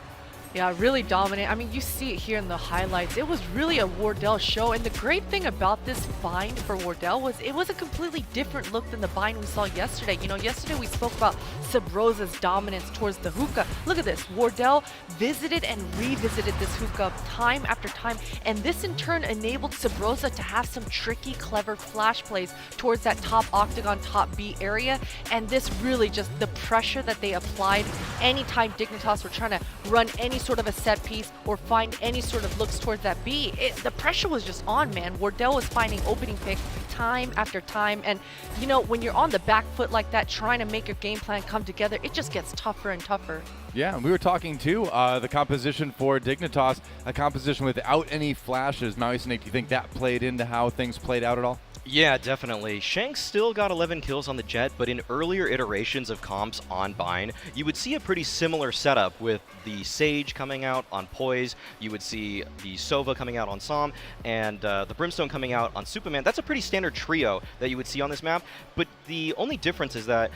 Yeah, really dominant. I mean, you see it here in the highlights. It was really a Wardell show, and the great thing about this bind for Wardell was it was a completely different look than the bind we saw yesterday. You know, yesterday we spoke about Subrosa's dominance towards the hookah. Look at this. Wardell visited and revisited this hookah time after time, and this in turn enabled Subrosa to have some tricky, clever flash plays towards that top octagon, top B area, and this really just, the pressure that they applied anytime Dignitas were trying to run any sort of a set piece or find any sort of looks towards that B. The pressure was just on, man. Wardell was finding opening pick time after time, and you know, when you're on the back foot like that, trying to make your game plan come together, it just gets tougher and tougher. Yeah, and we were talking too, the composition for Dignitas, a composition without any flashes. Maui Snake, do you think that played into how things played out at all? Yeah, definitely. Shanks still got 11 kills on the Jett, but in earlier iterations of comps on Bind, you would see a pretty similar setup with the Sage coming out on Poise, you would see the Sova coming out on Som, and the Brimstone coming out on Superman. That's a pretty standard trio that you would see on this map, but the only difference is that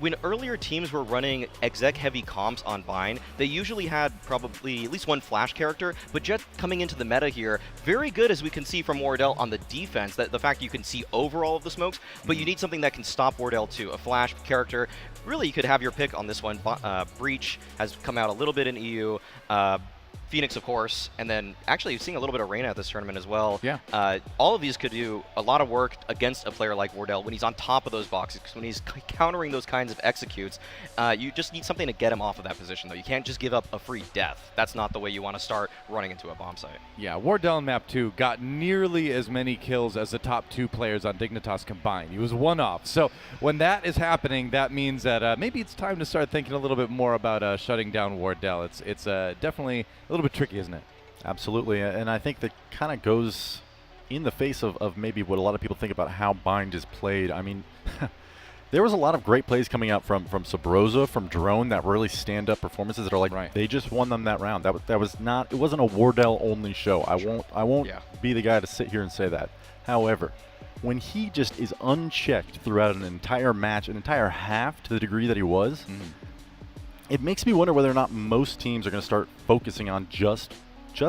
when earlier teams were running exec-heavy comps on Bind, they usually had probably at least one flash character, but Jett coming into the meta here, very good as we can see from Wardell on the defense, that the fact you can see over all of the smokes, but you need something that can stop Wardell too. A flash character, really you could have your pick on this one. Breach has come out a little bit in EU, Phoenix, of course, and then actually seeing a little bit of Reyna at this tournament as well. Yeah. All of these could do a lot of work against a player like Wardell when he's on top of those boxes, when he's countering those kinds of executes. You just need something to get him off of that position, though. You can't just give up a free death. That's not the way you want to start running into a bomb site. Yeah, Wardell in map 2 got nearly as many kills as the top 2 players on Dignitas combined. He was one off. So when that is happening, that means that maybe it's time to start thinking a little bit more about shutting down Wardell. It's definitely a little bit tricky, isn't it? Absolutely, and I think that kind of goes in the face of maybe what a lot of people think about how Bind is played. I mean, there was a lot of great plays coming out from Subrosa, from Drone, that really stand-up performances that are like, they just won them that round. That was not, it wasn't a Wardell only show. I won't be the guy to sit here and say that. However, when he just is unchecked throughout an entire match, an entire half to the degree that he was, it makes me wonder whether or not most teams are going to start focusing on just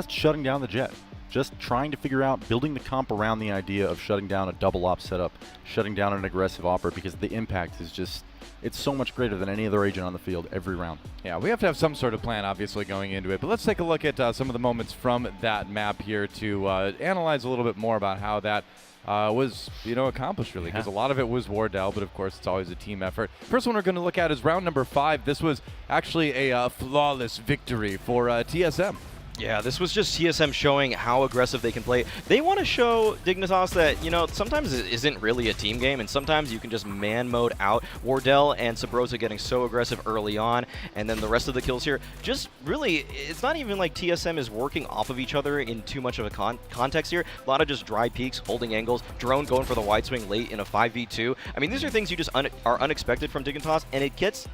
shutting down the Jett, just trying to figure out building the comp around the idea of shutting down a double op setup, shutting down an aggressive opera, because the impact is just, it's so much greater than any other agent on the field every round. Yeah, we have to have some sort of plan, obviously, going into it. But let's take a look at some of the moments from that map here to analyze a little bit more about how that was, accomplished, really, because a lot of it was Wardell, but of course it's always a team effort. First one we're going to look at is round number 5. This was actually a flawless victory for TSM. Yeah, this was just TSM showing how aggressive they can play. They want to show Dignitas that, sometimes it isn't really a team game, and sometimes you can just man mode out. Wardell and Subrosa getting so aggressive early on, and then the rest of the kills here, just really, it's not even like TSM is working off of each other in too much of a context here. A lot of just dry peaks, holding angles, Drone going for the wide swing late in a 5v2. I mean, these are things you just are unexpected from Dignitas, and it gets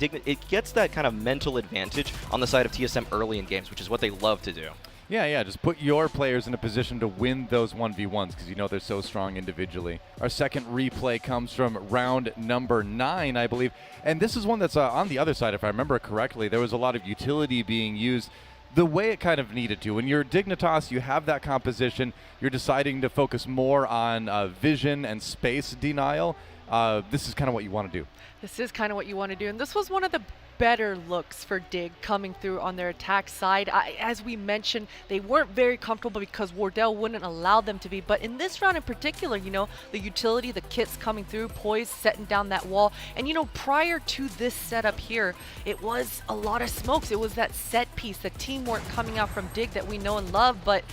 that kind of mental advantage on the side of TSM early in games, which is what they love to do. Yeah, just put your players in a position to win those 1v1s because they're so strong individually. Our second replay comes from round number 9, I believe. And this is one that's on the other side, if I remember correctly. There was a lot of utility being used the way it kind of needed to. When you're Dignitas, you have that composition. You're deciding to focus more on vision and space denial. This is kind of what you want to do. This is kind of what you want to do. And this was one of the better looks for Dig coming through on their attack side. As we mentioned, they weren't very comfortable because Wardell wouldn't allow them to be. But in this round in particular, the utility, the kits coming through, Poise setting down that wall. And, prior to this setup here, it was a lot of smokes. It was that set piece, the teamwork coming out from Dig that we know and love. But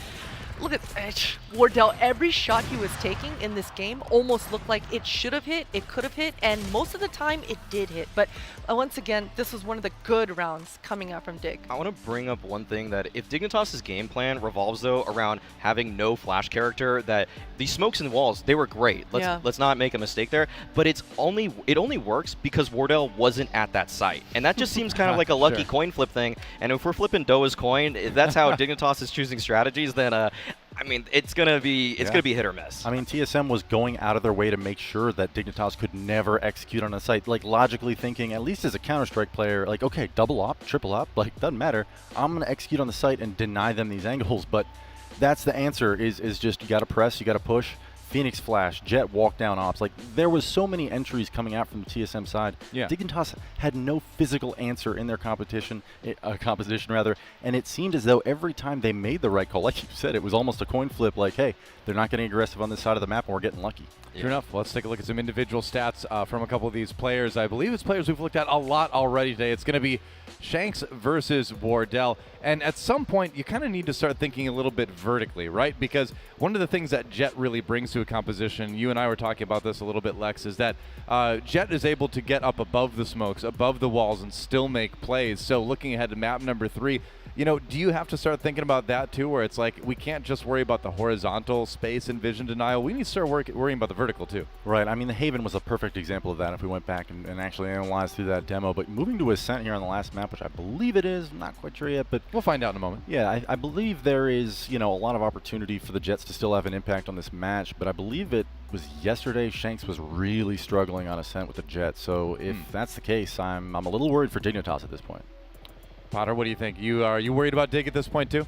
look at Wardell. Every shot he was taking in this game almost looked like it should have hit, it could have hit, and most of the time it did hit. But once again, this was one of the good rounds coming out from Dig. I want to bring up one thing, that if Dignitas' game plan revolves, though, around having no flash character, that these smokes and walls, they were great. Let's not make a mistake there. But it only works because Wardell wasn't at that site. And that just seems kind of like a lucky coin flip thing. And if we're flipping Doa's coin, if that's how Dignitas is choosing strategies, then I mean, it's gonna be hit or miss. I mean, TSM was going out of their way to make sure that Dignitas could never execute on a site. Like, logically thinking, at least as a Counter-Strike player, like, okay, double op, triple op, like, doesn't matter. I'm gonna execute on the site and deny them these angles. But that's the answer. Is just you gotta press, you gotta push. Phoenix Flash, Jett walk down ops. Like, there was so many entries coming out from the TSM side. Yeah. Dignitas had no physical answer in their composition rather, and it seemed as though every time they made the right call, like you said, it was almost a coin flip. Like, hey, they're not getting aggressive on this side of the map, and we're getting lucky. Sure enough. Let's take a look at some individual stats from a couple of these players. I believe it's players we've looked at a lot already today. It's going to be Shanks versus Wardell. And at some point, you kind of need to start thinking a little bit vertically, right? Because one of the things that Jett really brings to a composition, you and I were talking about this a little bit, Lex, is that Jett is able to get up above the smokes, above the walls, and still make plays. So looking ahead to map number 3, you know, do you have to start thinking about that too, where it's like we can't just worry about the horizontal space and vision denial. We need to start worrying about the vertical too. Right. I mean, the Haven was a perfect example of that if we went back and actually analyzed through that demo. But moving to Ascent here on the last map, which I believe it is, I'm not quite sure yet, but we'll find out in a moment. Yeah, I believe there is, you know, a lot of opportunity for the Jetts to still have an impact on this match, but I believe it was yesterday Shanks was really struggling on Ascent with the Jett. So if that's the case, I'm a little worried for Dignitas at this point. Potter, what do you think? Are you worried about Dig at this point too?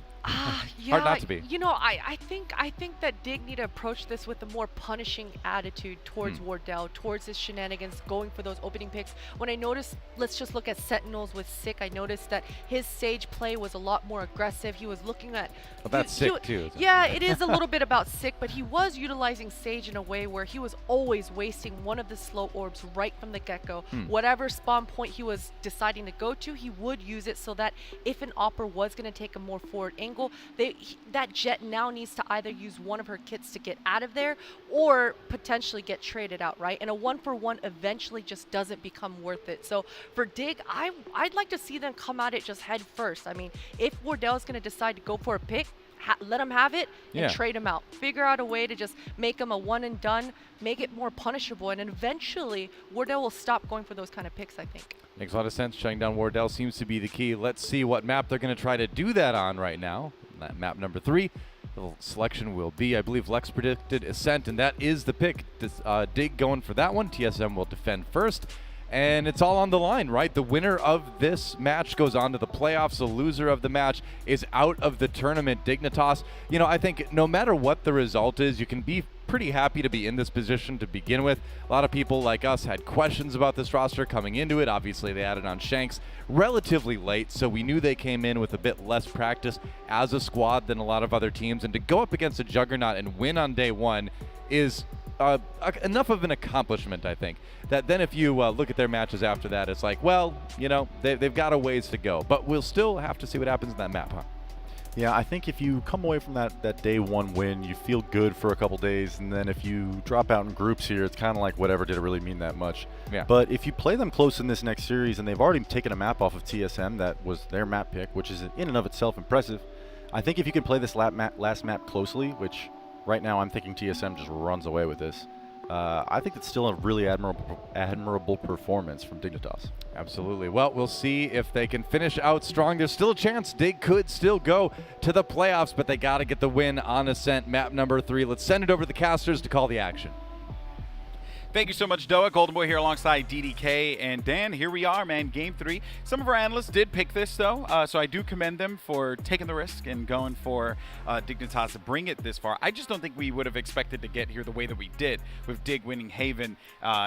Yeah, hard not to be. You know, I think that Dig need to approach this with a more punishing attitude towards Wardell, towards his shenanigans, going for those opening picks. When I noticed, let's just look at Sentinels with Sick, I noticed that his Sage play was a lot more aggressive. He was looking at... Well, that's Sick too, isn't yeah, it? it is a little bit about Sick, but he was utilizing Sage in a way where he was always wasting one of the slow orbs right from the get-go. Whatever spawn point he was deciding to go to, he would use it so that if an Opper was going to take a more forward angle, that Jett now needs to either use one of her kits to get out of there or potentially get traded out, right? And a 1-for-1 eventually just doesn't become worth it. So for Dig, I'd like to see them come at it just head first. I mean, if Wardell is going to decide to go for a pick, let him have it and trade him out. Figure out a way to just make him a one and done, make it more punishable, and eventually Wardell will stop going for those kind of picks, I think. Makes a lot of sense. Shutting down Wardell seems to be the key. Let's see what map they're going to try to do that on right now. That map number 3. The selection will be, I believe Lex predicted Ascent, and that is the pick. Dig going for that one. TSM will defend first. And it's all on the line, right? The winner of this match goes on to the playoffs. The loser of the match is out of the tournament. Dignitas, you know, I think no matter what the result is, you can be pretty happy to be in this position to begin with. A lot of people like us had questions about this roster coming into it. Obviously, they added on Shanks relatively late, so we knew they came in with a bit less practice as a squad than a lot of other teams. And to go up against a juggernaut and win on day one is enough of an accomplishment, I think, that then if you look at their matches after that, it's like, well, you know, they've got a ways to go. But we'll still have to see what happens in that map, huh? Yeah, I think if you come away from that day one win, you feel good for a couple days, and then if you drop out in groups here, it's kind of like whatever, did it really mean that much? Yeah. But if you play them close in this next series, and they've already taken a map off of TSM that was their map pick, which is in and of itself impressive, I think if you can play this last map closely, which right now I'm thinking TSM just runs away with this, I think it's still a really admirable performance from Dignitas. Absolutely. Well, we'll see if they can finish out strong. There's still a chance Dig could still go to the playoffs, but they got to get the win on Ascent, map number 3. Let's send it over to the casters to call the action. Thank you so much, Doa. Golden Boy here alongside DDK and Dan. Here we are, man, game 3. Some of our analysts did pick this, though, so I do commend them for taking the risk and going for Dignitas to bring it this far. I just don't think we would have expected to get here the way that we did, with Dig winning Haven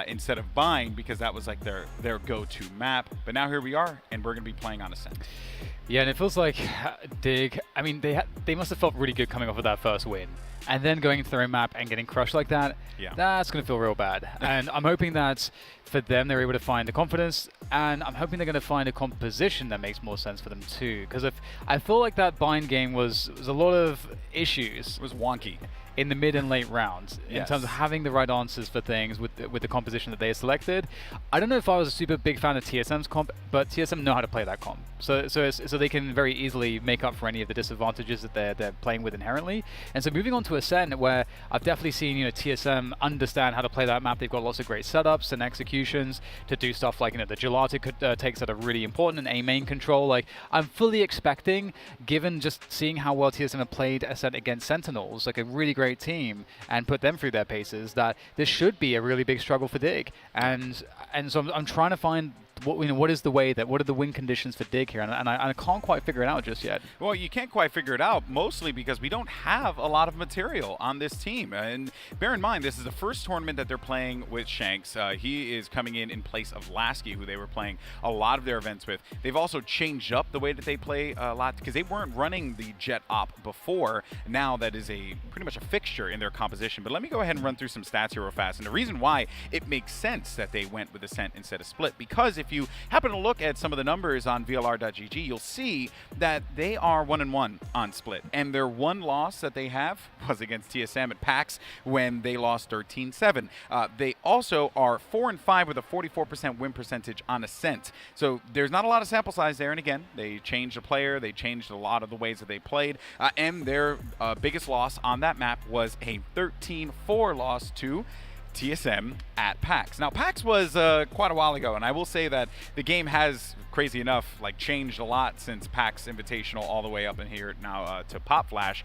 instead of Bind, because that was like their go-to map. But now here we are, and we're going to be playing on Ascent. Yeah, and it feels like Dig, I mean, they must have felt really good coming off of that first win. And then going into their own map and getting crushed like that, that's going to feel real bad. And I'm hoping that for them, they're able to find the confidence, and I'm hoping they're going to find a composition that makes more sense for them too. Because I feel like that Bind game was a lot of issues. It was wonky. in the mid and late rounds in terms of having the right answers for things with the composition that they have selected. I don't know if I was a super big fan of TSM's comp, but TSM know how to play that comp. So they can very easily make up for any of the disadvantages that they're playing with inherently. And so moving on to Ascent, where I've definitely seen TSM understand how to play that map. They've got lots of great setups and executions to do stuff like the gelato takes that are really important, and A main control. Like, I'm fully expecting, given just seeing how well TSM have played Ascent against Sentinels, like a really great team, and put them through their paces, that this should be a really big struggle for Dig. And so I'm trying to find what is the way that, what are the win conditions for Dig here, and I can't quite figure it out just yet. Well, you can't quite figure it out, mostly because we don't have a lot of material on this team. And bear in mind, this is the first tournament that they're playing with Shanks. He is coming in place of Lasky, who they were playing a lot of their events with. They've also changed up the way that they play a lot, because they weren't running the Jett op before. Now that is pretty much a fixture in their composition. But let me go ahead and run through some stats here real fast. And the reason why it makes sense that they went with Ascent instead of Split, because if you happen to look at some of the numbers on VLR.gg, you'll see that they are 1-1 on Split, and their one loss that they have was against TSM at PAX when they lost 13-7. They also are 4-5 with a 44% win percentage on Ascent. So there's not a lot of sample size there, and again, they changed the player, they changed a lot of the ways that they played, and their biggest loss on that map was a 13-4 loss to TSM at PAX. Now, PAX was quite a while ago, and I will say that the game has, crazy enough, changed a lot since PAX Invitational all the way up in here now to Popflash.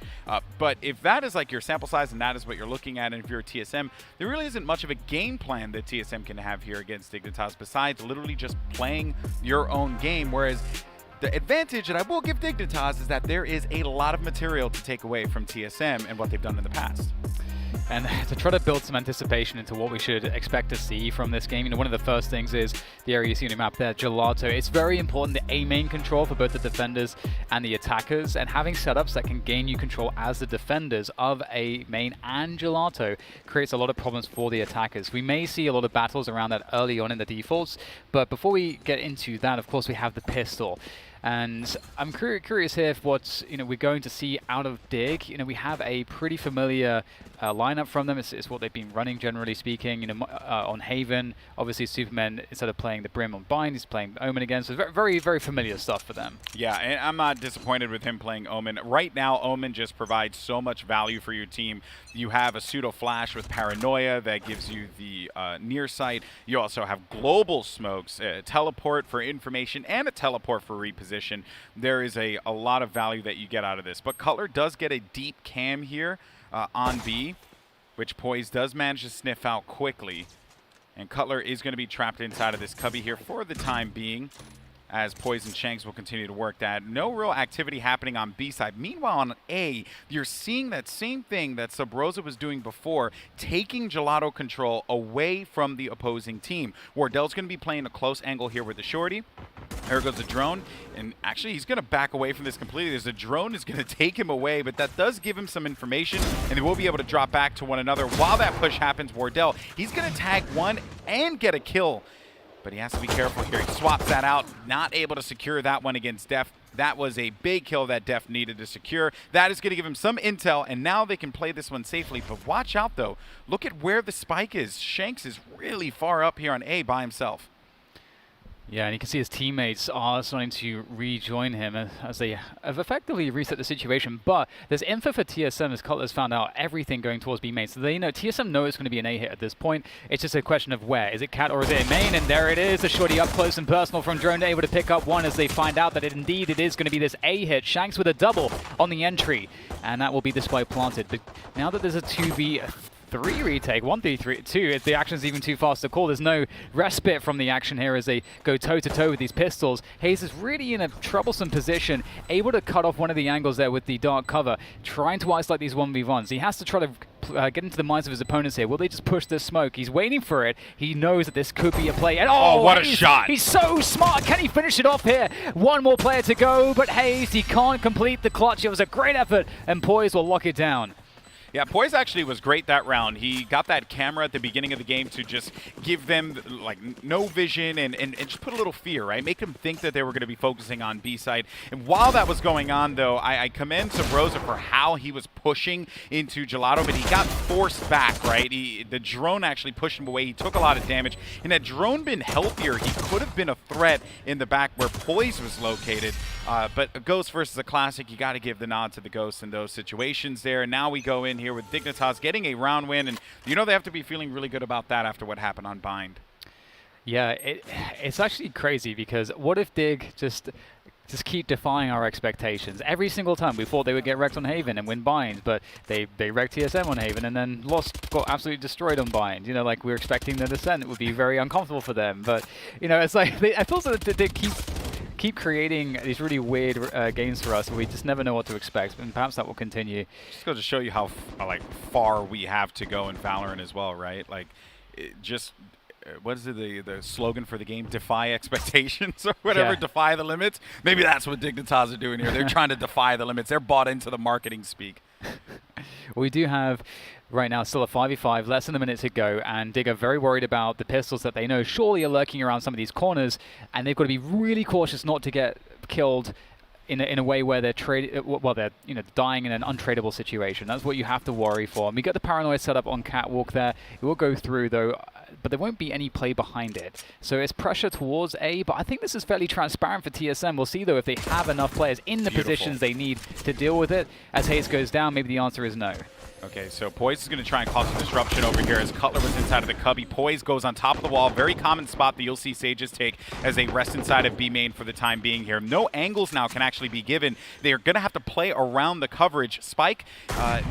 But if that is your sample size and that is what you're looking at, and if you're a TSM, there really isn't much of a game plan that TSM can have here against Dignitas besides literally just playing your own game, whereas the advantage that I will give Dignitas is that there is a lot of material to take away from TSM and what they've done in the past. And to try to build some anticipation into what we should expect to see from this game, one of the first things is the area you see on the map there, Gelato. It's very important, the A main control for both the defenders and the attackers, and having setups that can gain you control as the defenders of A main and Gelato creates a lot of problems for the attackers. We may see a lot of battles around that early on in the defaults, but before we get into that, of course, we have the pistol. And I'm curious here if what we're going to see out of Dig. We have a pretty familiar lineup from them. It's what they've been running, generally speaking. On Haven, obviously Superman, instead of playing the Brim on Bind, he's playing Omen again. So very, very familiar stuff for them. Yeah, and I'm not disappointed with him playing Omen. Right now, Omen just provides so much value for your team. You have a pseudo flash with Paranoia that gives you the near sight. You also have global smokes, a teleport for information, and a teleport for reposition. There is a lot of value that you get out of this. But Cutler does get a deep cam here on B, which Poise does manage to sniff out quickly. And Cutler is going to be trapped inside of this cubby here for the time being, as Poise and Shanks will continue to work that. No real activity happening on B side. Meanwhile, on A, you're seeing that same thing that Sub Rosa was doing before, taking Gelato control away from the opposing team. Wardell's going to be playing a close angle here with the shorty. There goes the drone, and actually he's going to back away from this completely. There's a drone is going to take him away, but that does give him some information, and they will be able to drop back to one another. While that push happens, Wardell, he's going to tag one and get a kill. But he has to be careful here. He swaps that out, not able to secure that one against Def. That was a big kill that Def needed to secure. That is going to give him some intel, and now they can play this one safely. But watch out, though. Look at where the spike is. Shanks is really far up here on A by himself. Yeah, and you can see his teammates are starting to rejoin him as they have effectively reset the situation. But there's info for TSM, as Cutler's found out everything going towards B main. So they know, TSM know it's going to be an A hit at this point. It's just a question of where. Is it Cat or is it main? And there it is, the shorty up close and personal from Drone, able to pick up one as they find out that indeed it is going to be this A hit. Shanks with a double on the entry. And that will be the spike planted. But now that there's a 2v3 retake, 1-3-2, if the action's even too fast to call, there's no respite from the action here as they go toe-to-toe with these pistols. Hayes is really in a troublesome position, able to cut off one of the angles there with the dark cover, trying to isolate these 1v1s. He has to try to get into the minds of his opponents here. Will they just push this smoke? He's waiting for it. He knows that this could be a play. And oh, what a shot! He's so smart. Can he finish it off here? One more player to go, but Hayes, he can't complete the clutch. It was a great effort, and Poise will lock it down. Yeah, Poise actually was great that round. He got that camera at the beginning of the game to just give them like no vision and just put a little fear, right? Make them think that they were going to be focusing on B side. And while that was going on, though, I commend Sabrosa for how he was pushing into Gelato, but he got forced back, right? The drone actually pushed him away. He took a lot of damage. And had drone been healthier, he could have been a threat in the back where Poise was located. But a Ghost versus a Classic, you got to give the nod to the Ghost in those situations there. And now we go in here with Dignitas getting a round win, and you know they have to be feeling really good about that after what happened on Bind. Yeah, it's actually crazy because what if Dig just keep defying our expectations? Every single time we thought they would get wrecked on Haven and win Bind, but they wrecked TSM on Haven and then got absolutely destroyed on Bind. You know, like we were expecting the Ascent would be very uncomfortable for them, but you know, it's like I feel so that they keep creating these really weird games for us, and we just never know what to expect, and perhaps that will continue. Just goes to show you how like far we have to go in Valorant as well, right? Like, what is it, the slogan for the game? Defy expectations or whatever, yeah. Defy the limits? Maybe that's what Dignitas are doing here. They're trying to defy the limits. They're bought into the marketing speak. We do have right now still a 5v5, less than a minute to go, and Dig are very worried about the pistols that they know surely are lurking around some of these corners, and they've got to be really cautious not to get killed in a way where they're dying in an untradeable situation. That's what you have to worry for. And we got the paranoia set up on Catwalk there. It will go through though, but there won't be any play behind it. So it's pressure towards A, but I think this is fairly transparent for TSM. We'll see though if they have enough players in the positions they need to deal with it. As Haze goes down, maybe the answer is no. Okay, so Poise is going to try and cause some disruption over here as Cutler was inside of the cubby. Poise goes on top of the wall. Very common spot that you'll see Sages take as they rest inside of B main for the time being here. No angles now can actually be given. They're going to have to play around the coverage. Spike,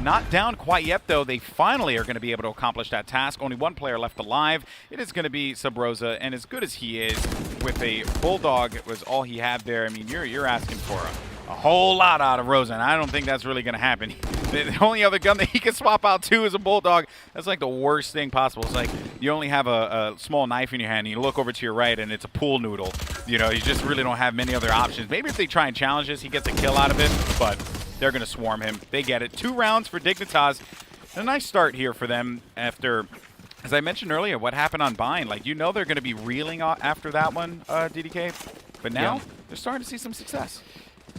not down quite yet, though. They finally are going to be able to accomplish that task. Only one player left alive. It is going to be Sabrosa, and as good as he is with a Bulldog was all he had there. I mean, you're asking for a whole lot out of Rosa, and I don't think that's really going to happen. The only other gun that he can swap out to is a Bulldog. That's like the worst thing possible. It's like you only have a small knife in your hand, and you look over to your right, and it's a pool noodle. You know, you just really don't have many other options. Maybe if they try and challenge this, he gets a kill out of it, but they're going to swarm him. They get it. 2 rounds for Dignitas. A nice start here for them after, as I mentioned earlier, what happened on Bind. Like, you know they're going to be reeling after that one, DDK. But now they're starting to see some success.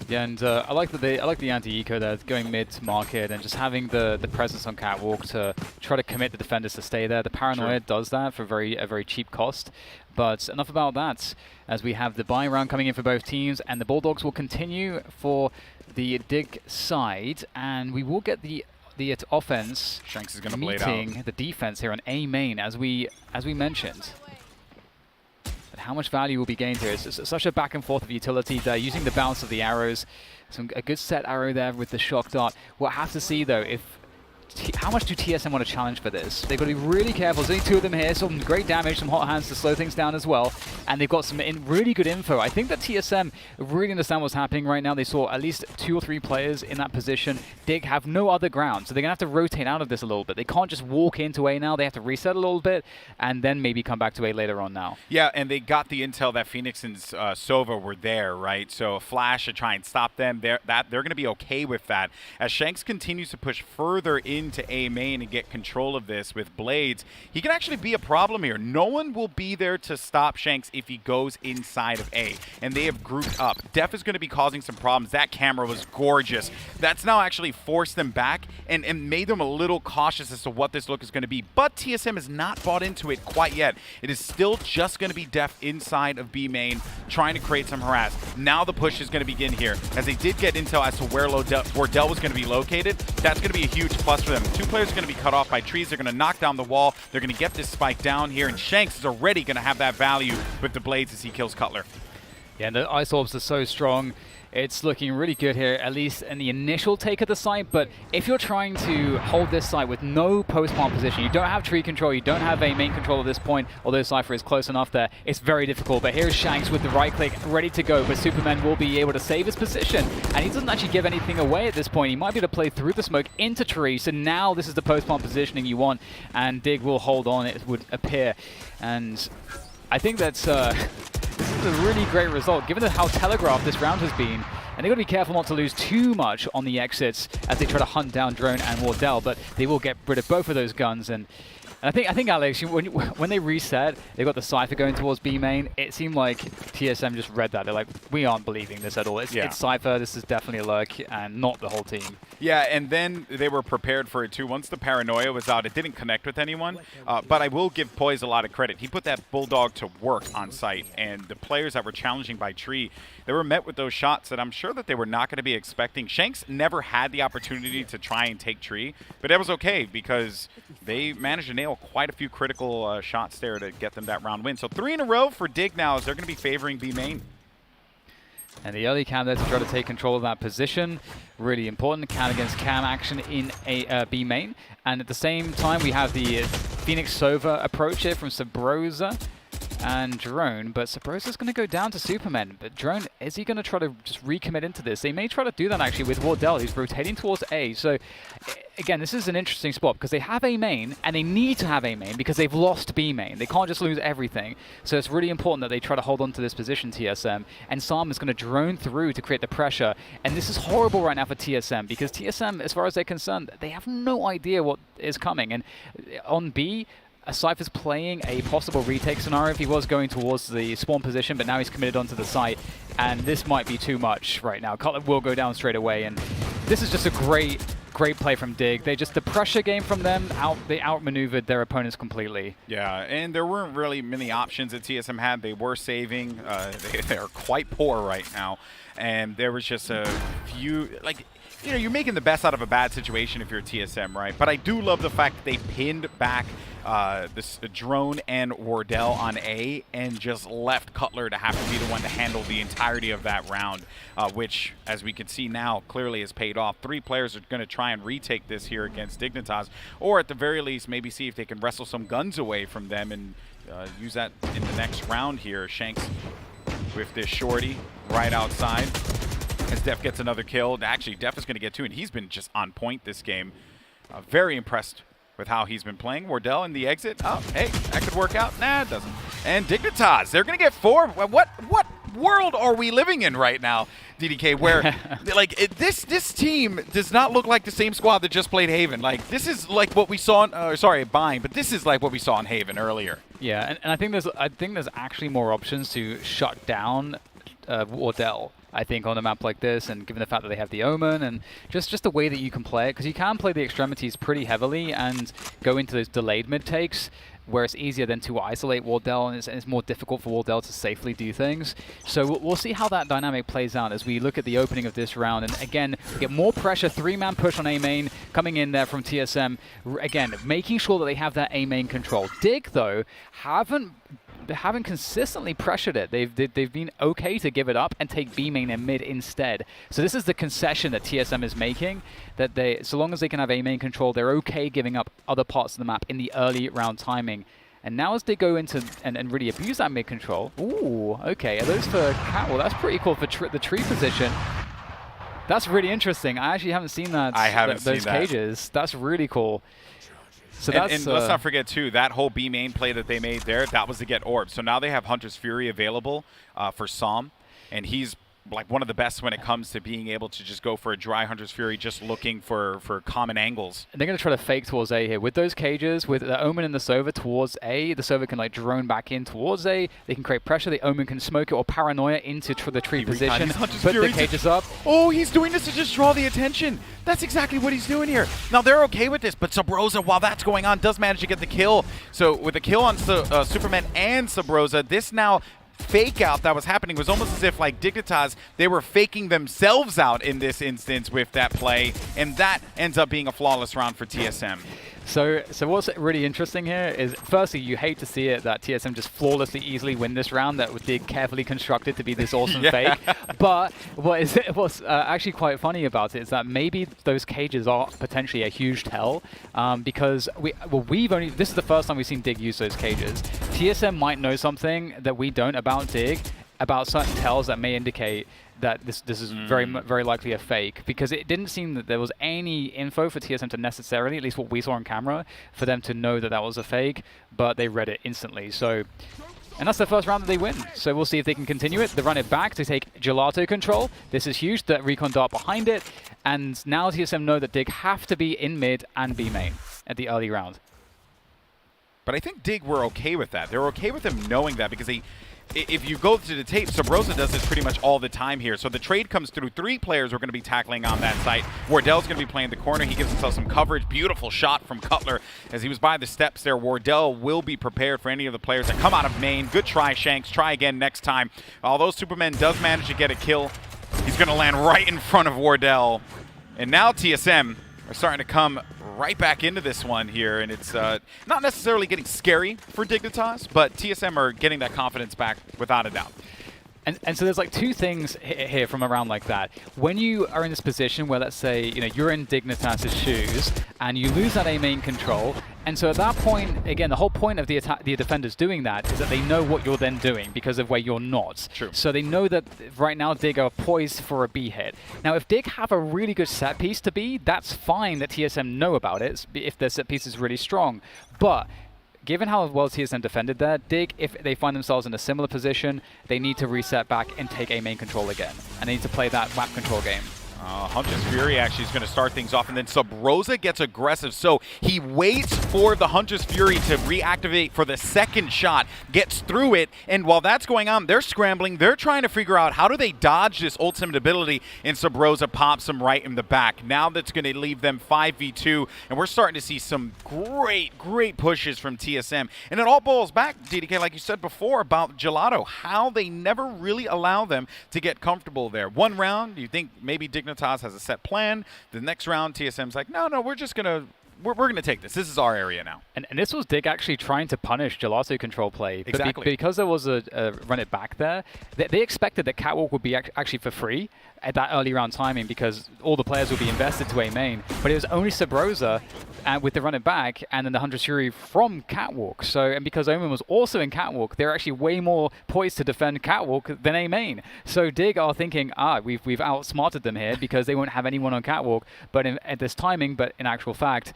Yeah, and I like the anti-eco there, going mid-market and just having the presence on Catwalk to try to commit the defenders to stay there. The paranoia does that for a very cheap cost. But enough about that, as we have the buy round coming in for both teams, and the Bulldogs will continue for the Dig side, and we will get the offense Shanks is going to blade out. meeting the defense here on A main, as we mentioned. How much value will be gained here? It's such a back and forth of utility there, using the bounce of the arrows. A good set arrow there with the shock dart. We'll have to see though how much do TSM want to challenge for this? They've got to be really careful. There's only 2 of them here, some great damage, some hot hands to slow things down as well. And they've got some really good info. I think that TSM really understand what's happening right now. They saw at least 2 or 3 players in that position. Dig have no other ground, so they're going to have to rotate out of this a little bit. They can't just walk into A now. They have to reset a little bit and then maybe come back to A later on now. Yeah, and they got the intel that Phoenix and Sova were there, right? So Flash to try and stop them. They're going to be okay with that. As Shanks continues to push further into A main and get control of this with blades, he can actually be a problem here. No one will be there to stop Shanks if he goes inside of A, and they have grouped up. Def is going to be causing some problems. That camera was gorgeous. That's now actually forced them back and made them a little cautious as to what this look is going to be, but TSM has not bought into it quite yet. It is still just going to be Def inside of B main, trying to create some harass. Now the push is going to begin here, as they did get intel as to where Wardell was going to be located. That's going to be a huge plus for them. 2 players are going to be cut off by trees. They're going to knock down the wall. They're going to get this spike down here, and Shanks is already going to have that value with the blades as he kills Cutler. Yeah, and the ice orbs are so strong. It's looking really good here, at least in the initial take of the site, but if you're trying to hold this site with no post-plant position, you don't have tree control, you don't have a main control at this point, although Cypher is close enough there, it's very difficult. But here's Shanks with the right click, ready to go, but Superman will be able to save his position, and he doesn't actually give anything away at this point. He might be able to play through the smoke into tree, so now this is the post-plant positioning you want, and Dig will hold on, it would appear. And I think that's this is a really great result, given how telegraphed this round has been. And they've got to be careful not to lose too much on the exits as they try to hunt down Drone and Wardell, but they will get rid of both of those guns. And I think Alex, when they reset, they got the Cypher going towards B main. It seemed like TSM just read that. They're like, we aren't believing this at all. It's Cypher. This is definitely a lurk, and not the whole team. Yeah, and then they were prepared for it too. Once the paranoia was out, it didn't connect with anyone. But I will give Poise a lot of credit. He put that Bulldog to work on site, and the players that were challenging by Tree, they were met with those shots that I'm sure that they were not going to be expecting. Shanks never had the opportunity to try and take Tree, but that was okay because they managed to nail quite a few critical shots there to get them that round win. So 3 in a row for Dig now as they're going to be favoring B main. And the early cam there to try to take control of that position. Really important. Cam against cam action in a B main. And at the same time, we have the Phoenix Sova approach here from Sabrosa and Drone, but Sabrosa's going to go down to Superman. But Drone, is he going to try to just recommit into this? They may try to do that actually with Wardell, who's rotating towards A. So again, this is an interesting spot because they have A main, and they need to have A main because they've lost B main. They can't just lose everything. So it's really important that they try to hold on to this position, TSM. And Sam is going to drone through to create the pressure. And this is horrible right now for TSM because TSM, as far as they're concerned, they have no idea what is coming. And on B, Cypher's playing a possible retake scenario if he was going towards the spawn position, but now he's committed onto the site, and this might be too much right now. Cutler will go down straight away, and this is just a great play from Dig. The pressure game from them, they outmaneuvered their opponents completely. Yeah, and there weren't really many options that TSM had. They were saving. They're quite poor right now, and there was just a few, like, you know, you're making the best out of a bad situation if you're TSM, right? But I do love the fact that they pinned back this Drone and Wardell on A and just left Cutler to have to be the one to handle the entirety of that round, which, as we can see now, clearly has paid off. 3 players are going to try and retake this here against Dignitas, or at the very least, maybe see if they can wrestle some guns away from them and use that in the next round here. Shanks with this shorty right outside as Def gets another kill. Actually, Def is going to get 2, and he's been just on point this game. Very impressed with how he's been playing. Wardell in the exit. Oh, hey, that could work out. Nah, it doesn't. And Dignitas, they're going to get 4. What world are we living in right now, DDK, where like this team does not look like the same squad that just played Haven. Like, this is like what we saw in, Bind, but this is like what we saw in Haven earlier. Yeah, and I think there's actually more options to shut down Wardell, I think, on a map like this, and given the fact that they have the Omen and just the way that you can play it, because you can play the extremities pretty heavily and go into those delayed mid takes where it's easier than to isolate Wardell, and it's more difficult for Wardell to safely do things. So we'll see how that dynamic plays out as we look at the opening of this round. And again, we get more pressure, 3-man push on A main coming in there from TSM. Again, making sure that they have that A main control. Dig, though, they haven't consistently pressured it. They've been okay to give it up and take B main and mid instead. So this is the concession that TSM is making, that so long as they can have A main control, they're okay giving up other parts of the map in the early round timing. And now as they go into and really abuse that mid control, ooh, okay, are those for Cat? Well, that's pretty cool for the tree position. That's really interesting. I actually haven't seen that. I haven't seen those cages. That's really cool. So and let's not forget, too, that whole B main play that they made there, that was to get orbs. So now they have Hunter's Fury available for Som, and he's like one of the best when it comes to being able to just go for a dry Hunter's Fury, just looking for common angles. And they're going to try to fake towards A here. With those cages, with the Omen and the Sova towards A, the Sova can like drone back in towards A. They can create pressure. The Omen can smoke it or paranoia into the tree position. Put the cages up. Oh, he's doing this to just draw the attention. That's exactly what he's doing here. Now, they're okay with this, but Sabrosa, while that's going on, does manage to get the kill. So with the kill on Superman and Sabrosa, this now fake out that was happening was almost as if, like, Dignitas, they were faking themselves out in this instance with that play, and that ends up being a flawless round for TSM. So what's really interesting here is, firstly, you hate to see it that TSM just flawlessly easily win this round that Dig carefully constructed to be this awesome fake. But what's actually quite funny about it is that maybe those cages are potentially a huge tell, because this is the first time we've seen Dig use those cages. TSM might know something that we don't about Dig, about certain tells that may indicate that this is very likely a fake, because it didn't seem that there was any info for TSM to necessarily, at least what we saw on camera, for them to know that that was a fake, but they read it instantly. So And that's the first round that they win. So we'll see if they can continue it. They run it back to take Gelato control. This is huge. The recon dart behind it. And now TSM know that Dig have to be in mid and B main at the early round. But I think Dig were okay with that. They're okay with him knowing that because if you go to the tape, Sabrosa does this pretty much all the time here. So the trade comes through. 3 players are going to be tackling on that site. Wardell's going to be playing the corner. He gives himself some coverage. Beautiful shot from Cutler as he was by the steps there. Wardell will be prepared for any of the players that come out of main. Good try, Shanks. Try again next time. Although Superman does manage to get a kill, he's going to land right in front of Wardell. And now TSM are starting to come right back into this one here, and it's not necessarily getting scary for Dignitas, but TSM are getting that confidence back without a doubt. And so there's like 2 things here from a round like that. When you are in this position where, let's say, you're in Dignitas' shoes and you lose that A main control, and so at that point, again, the whole point of the defenders doing that is that they know what you're then doing because of where you're not. True. So they know that right now Dig are poised for a B hit. Now, if Dig have a really good set piece to B, that's fine that TSM know about it if their set piece is really strong. But given how well TSM defended there, Dig, if they find themselves in a similar position, they need to reset back and take A main control again. And they need to play that map control game. Huntress Fury actually is going to start things off, and then Sabrosa gets aggressive. So he waits for the Huntress Fury to reactivate for the second shot, gets through it, and while that's going on, they're scrambling. They're trying to figure out how do they dodge this ultimate ability, and Sabrosa pops him right in the back. Now that's going to leave them 5v2, and we're starting to see some great pushes from TSM. And it all boils back, DDK, like you said before, about Gelato, how they never really allow them to get comfortable there. One round, you think maybe Dignitas has a set plan. The next round, TSM's like, no, we're just gonna take this. This is our area now. And this was Dig actually trying to punish Gelato control play. Exactly. But because there was a run it back there, they expected that Catwalk would be actually for free at that early round timing because all the players would be invested to A main. But it was only Sabrosa with the run it back and then the Huntress Fury from Catwalk. So, and because Omen was also in Catwalk, they're actually way more poised to defend Catwalk than A main. So Dig are thinking, we've outsmarted them here because they won't have anyone on Catwalk but at this timing, but in actual fact,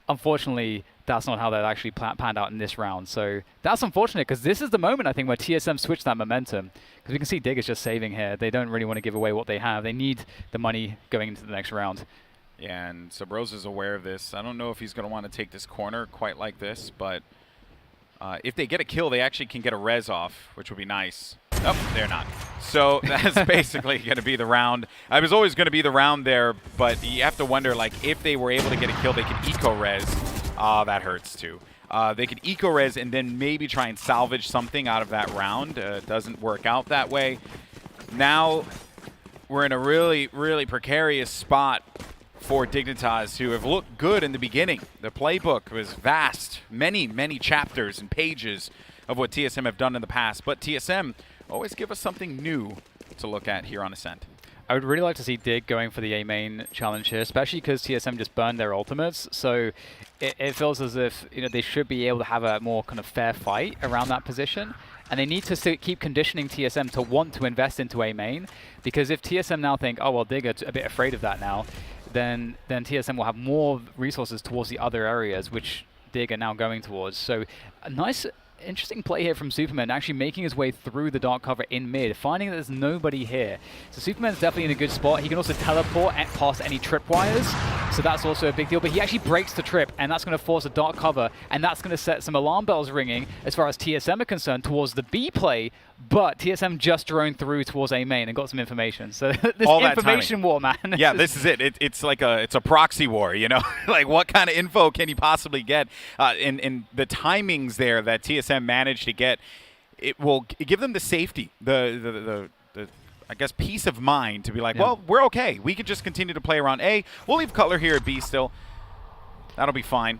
unfortunately, that's not how that actually panned out in this round. So that's unfortunate because this is the moment, I think, where TSM switched that momentum. Because we can see Dig is just saving here. They don't really want to give away what they have. They need the money going into the next round. Yeah, and Sabrosa's aware of this. I don't know if he's going to want to take this corner quite like this, but if they get a kill, they actually can get a res off, which would be nice. Nope, they're not. So that's basically going to be the round. I was always going to be the round there, but you have to wonder, like, if they were able to get a kill, they could eco-res. That hurts too. They could eco-res and then maybe try and salvage something out of that round. It doesn't work out that way. Now we're in a really precarious spot for Dignitas, who have looked good in the beginning. The playbook was vast, many chapters and pages of what TSM have done in the past, but TSM always give us something new to look at here on Ascent. I would really like to see Dig going for the A main challenge here, especially because TSM just burned their ultimates. So it feels as if they should be able to have a more kind of fair fight around that position. And they need to keep conditioning TSM to want to invest into A main, because if TSM now think, oh well, Dig are a bit afraid of that now, then TSM will have more resources towards the other areas, which Dig are now going towards. So a nice, interesting play here from Superman, actually making his way through the dark cover in mid, finding that there's nobody here. So Superman's definitely in a good spot. He can also teleport past any tripwires, so that's also a big deal. But he actually breaks the trip, and that's going to force a dark cover, and that's going to set some alarm bells ringing as far as TSM are concerned towards the B play. But TSM just droned through towards A main and got some information. So this information war, man. Yeah, this is it. It's like it's a proxy war, like what kind of info can you possibly get? And the timings there that TSM managed to get, it will give them the safety, the I guess peace of mind to be like, well, we're okay. We can just continue to play around A. We'll leave Cutler here at B still. That'll be fine.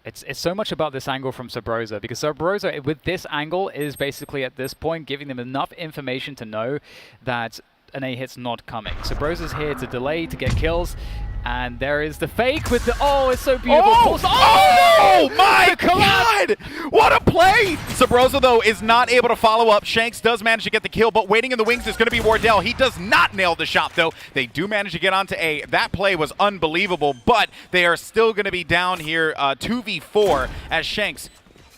It's so much about this angle from Sabrosa, because Sabrosa, with this angle, is basically at this point giving them enough information to know that an A hit's not coming. Sabrosa's here to delay, to get kills, and there is the fake with the, it's so beautiful. Oh my God! What a play! Sabrosa, though, is not able to follow up. Shanks does manage to get the kill, but waiting in the wings is going to be Wardell. He does not nail the shot, though. They do manage to get onto A. That play was unbelievable, but they are still going to be down here 2v4 as Shanks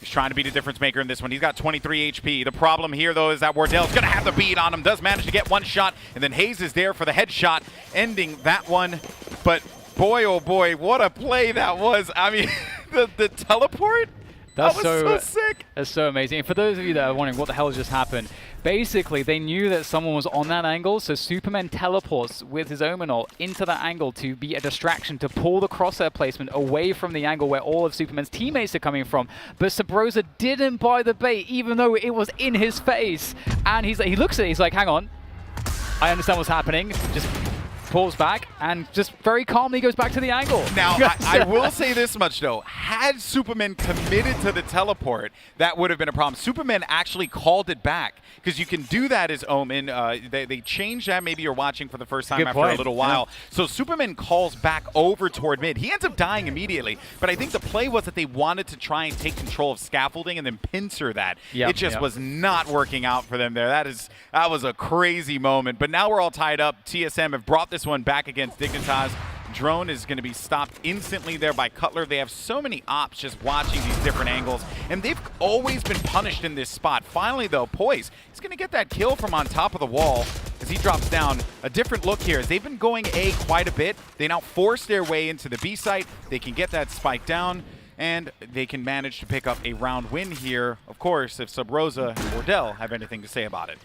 He's trying to be the difference maker in this one. He's got 23 HP. The problem here, though, is that Wardell's going to have the beat on him. Does manage to get one shot, and then Hayes is there for the headshot, ending that one. But boy, oh boy, what a play that was. I mean, the teleport? That was so sick. That's so amazing. And for those of you that are wondering what the hell just happened, basically they knew that someone was on that angle, so Superman teleports with his Omen ult into that angle to be a distraction, to pull the crosshair placement away from the angle where all of Superman's teammates are coming from. But Sabrosa didn't buy the bait, even though it was in his face. And he looks at it, he's like, hang on, I understand what's happening. Just pulls back and just very calmly goes back to the angle. Now, I will say this much, though. Had Superman committed to the teleport, that would have been a problem. Superman actually called it back, because you can do that as Omen. They changed that. Maybe you're watching for the first time after a little while. Yeah. So Superman calls back over toward mid. He ends up dying immediately, but I think the play was that they wanted to try and take control of scaffolding and then pincer that. Yep, it just was not working out for them there. That was a crazy moment. But now we're all tied up. TSM have brought this one back against Dignitas. Drone is going to be stopped instantly there by Cutler. They have so many ops just watching these different angles, and they've always been punished in this spot. Finally, though, Poise is going to get that kill from on top of the wall as he drops down. A different look here as they've been going A quite a bit. They now force their way into the B site. They can get that spike down, and they can manage to pick up a round win here, of course, if Sabrosa and Wardell have anything to say about it.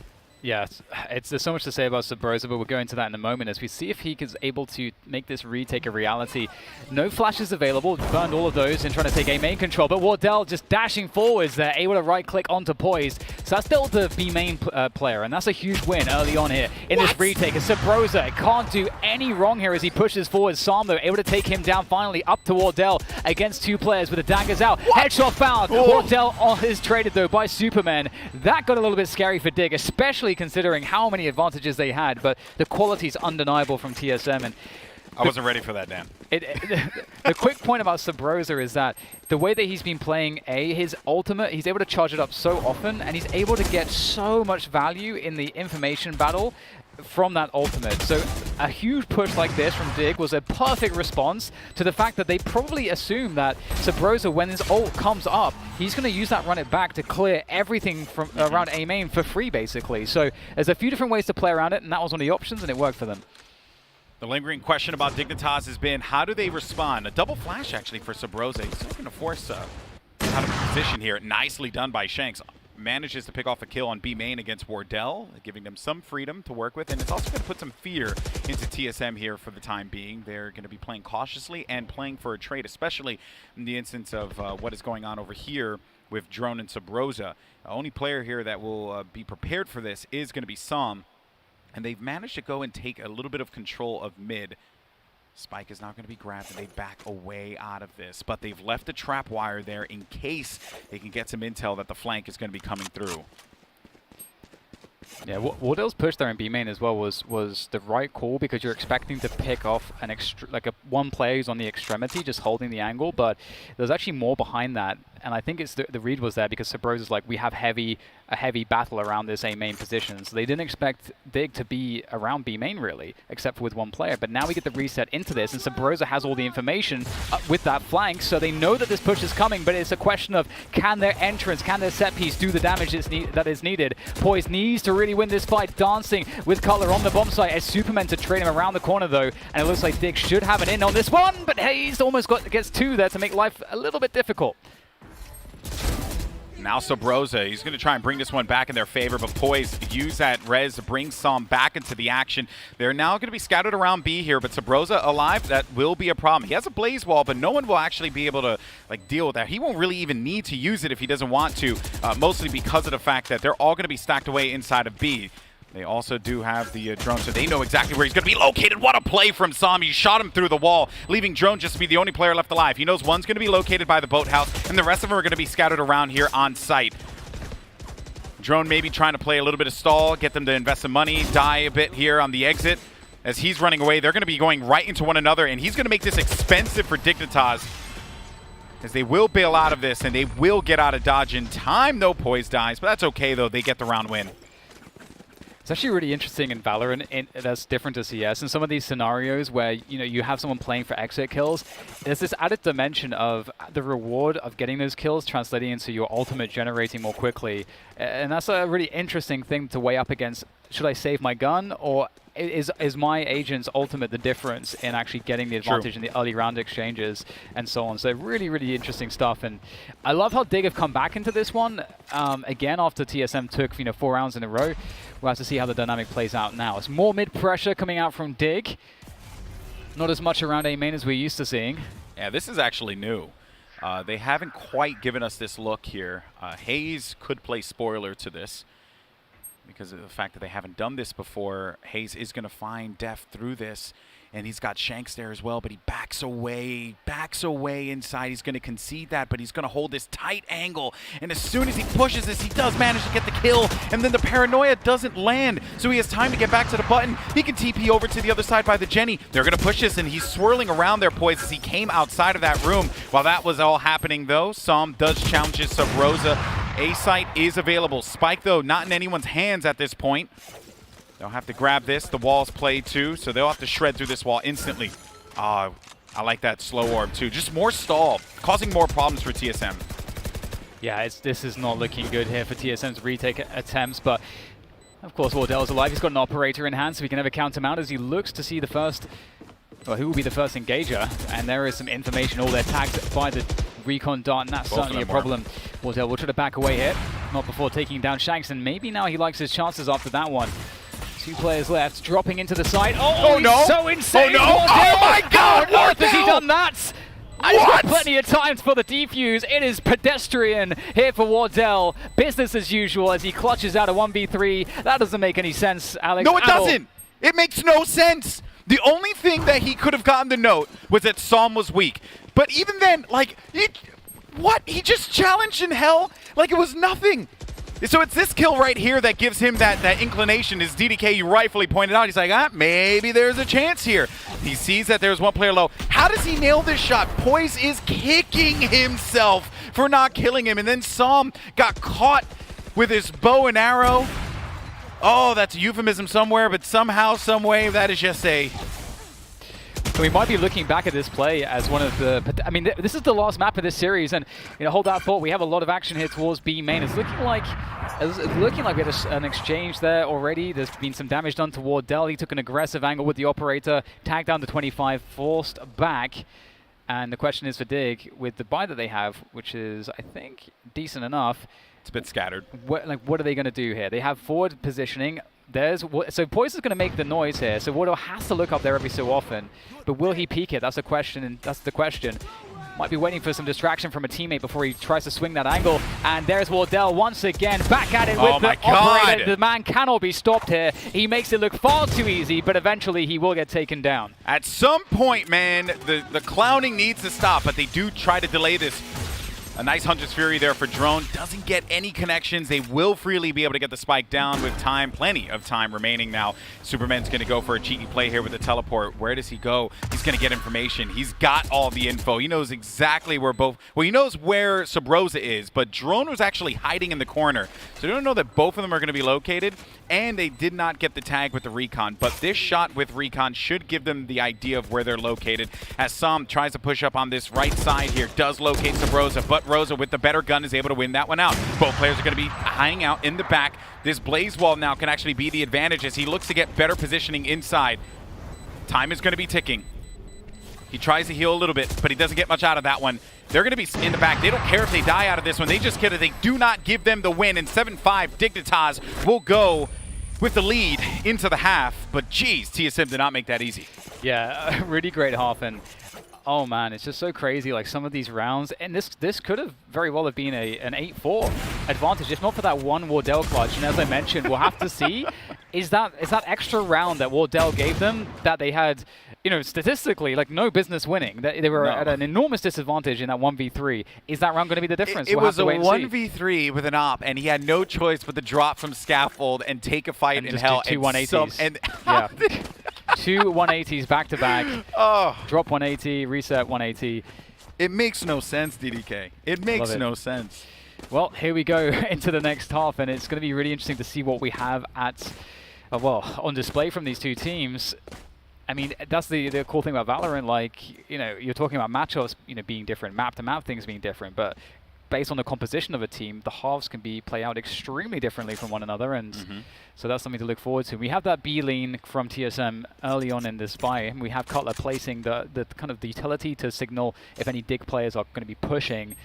Yeah, there's so much to say about Sabrosa, but we'll go into that in a moment as we see if he is able to make this retake a reality. No flashes available, burned all of those in trying to take A main control, but Wardell just dashing forwards there, able to right-click onto Poise. So that's still the B main player, and that's a huge win early on here in this retake. And Sabrosa can't do any wrong here as he pushes forward. Sam, though, able to take him down finally up to Wardell against two players with the daggers out. Headshot found. Wardell is traded, though, by Superman. That got a little bit scary for Dig, especially considering how many advantages they had, but the quality is undeniable from TSM. And I wasn't ready for that, Dan. The quick point about Sabrosa is that the way that he's been playing his ultimate, he's able to charge it up so often, and he's able to get so much value in the information battle from that ultimate. So a huge push like this from Dig was a perfect response to the fact that they probably assume that Sabrosa, when his ult comes up, he's going to use that run it back to clear everything from around A main for free, basically. So there's a few different ways to play around it, and that was one of the options, and it worked for them. The lingering question about Dignitas has been, how do they respond? A double flash, actually, for Sabrosa. He's looking to force out of position here. Nicely done by Shanks. Manages to pick off a kill on B main against Wardell, giving them some freedom to work with, and it's also going to put some fear into TSM here for the time being. They're going to be playing cautiously and playing for a trade, especially in the instance of what is going on over here with Drone and Sabrosa. The only player here that will be prepared for this is going to be Sam, and they've managed to go and take a little bit of control of mid. Spike is not going to be grabbed, and they back away out of this. But they've left a trap wire there in case they can get some intel that the flank is going to be coming through. Yeah, Wardell's push there in B main as well was the right call, because you're expecting to pick off one player who's on the extremity just holding the angle, but there's actually more behind that. And I think it's the read was there because Sabrosa's like, we have a heavy battle around this A main position. So they didn't expect Dig to be around B main really, except for with one player. But now we get the reset into this, and Sabrosa has all the information with that flank, so they know that this push is coming, but it's a question of can their entrance, can their set piece do the damage that is needed. Poise needs to really win this fight, dancing with Cutler on the bomb site as Superman to trade him around the corner though, and it looks like Dig should have an in on this one, but Hayes almost gets two there to make life a little bit difficult. Now Sabrosa, he's going to try and bring this one back in their favor, but Poise use that res to bring Sam back into the action. They're now going to be scattered around B here, but Sabrosa alive, that will be a problem. He has a blaze wall, but no one will actually be able to deal with that. He won't really even need to use it if he doesn't want to, mostly because of the fact that they're all going to be stacked away inside of B. They also do have the drone, so they know exactly where he's going to be located. What a play from Sam. He shot him through the wall, leaving Drone just to be the only player left alive. He knows one's going to be located by the boathouse, and the rest of them are going to be scattered around here on site. Drone maybe trying to play a little bit of stall, get them to invest some money, die a bit here on the exit. As he's running away, they're going to be going right into one another, and he's going to make this expensive for Dignitas, as they will bail out of this, and they will get out of dodge in time, though. Poise dies, but that's okay, though. They get the round win. It's actually really interesting in Valorant, that's different to CS. In some of these scenarios where you have someone playing for exit kills, there's this added dimension of the reward of getting those kills translating into your ultimate generating more quickly. And that's a really interesting thing to weigh up against, should I save my gun, or is my agent's ultimate the difference in actually getting the advantage in the early round exchanges and so on. So really, really interesting stuff. And I love how Dig have come back into this one again after TSM took 4 rounds in a row. We'll have to see how the dynamic plays out now. It's more mid pressure coming out from Dig. Not as much around A main as we're used to seeing. Yeah, this is actually new. They haven't quite given us this look here. Hayes could play spoiler to this, because of the fact that they haven't done this before. Hayes is going to find Def through this, and he's got Shanks there as well, but he backs away inside. He's going to concede that, but he's going to hold this tight angle, and as soon as he pushes this, he does manage to get the kill, and then the paranoia doesn't land, so he has time to get back to the button. He can TP over to the other side by the Jenny. They're going to push this, and he's swirling around there, Poise, as he came outside of that room. While that was all happening, though, Som does challenge his Sub-Rosa. A site is available. Spike, though, not in anyone's hands at this point. They'll have to grab this. The wall's played, too, so they'll have to shred through this wall instantly. I like that slow orb, too. Just more stall, causing more problems for TSM. Yeah, this is not looking good here for TSM's retake attempts, but of course Wardell's alive. He's got an operator in hand, so he can never count him out as he looks to see the first, well, who will be the first engager. And there is some information. All they're tagged by the recon dart, and that's certainly a problem. Wardell will try to back away here, not before taking down Shanks, and maybe now he likes his chances after that one. 2 players left, dropping into the side. Oh no! So insane! Oh no! Oh my God! How on earth has he done that? And he's got plenty of time for the defuse. It is pedestrian here for Wardell. Business as usual as he clutches out a 1v3. That doesn't make any sense, Alex. No, it doesn't. It makes no sense. The only thing that he could have gotten the note was that Som was weak. But even then, like, he just challenged in hell like it was nothing. So it's this kill right here that gives him that inclination, as DDK, you rightfully pointed out. He's like, maybe there's a chance here. He sees that there's one player low. How does he nail this shot? Poise is kicking himself for not killing him. And then Som got caught with his bow and arrow. Oh, that's a euphemism somewhere, but somehow, some way, that is just a... We might be looking back at this play as one of the... I mean, this is the last map of this series, and hold that thought. We have a lot of action here towards B main. It's looking like we had an exchange there already. There's been some damage done to Wardell. He took an aggressive angle with the operator, tagged down to 25, forced back. And the question is for Dig, with the buy that they have, which is, I think, decent enough. It's a bit scattered. What are they going to do here? They have forward positioning. So Poise is going to make the noise here. So Wardell has to look up there every so often. But will he peek it? That's the question. And that's the question. Might be waiting for some distraction from a teammate before he tries to swing that angle. And there's Wardell once again, back at it with the operator. The man cannot be stopped here. He makes it look far too easy, but eventually he will get taken down. At some point, man, the clowning needs to stop, but they do try to delay this. A nice Hunter's Fury there for Drone. Doesn't get any connections. They will freely be able to get the spike down with time. Plenty of time remaining now. Superman's going to go for a cheeky play here with the teleport. Where does he go? He's going to get information. He's got all the info. He knows exactly where both... Well, he knows where Sub-Rosa is, but Drone was actually hiding in the corner. So they don't know that both of them are going to be located, and they did not get the tag with the recon. But this shot with recon should give them the idea of where they're located. As Som tries to push up on this right side here, does locate Sub-Rosa, but Rosa with the better gun is able to win that one out. Both players are going to be hiding out in the back. This blaze wall now can actually be the advantage as he looks to get better positioning inside. Time is going to be ticking. He tries to heal a little bit, but he doesn't get much out of that one. They're going to be in the back. They don't care if they die out of this one. They just get it. They do not give them the win. And 7-5, Dignitas will go with the lead into the half. But geez, TSM did not make that easy. Yeah, really great half. And oh man, it's just so crazy, like some of these rounds, and this could have very well have been an 8-4 advantage, if not for that one Wardell clutch. And as I mentioned, we'll have to see, is that extra round that Wardell gave them that they had, statistically, like no business winning. They were at an enormous disadvantage in that 1v3. Is that round going to be the difference? It was a 1v3 with an op, and he had no choice but to drop from scaffold and take a fight in hell. Two 180s. Yeah. 2 180s back to back. Oh. Drop 180, reset 180. It makes no sense, DDK. It makes no sense. Well, here we go into the next half, and it's going to be really interesting to see what we have at well, on display from these two teams. I mean, that's the cool thing about Valorant. Like, you're talking about matchups, being different, map-to-map things being different, but based on the composition of a team, the halves can play out extremely differently from one another, and so that's something to look forward to. We have that B lean from TSM early on in this buy, and we have Cutler placing the kind of the utility to signal if any Dig players are going to be pushing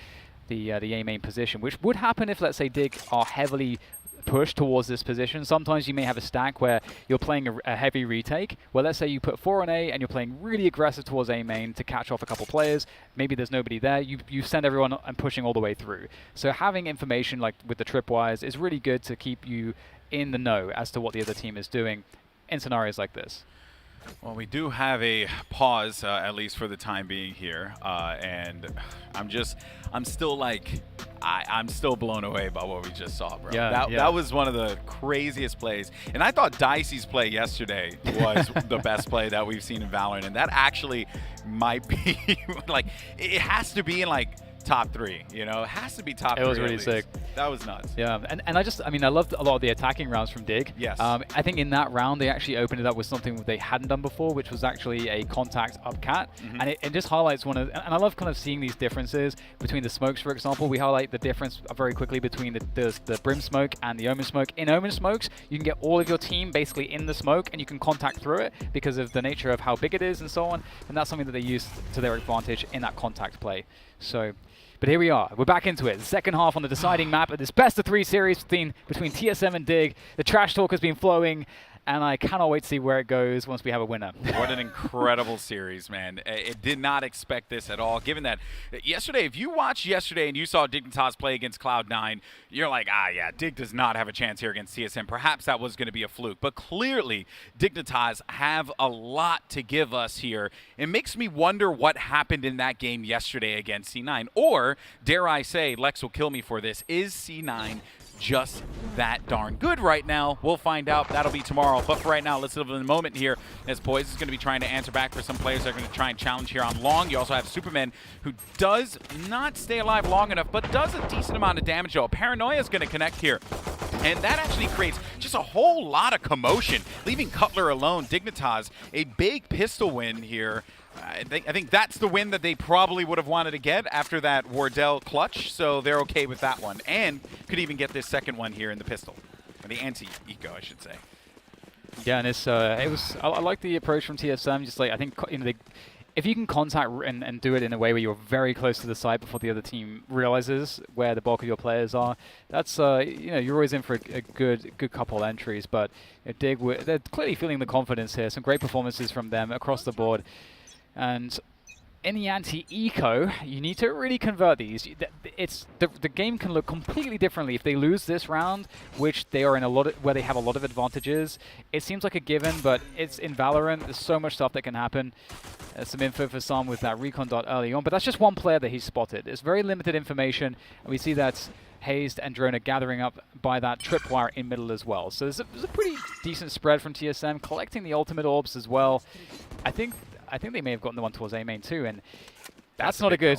the A main position, which would happen if, let's say, Dig are heavily push towards this position. Sometimes you may have a stack where you're playing a heavy retake, where let's say you put 4 on A and you're playing really aggressive towards A main to catch off a couple players. Maybe there's nobody there. You send everyone and pushing all the way through. So having information like with the tripwires is really good to keep you in the know as to what the other team is doing in scenarios like this. Well, we do have a pause, at least for the time being here, and I'm still like, I'm still blown away by what we just saw, bro. Yeah, that was one of the craziest plays, and I thought Dicey's play yesterday was the best play that we've seen in Valorant, and that actually might be like, it has to be in like top 3, it has to be top 3. It was really sick. That was nuts. Yeah, and I loved a lot of the attacking rounds from Dig. Yes. I think in that round they actually opened it up with something they hadn't done before, which was actually a contact up cat, and it just highlights and I love kind of seeing these differences between the smokes. For example, we highlight the difference very quickly between the Brim smoke and the Omen smoke. In Omen smokes, you can get all of your team basically in the smoke, and you can contact through it because of the nature of how big it is and so on, and that's something that they use to their advantage in that contact play. So. But here we are. We're back into it. The second half on the deciding map of this best-of-3 series between TSM and Dig. The trash talk has been flowing, and I cannot wait to see where it goes once we have a winner. What an incredible series, man. It did not expect this at all, given that yesterday, if you watched yesterday and you saw Dignitas play against Cloud9, you're like, yeah, Dig does not have a chance here against TSM. Perhaps that was going to be a fluke. But clearly, Dignitas have a lot to give us here. It makes me wonder what happened in that game yesterday against C9. Or, dare I say, Lex will kill me for this, is C9 just that darn good right now? We'll find out. That'll be tomorrow. But for right now, let's live in the moment here, as Poise is going to be trying to answer back for some players that are going to try and challenge here on Long. You also have Superman, who does not stay alive long enough, but does a decent amount of damage, though. Paranoia is going to connect here. And that actually creates just a whole lot of commotion, leaving Cutler alone. Dignitas, a big pistol win here. I think that's the win that they probably would have wanted to get after that Wardell clutch, so they're okay with that one. And could even get this second one here in the pistol. Or the anti-eco, I should say. Yeah, and I like the approach from TSM. Just like, I think, if you can contact and do it in a way where you're very close to the site before the other team realizes where the bulk of your players are, that's you're always in for a good couple entries. But Dig, they're clearly feeling the confidence here. Some great performances from them across the board. And in the anti-eco, you need to really convert these. The game can look completely differently if they lose this round, which they are in where they have a lot of advantages. It seems like a given, but it's in Valorant. There's so much stuff that can happen. Some info for Sam with that recon dot early on, but that's just one player that he's spotted. It's very limited information, and we see that Hazed and Drone are gathering up by that tripwire in middle as well. So there's a pretty decent spread from TSM, collecting the ultimate orbs as well. I think they may have gotten the one towards A main too, and that's not a good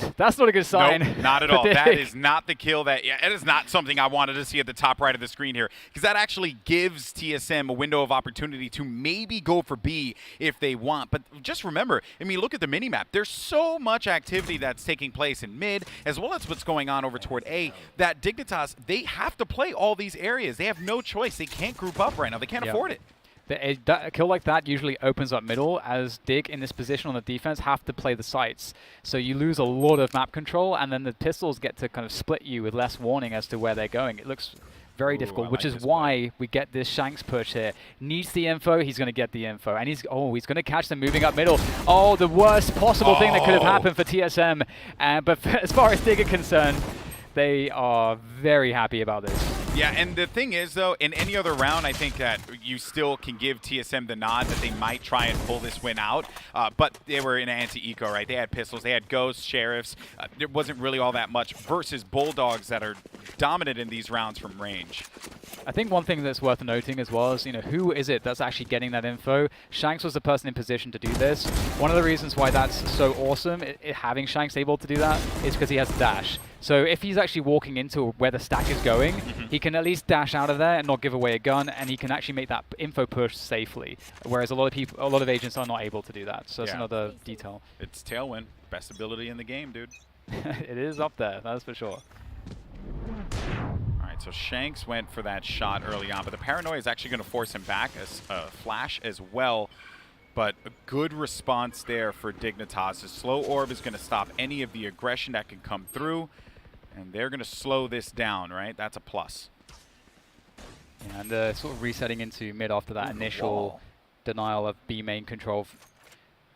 sign. Nope, not at all. That is not the kill it is not something I wanted to see at the top right of the screen here, because that actually gives TSM a window of opportunity to maybe go for B if they want. But just remember, I mean, look at the minimap. There's so much activity that's taking place in mid, as well as what's going on over toward A, that Dignitas, they have to play all these areas. They have no choice. They can't group up right now. They can't afford it. A kill like that usually opens up middle, as Dig in this position on the defense have to play the sites. So you lose a lot of map control, and then the pistols get to kind of split you with less warning as to where they're going. It looks very difficult, which is why we get this Shanks push here. Needs the info, he's going to get the info. And he's going to catch them moving up middle. Oh, the worst possible thing that could have happened for TSM. But as far as Dig are concerned, they are very happy about this. Yeah, and the thing is, though, in any other round, I think that you still can give TSM the nod that they might try and pull this win out. But they were in anti-eco, right? They had pistols, they had ghosts, sheriffs. There wasn't really all that much versus bulldogs that are dominant in these rounds from range. I think one thing that's worth noting as well is, who is it that's actually getting that info? Shanks was the person in position to do this. One of the reasons why that's so awesome, having Shanks able to do that, is because he has dash. So if he's actually walking into where the stack is going, he can at least dash out of there and not give away a gun, and he can actually make that info push safely. Whereas a lot of agents are not able to do that. So that's another detail. It's Tailwind, best ability in the game, dude. It is up there, that's for sure. All right, so Shanks went for that shot early on, but the paranoia is actually going to force him back as Flash as well. But a good response there for Dignitas. The slow orb is going to stop any of the aggression that can come through, and they're going to slow this down, right? That's a plus. Yeah, and sort of resetting into mid after that initial denial of B main control.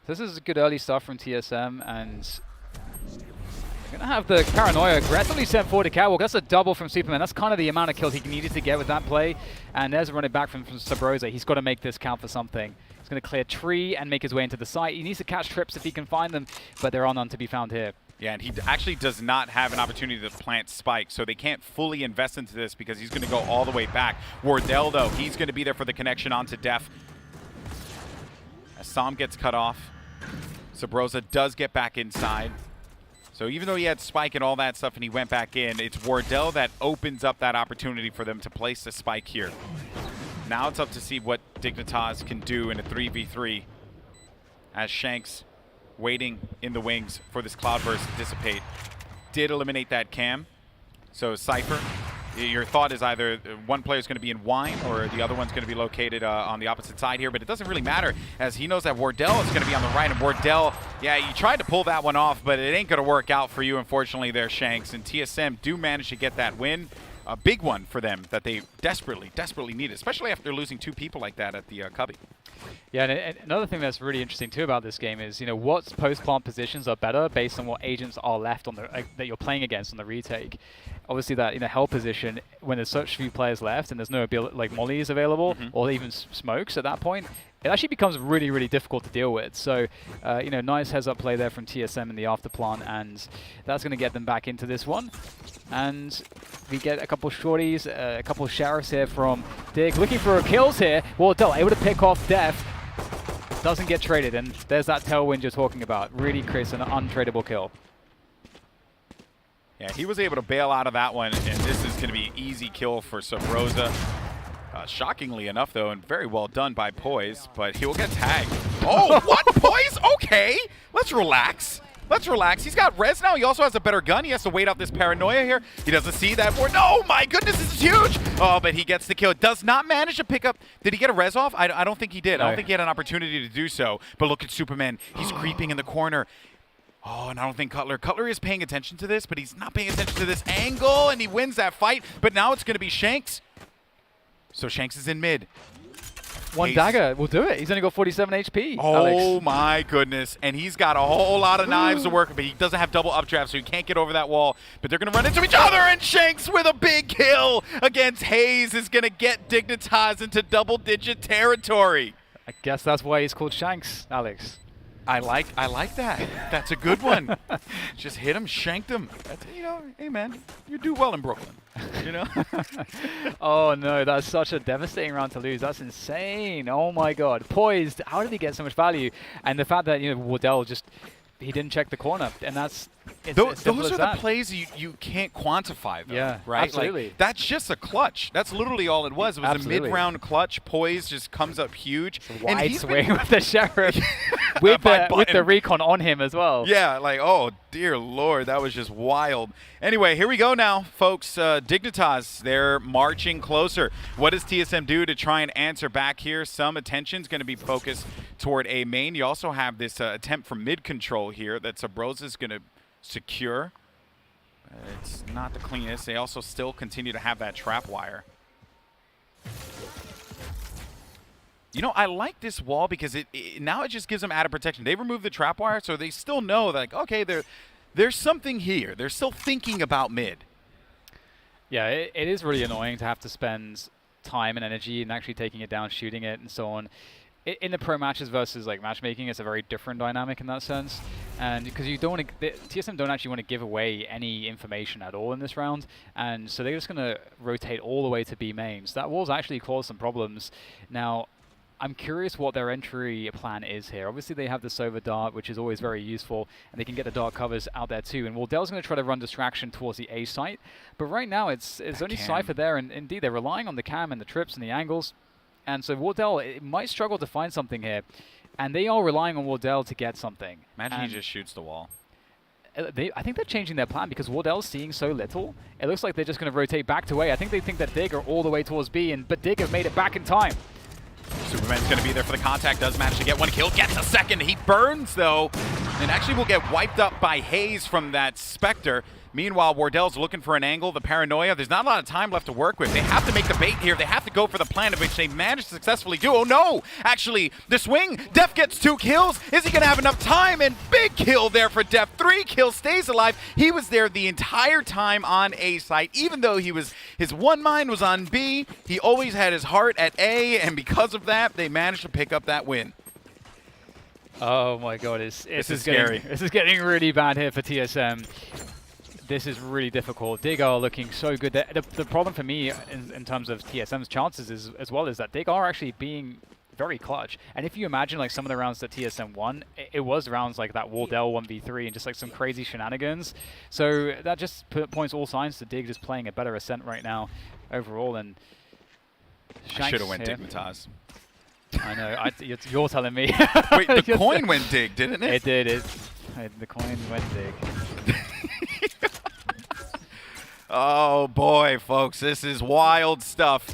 So this is good early stuff from TSM, and they're going to have the paranoia aggressively sent forward to Catwalk. That's a double from Superman. That's kind of the amount of kills he needed to get with that play. And there's a running back from Sabrosa. He's got to make this count for something. He's going to clear tree and make his way into the site. He needs to catch trips if he can find them, but there are none to be found here. Yeah, and he actually does not have an opportunity to plant Spike, so they can't fully invest into this because he's going to go all the way back. Wardell, though, he's going to be there for the connection onto Def. As Sam gets cut off, Sabrosa does get back inside. So even though he had Spike and all that stuff and he went back in, it's Wardell that opens up that opportunity for them to place the Spike here. Now it's up to see what Dignitas can do in a 3v3 as Shanks waiting in the wings for this Cloudburst to dissipate. Did eliminate that cam. So Cypher, your thought is either one player is going to be in wine or the other one's going to be located on the opposite side here, but it doesn't really matter as he knows that Wardell is going to be on the right, and Wardell, yeah, you tried to pull that one off, but it ain't going to work out for you, unfortunately, there, Shanks. And TSM do manage to get that win. A big one for them that they desperately, desperately needed, especially after losing 2 people like that at the Cubby. Yeah, and another thing that's really interesting too about this game is, you know, what post-plant positions are better based on what agents are left on the that you're playing against on the retake. Obviously, that in a hell position when there's such few players left and there's no like mollies available or even smokes at that point, it actually becomes really, really difficult to deal with. So, you know, nice heads-up play there from TSM in the afterplant, and that's going to get them back into this one. And we get a couple shorties, a couple sheriffs here from Dig, looking for kills here. Wardell able to pick off Def. Doesn't get traded, and there's that tailwind you're talking about. Really creates an untradeable kill. Yeah, he was able to bail out of that one, and this is going to be an easy kill for Sabrosa. Shockingly enough, though, and very well done by Poise, but he will get tagged. Oh, what? Poise? Okay, let's relax. Let's relax. He's got res now. He also has a better gun. He has to wait out this paranoia here. He doesn't see that board. No, my goodness, this is huge. Oh, but he gets the kill. Does not manage to pick up. Did he get a res off? I don't think he did. No. I don't think he had an opportunity to do so. But look at Superman. He's creeping in the corner. Oh, and I don't think Cutler is paying attention to this, but he's not paying attention to this angle, and he wins that fight. But now it's going to be Shanks. So Shanks is in mid. One dagger will do it. He's only got 47 HP. Oh, Alex. my goodness. And he's got a whole lot of knives to work with, but he doesn't have double updraft, so he can't get over that wall. But they're going to run into each other, and Shanks with a big kill against Hayes is going to get Dignitas into double-digit territory. I guess that's why he's called Shanks, Alex. I like that. That's a good one. Just hit him, shanked him. That's, you know, hey, man, you do well in Brooklyn, you know? Oh, no, that's such a devastating round to lose. That's insane. Oh, my God. Poised. How did he get so much value? And the fact that, you know, Wardell just, he didn't check the corner, and that's those are the plays you can't quantify, though, yeah, right? Absolutely. Like, that's just a clutch. That's literally all it was. It was a mid-round clutch. Poise just comes up huge. Wide swing with the sheriff, with the recon on him as well. Yeah, like, oh, dear Lord, that was just wild. Anyway, here we go now, folks. Dignitas, they're marching closer. What does TSM do to try and answer back here? Some attention's going to be focused toward A main. You also have this attempt from mid-control here that Sabrosa's going to secure. It's not the cleanest. They also still continue to have that trap wire. You know, I like this wall because now it just gives them added protection. They removed the trap wire, so they still know that, like, okay, there's something here. They're still thinking about mid. Yeah, it is really annoying to have to spend time and energy and actually taking it down, shooting it, and so on. In the pro matches versus like matchmaking, it's a very different dynamic in that sense, and because you don't want to, TSM don't actually want to give away any information at all in this round, and so they're just going to rotate all the way to B main. So that wall's actually caused some problems. Now, I'm curious what their entry plan is here. Obviously, they have the Sova Dart, which is always very useful, and they can get the Dart covers out there too. And Wardell's going to try to run distraction towards the A site, but right now it's only Cypher there, and indeed they're relying on the cam and the trips and the angles. And so Wardell might struggle to find something here, and they are relying on Wardell to get something. Imagine he just shoots the wall. I think they're changing their plan because Wardell's seeing so little. It looks like they're just going to rotate back to A. I think they think that Dig are all the way towards B, but Dig have made it back in time. Superman's going to be there for the contact, does manage to get one kill, gets a second. He burns, though, and actually will get wiped up by Haze from that Spectre. Meanwhile, Wardell's looking for an angle, the paranoia. There's not a lot of time left to work with. They have to make the bait here. They have to go for the plan, of which they managed to successfully do. Oh, no! Actually, the swing. Def gets 2 kills. Is he going to have enough time? And big kill there for Def. 3 kills, stays alive. He was there the entire time on A site, even though his one mind was on B. He always had his heart at A, and because of that, they managed to pick up that win. Oh, my God. This is scary. This is getting really bad here for TSM. This is really difficult. Dig are looking so good. The problem for me in terms of TSM's chances is, as well, is that Dig are actually being very clutch. And if you imagine like some of the rounds that TSM won, it was rounds like that Wardell 1v3 and just like some crazy shenanigans. So that just points all signs to Dig just playing a better Ascent right now overall. And I should have went Dignitas. I know. You're telling me. Wait, the coin went Dig, didn't it? It did. The coin went Dig. Oh boy, folks, this is wild stuff.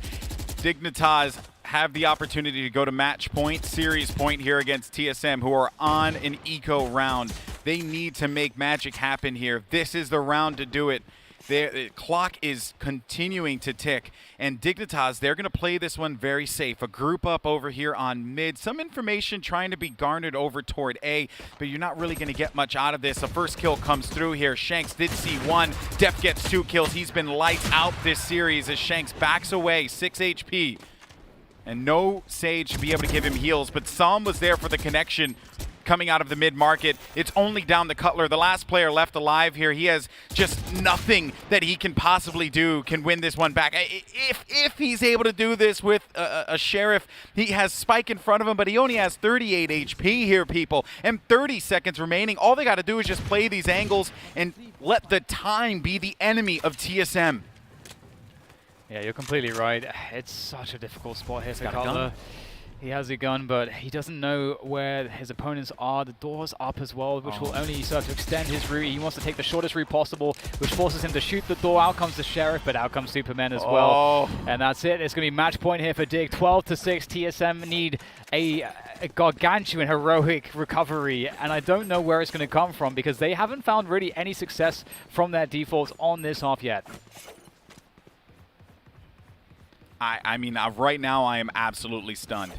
Dignitas have the opportunity to go to match point, series point here against TSM, who are on an eco round. They need to make magic happen here. This is the round to do it. The clock is continuing to tick, and Dignitas, they're going to play this one very safe. A group up over here on mid. Some information trying to be garnered over toward A, but you're not really going to get much out of this. The first kill comes through here. Shanks did see 1. Def gets 2 kills. He's been lights out this series as Shanks backs away, 6 HP. And no Sage to be able to give him heals, but Psalm was there for the connection. Coming out of the mid-market, it's only down the Cutler. The last player left alive here. He has just nothing that he can possibly do can win this one back. If he's able to do this with a Sheriff, he has Spike in front of him, but he only has 38 HP here, people, and 30 seconds remaining. All they got to do is just play these angles and let the time be the enemy of TSM. Yeah, you're completely right. It's such a difficult spot here for Cutler. He has a gun, but he doesn't know where his opponents are. The door's up as well, which will only serve to extend his route. He wants to take the shortest route possible, which forces him to shoot the door. Out comes the Sheriff, but out comes Superman as well. And that's it. It's going to be match point here for Dig. 12-6. TSM need a gargantuan heroic recovery, and I don't know where it's going to come from because they haven't found really any success from their defaults on this half yet. I mean, right now I am absolutely stunned.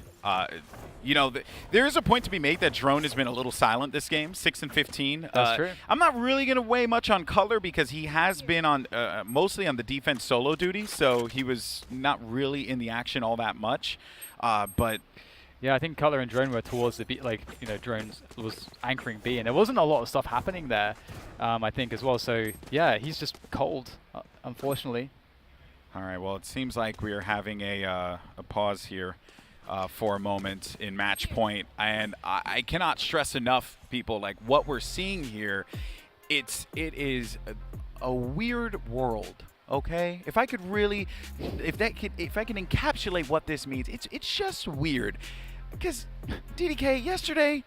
You know, there is a point to be made that Drone has been a little silent this game, 6 and 15. That's true. I'm not really going to weigh much on Cutler because he has been on mostly on the defense solo duty, so he was not really in the action all that much. But yeah, I think Cutler and Drone were towards the B, like, you know, Drone was anchoring B, and there wasn't a lot of stuff happening there, I think, as well. So yeah, he's just cold, unfortunately. All right, well, it seems like we are having a pause here for a moment in match point, and I cannot stress enough, people, like what we're seeing here. It is a weird world. Okay, if I could really, if I can encapsulate what this means, it's just weird, because DDK yesterday,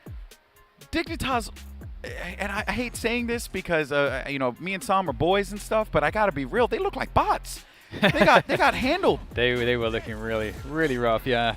Dignitas. And I hate saying this because you know, me and Sam are boys and stuff, but I gotta be real. They look like bots. They got handled. They were looking really rough. Yeah.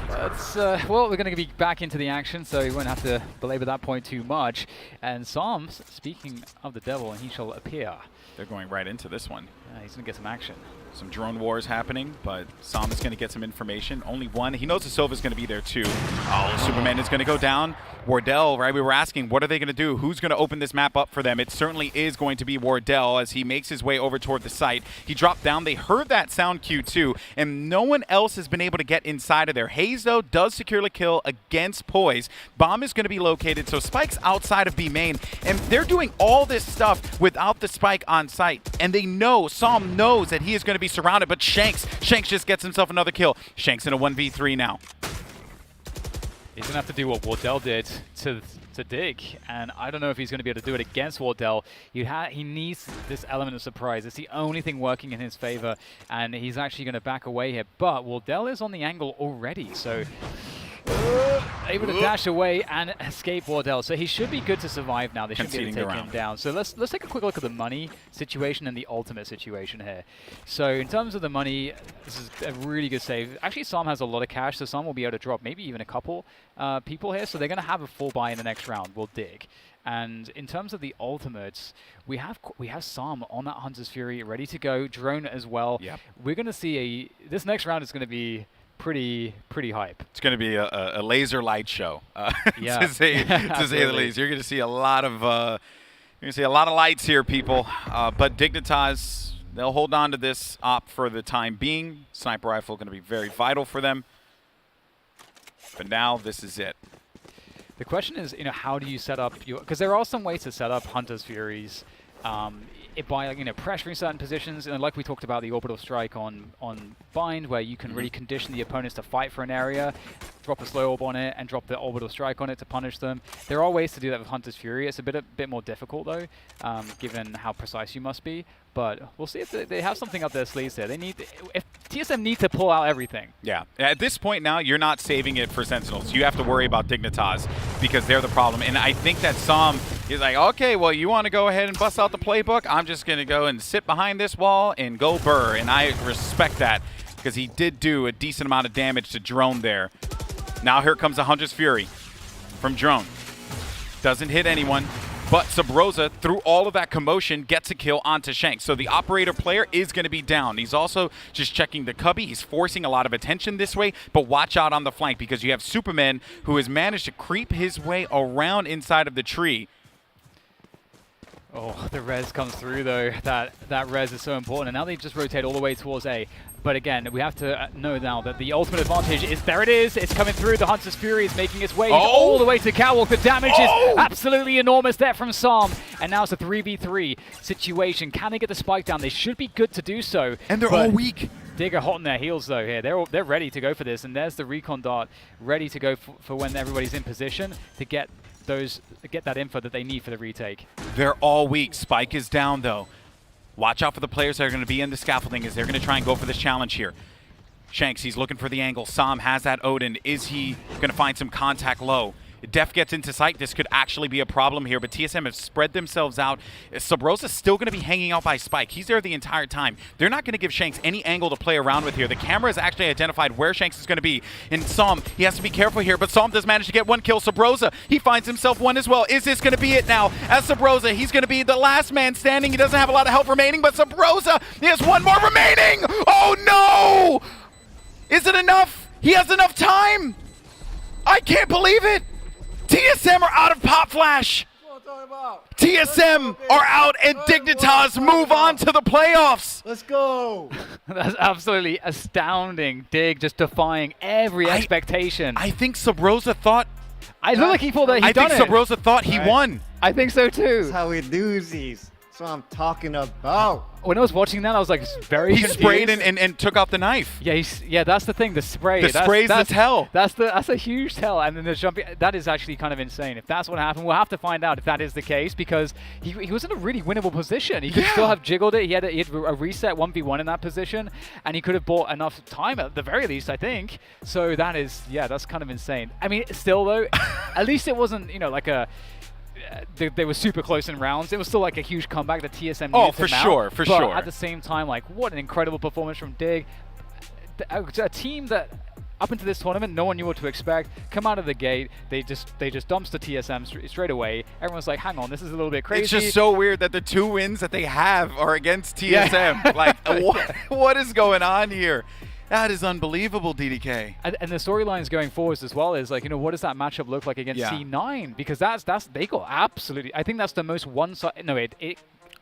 Well, we're going to be back into the action, so we won't have to belabor that point too much. And Psalms, speaking of the devil, and he shall appear. They're going right into this one. He's going to get some action. Some drone wars happening, but Psalm is going to get some information. Only 1. He knows the Silva's going to be there too. Oh, Superman is going to go down. Wardell, right? We were asking, what are they going to do? Who's going to open this map up for them? It certainly is going to be Wardell as he makes his way over toward the site. He dropped down. They heard that sound cue too, and no one else has been able to get inside of there. Haze, though, does secure the kill against Poise. Bomb is going to be located, so Spike's outside of B main, and they're doing all this stuff without the Spike on site, and they know, Psalm knows that he is going to be surrounded, but Shanks just gets himself another kill. Shanks in a 1v3 now. He's going to have to do what Wardell did to Dig, and I don't know if he's going to be able to do it against Wardell. He needs this element of surprise. It's the only thing working in his favor, and he's actually going to back away here. But Wardell is on the angle already, so able to dash away and escape Wardell. So he should be good to survive now. They should be able to take him down. So let's take a quick look at the money situation and the ultimate situation here. So in terms of the money, this is a really good save. Actually, Sam has a lot of cash, so Sam will be able to drop maybe even a couple people here. So they're going to have a full buy in the next round. We'll dig. And in terms of the ultimates, we have Sam on that Hunter's Fury ready to go. Drone as well. Yep. We're going to see this next round is going to be pretty hype. It's going to be a laser light show, yeah. to say the least. You're going to see a lot of lights here, people. But Dignitas, they'll hold on to this op for the time being. Sniper rifle going to be very vital for them. But now this is it. The question is, how do you set up your? Because there are some ways to set up Hunter's Furies. By pressuring certain positions, and like we talked about the orbital strike on Bind, where you can really condition the opponents to fight for an area, drop a slow orb on it, and drop the orbital strike on it to punish them. There are ways to do that with Hunter's Fury. It's a bit more difficult though, given how precise you must be. But we'll see if they have something up their sleeves there. If TSM need to pull out everything. Yeah. At this point now, you're not saving it for Sentinels. You have to worry about Dignitas because they're the problem. And I think that Sam is like, okay, well, you want to go ahead and bust out the playbook? I'm just going to go and sit behind this wall and go burr. And I respect that because he did do a decent amount of damage to Drone there. Now here comes a Hunter's Fury from Drone. Doesn't hit anyone. But Subroza, through all of that commotion, gets a kill onto Shanks. So the operator player is going to be down. He's also just checking the cubby. He's forcing a lot of attention this way. But watch out on the flank because you have Superman who has managed to creep his way around inside of the tree. Oh, the res comes through though. That res is so important. And now they just rotate all the way towards A. But again, we have to know now that the ultimate advantage is, there it is. It's coming through. The Hunter's Fury is making its way all the way to Catwalk. The damage is absolutely enormous there from Sam. And now it's a 3v3 situation. Can they get the spike down? They should be good to do so. And they're all weak. Dig are hot on their heels though here. They're ready to go for this. And there's the recon dart ready to go for when everybody's in position to get that info that they need for the retake. They're all weak. Spike is down though. Watch out for the players that are going to be in the scaffolding as they're going to try and go for this challenge here. Shanks, he's looking for the angle. Sam has that Odin. Is he going to find some contact low? If Def gets into sight, this could actually be a problem here, but TSM have spread themselves out. Subrosa's still going to be hanging out by Spike. He's there the entire time. They're not going to give Shanks any angle to play around with here. The camera has actually identified where Shanks is going to be. And Sam, he has to be careful here, but Sam does manage to get one kill. Subrosa, he finds himself one as well. Is this going to be it now? As Subrosa, he's going to be the last man standing. He doesn't have a lot of health remaining, but Subrosa, he has one more remaining! Oh no! Is it enough? He has enough time! I can't believe it! TSM are out of Popflash! TSM are out and Dignitas move on to the playoffs! Let's go! That's absolutely astounding. Dig just defying every expectation. I think Subrosa thought... I look like he thought that he'd done it. I think Subrosa thought he won. I think so too. That's how we do these. That's what I'm talking about. When I was watching that, I was like very He confused. sprayed and took out the knife. Yeah, that's the thing. The spray. The spray's the tell. That's a huge tell. And then the jumping. That is actually kind of insane. If that's what happened, we'll have to find out if that is the case because he was in a really winnable position. He could still have jiggled it. He had a reset 1v1 in that position, and he could have bought enough time at the very least, I think. So that is, that's kind of insane. I mean, still though, at least it wasn't like a. They were super close in rounds. It was still like a huge comeback that TSM needed for sure. But at the same time, like, what an incredible performance from Dig. A team that, up into this tournament, no one knew what to expect. Come out of the gate, they just dumpster TSM straight away. Everyone's like, hang on, this is a little bit crazy. It's just so weird that the 2 wins that they have are against TSM. Yeah. Like, what is going on here? That is unbelievable, DDK. And the storylines going forwards as well is like, what does that matchup look like against C9? Because they got absolutely. I think that's the most one-sided. No, it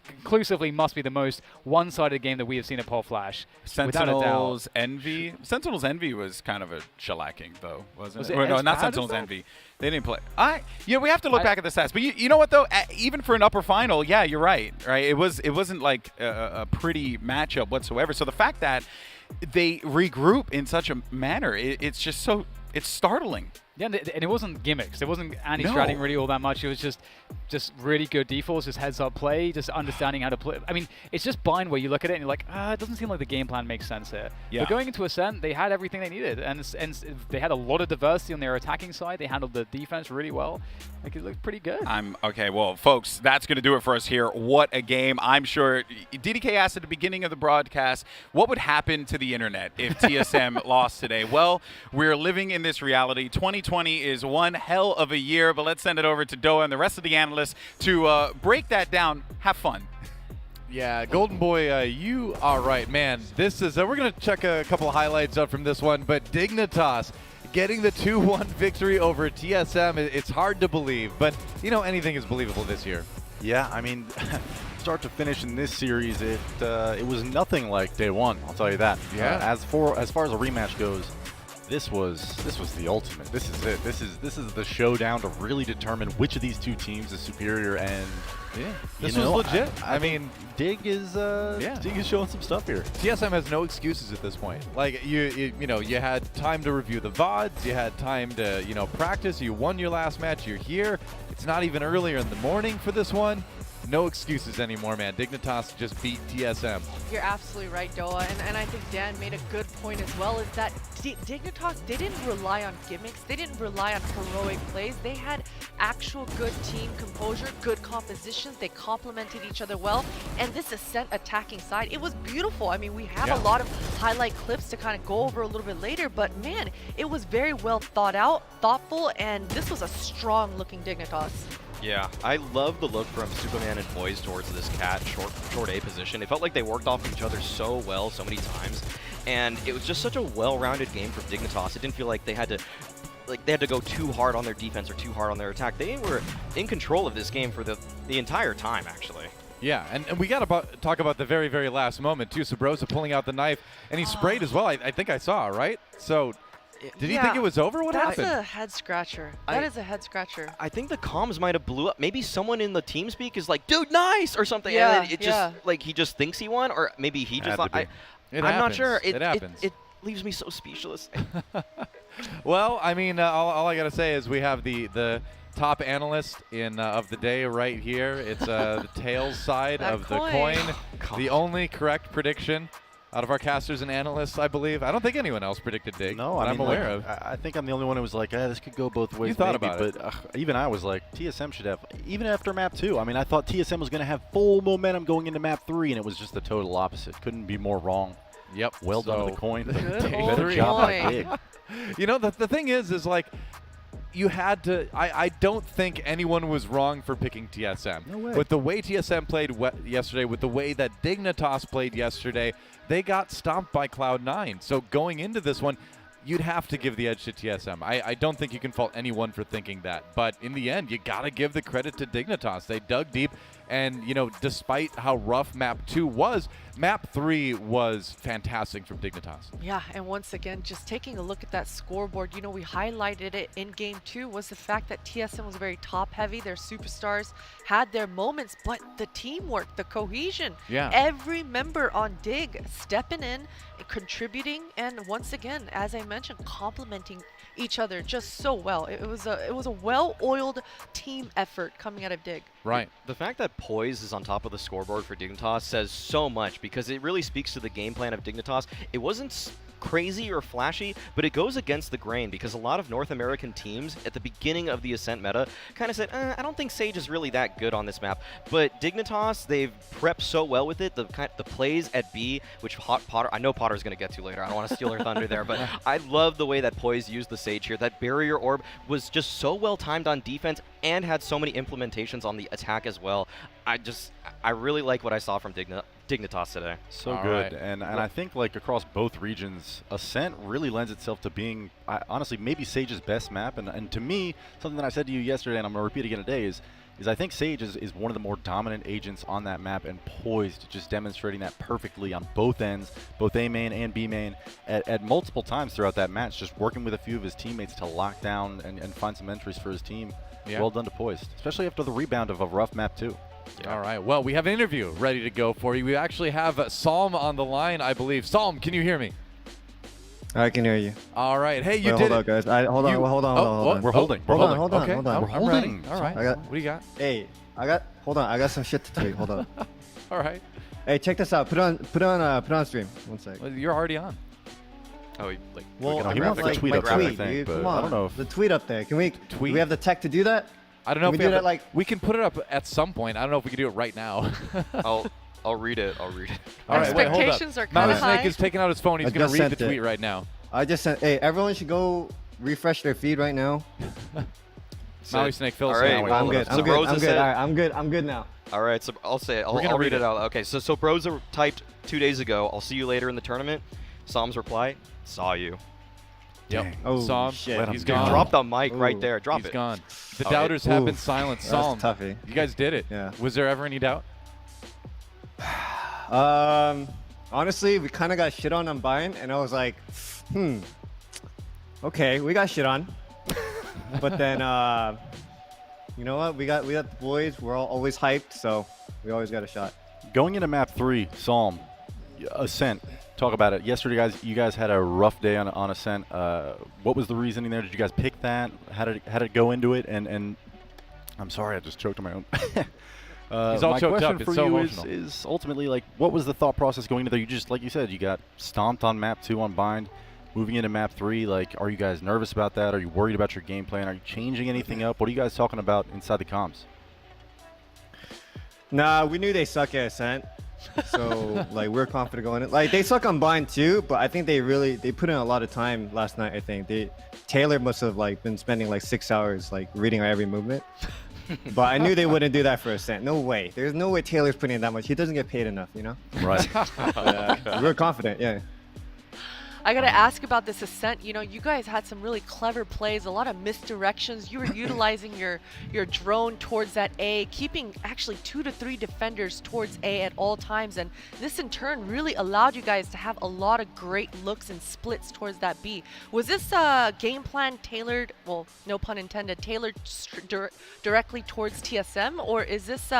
conclusively must be the most one-sided game that we have seen at Popflash. Sentinels Envy. Sentinels Envy was kind of a shellacking, though, wasn't it? No, not Sentinels Envy. They didn't play. We have to look back at the stats. But you know what though? Even for an upper final, yeah, you're right. Right? It wasn't like a pretty matchup whatsoever. So the fact that they regroup in such a manner, it's just so. It's startling. Yeah, and it wasn't gimmicks. It wasn't anti-stratting really all that much. It was just really good defaults, just heads-up play, just understanding how to play. I mean, it's just Bind where you look at it and you're like, it doesn't seem like the game plan makes sense here. Yeah. But going into Ascent, they had everything they needed, and they had a lot of diversity on their attacking side. They handled the defense really well. Like, it looked pretty good. Okay, well, folks, that's going to do it for us here. What a game. I'm sure DDK asked at the beginning of the broadcast, what would happen to the internet if TSM lost today? Well, we're living in this reality. 2020 is one hell of a year, but let's send it over to Doa and the rest of the analysts to break that down. Have fun. Yeah, Golden Boy, you are right, man. This is we're gonna check a couple of highlights up from this one, but Dignitas getting the 2-1 victory over TSM. It's hard to believe, but you know, anything is believable this year. Yeah, I mean, start to finish in this series, it was nothing like day one. I'll tell you that. Yeah. As far as a rematch goes, this was the ultimate. This is it. This is the showdown to really determine which of these two teams is superior. And yeah, this was legit. I mean, Dig is showing some stuff here. TSM has no excuses at this point. Like you had time to review the VODs, you had time to practice. You won your last match. You're here. It's not even earlier in the morning for this one. No excuses anymore, man. Dignitas just beat TSM. You're absolutely right, Doa, and I think Dan made a good point as well, is that Dignitas, they didn't rely on gimmicks, they didn't rely on heroic plays, they had actual good team composure, good compositions, they complemented each other well, and this Ascent attacking side, it was beautiful. I mean, we have a lot of highlight clips to kind of go over a little bit later, but man, it was very well thought out, thoughtful, and this was a strong looking Dignitas. Yeah, I love the look from Superman and Poise towards this cat short A position. It felt like they worked off each other so well so many times, and it was just such a well-rounded game from Dignitas. It didn't feel like they had to go too hard on their defense or too hard on their attack. They were in control of this game for the entire time, actually. Yeah, and we got to talk about the very, very last moment, too. Sabrosa pulling out the knife, and he sprayed as well. I think I saw, right? So did he think it was over? What happened? That's a head scratcher. That is a head scratcher. I think the comms might have blew up. Maybe someone in the TeamSpeak is like, dude, nice, or something. Yeah, and then it just, like, he just thinks he won, or maybe he just thought, I'm not sure. It happens. It leaves me so speechless. Well, I mean, all I got to say is we have the top analyst of the day right here. It's the tails side of the coin. The only correct prediction out of our casters and analysts, I believe. I don't think anyone else predicted Dig. No, I'm aware of. I think I'm the only one who was like, this could go both ways. You thought about it. But even I was like, TSM should have, even after map 2. I mean, I thought TSM was going to have full momentum going into map 3, and it was just the total opposite. Couldn't be more wrong. Yep. Well done to the coin. Better job by Dig. You know, the thing is like, you had to. I don't think anyone was wrong for picking TSM. No way. With the way TSM played yesterday, with the way that Dignitas played yesterday, they got stomped by Cloud9. So going into this one, you'd have to give the edge to TSM. I don't think you can fault anyone for thinking that. But in the end, you got to give the credit to Dignitas. They dug deep. And, despite how rough map 2 was, map 3 was fantastic from Dignitas. Yeah, and once again, just taking a look at that scoreboard, we highlighted it in game 2 was the fact that TSM was very top heavy. Their superstars had their moments, but the teamwork, the cohesion, every member on Dig stepping in, contributing, and once again, as I mentioned, complementing each other just so well. It was a well-oiled team effort coming out of Dig. Right. The fact that Poise is on top of the scoreboard for Dignitas says so much, because it really speaks to the game plan of Dignitas. It wasn't crazy or flashy, but it goes against the grain, because a lot of North American teams at the beginning of the Ascent meta kind of said, I don't think Sage is really that good on this map. But Dignitas, they've prepped so well with it. The plays at B, which Potter, I know Potter's going to get to later. I don't want to steal her thunder there, but I love the way that Poise used the Sage here. That barrier orb was just so well timed on defense and had so many implementations on the attack as well. I really like what I saw from Dignitas today. So good. Right. And I think, like, across both regions, Ascent really lends itself to being, honestly, maybe Sage's best map. And to me, something that I said to you yesterday, and I'm going to repeat again today, is I think Sage is one of the more dominant agents on that map, and poised, just demonstrating that perfectly on both ends, both A main and B main, at multiple times throughout that match, just working with a few of his teammates to lock down and find some entries for his team. Yeah. Well done to Poised, especially after the rebound of a rough map too. Yeah. All right, well, we have an interview ready to go for you. We actually have Psalm on the line, I believe. Psalm, can you hear me? I can hear you. All right. Hey, you Wait, did hold on, it. guys. Hold on. Hold on. We're holding. Hold on. Hold on. Okay. Hold on. I'm ready. holding. All right. What do you got? Hey, hold on. I got some shit to tweet. Hold on. All right. Hey, check this out. Put on stream. One sec. Well, you're already on. Oh, like Well, he wants the tweet up there, I think, dude. but Come I on. don't know if- The tweet up there. Can we? Tweet? Do we have the tech to do that? I don't know Can if we we do have that like? we can put it up at some point. I don't know if we can do it right now. I'll read it. All right, wait, hold up. Expectations are kinda Maui Snake high. is taking out his phone. He's I going just to read the sent it. tweet right now. I just sent. Hey, everyone should go refresh their feed right now. Maui Snake, fill us all right, in. well, I'm good. So I'm good. Rosa I'm good. said- All right, I'm good now. All right, so I'll say it. We're gonna I'll read read it out. Okay, so Broza typed 2 days ago, I'll see you later in the tournament. Sam's reply, saw you. Yep. Oh, Psalm, shit. he's Dude, gone. Drop the mic right Ooh, there. Drop He's it. gone. The All right. doubters have been Oof. silent. That's Psalm, toughy. you guys did it. Yeah. Was there ever any doubt? Honestly, we kind of got shit on buying, and I was like, okay, we got shit on. But then, you know what? We got the boys. We're all always hyped, so we always got a shot. Going into map 3, Psalm, Ascent. Talk about it. Yesterday, guys, you guys had a rough day on Ascent. What was the reasoning there? Did you guys pick that? How did it go into it? And I'm sorry, I just choked on my own. He's all my choked question up. for It's so you emotional. is ultimately like, what was the thought process going into there? You just, like you said, you got stomped on map 2 on Bind. Moving into map 3, like, are you guys nervous about that? Are you worried about your game plan? Are you changing anything up? What are you guys talking about inside the comms? Nah, we knew they suck at Ascent. So, like, we're confident going in. Like, they suck on Bind too, but I think they put in a lot of time last night, I think. Taylor must have, like, been spending, like, 6 hours, like, reading our every movement. But I knew they wouldn't do that for Ascent. No way. There's no way Taylor's putting in that much. He doesn't get paid enough, you know? Right. We're confident, yeah. I gotta ask about this Ascent. You know, you guys had some really clever plays, a lot of misdirections. You were utilizing your drone towards that A, keeping actually 2 to 3 defenders towards A at all times, and this in turn really allowed you guys to have a lot of great looks and splits towards that B. Was this game plan tailored, well, no pun intended, tailored directly towards TSM, or is this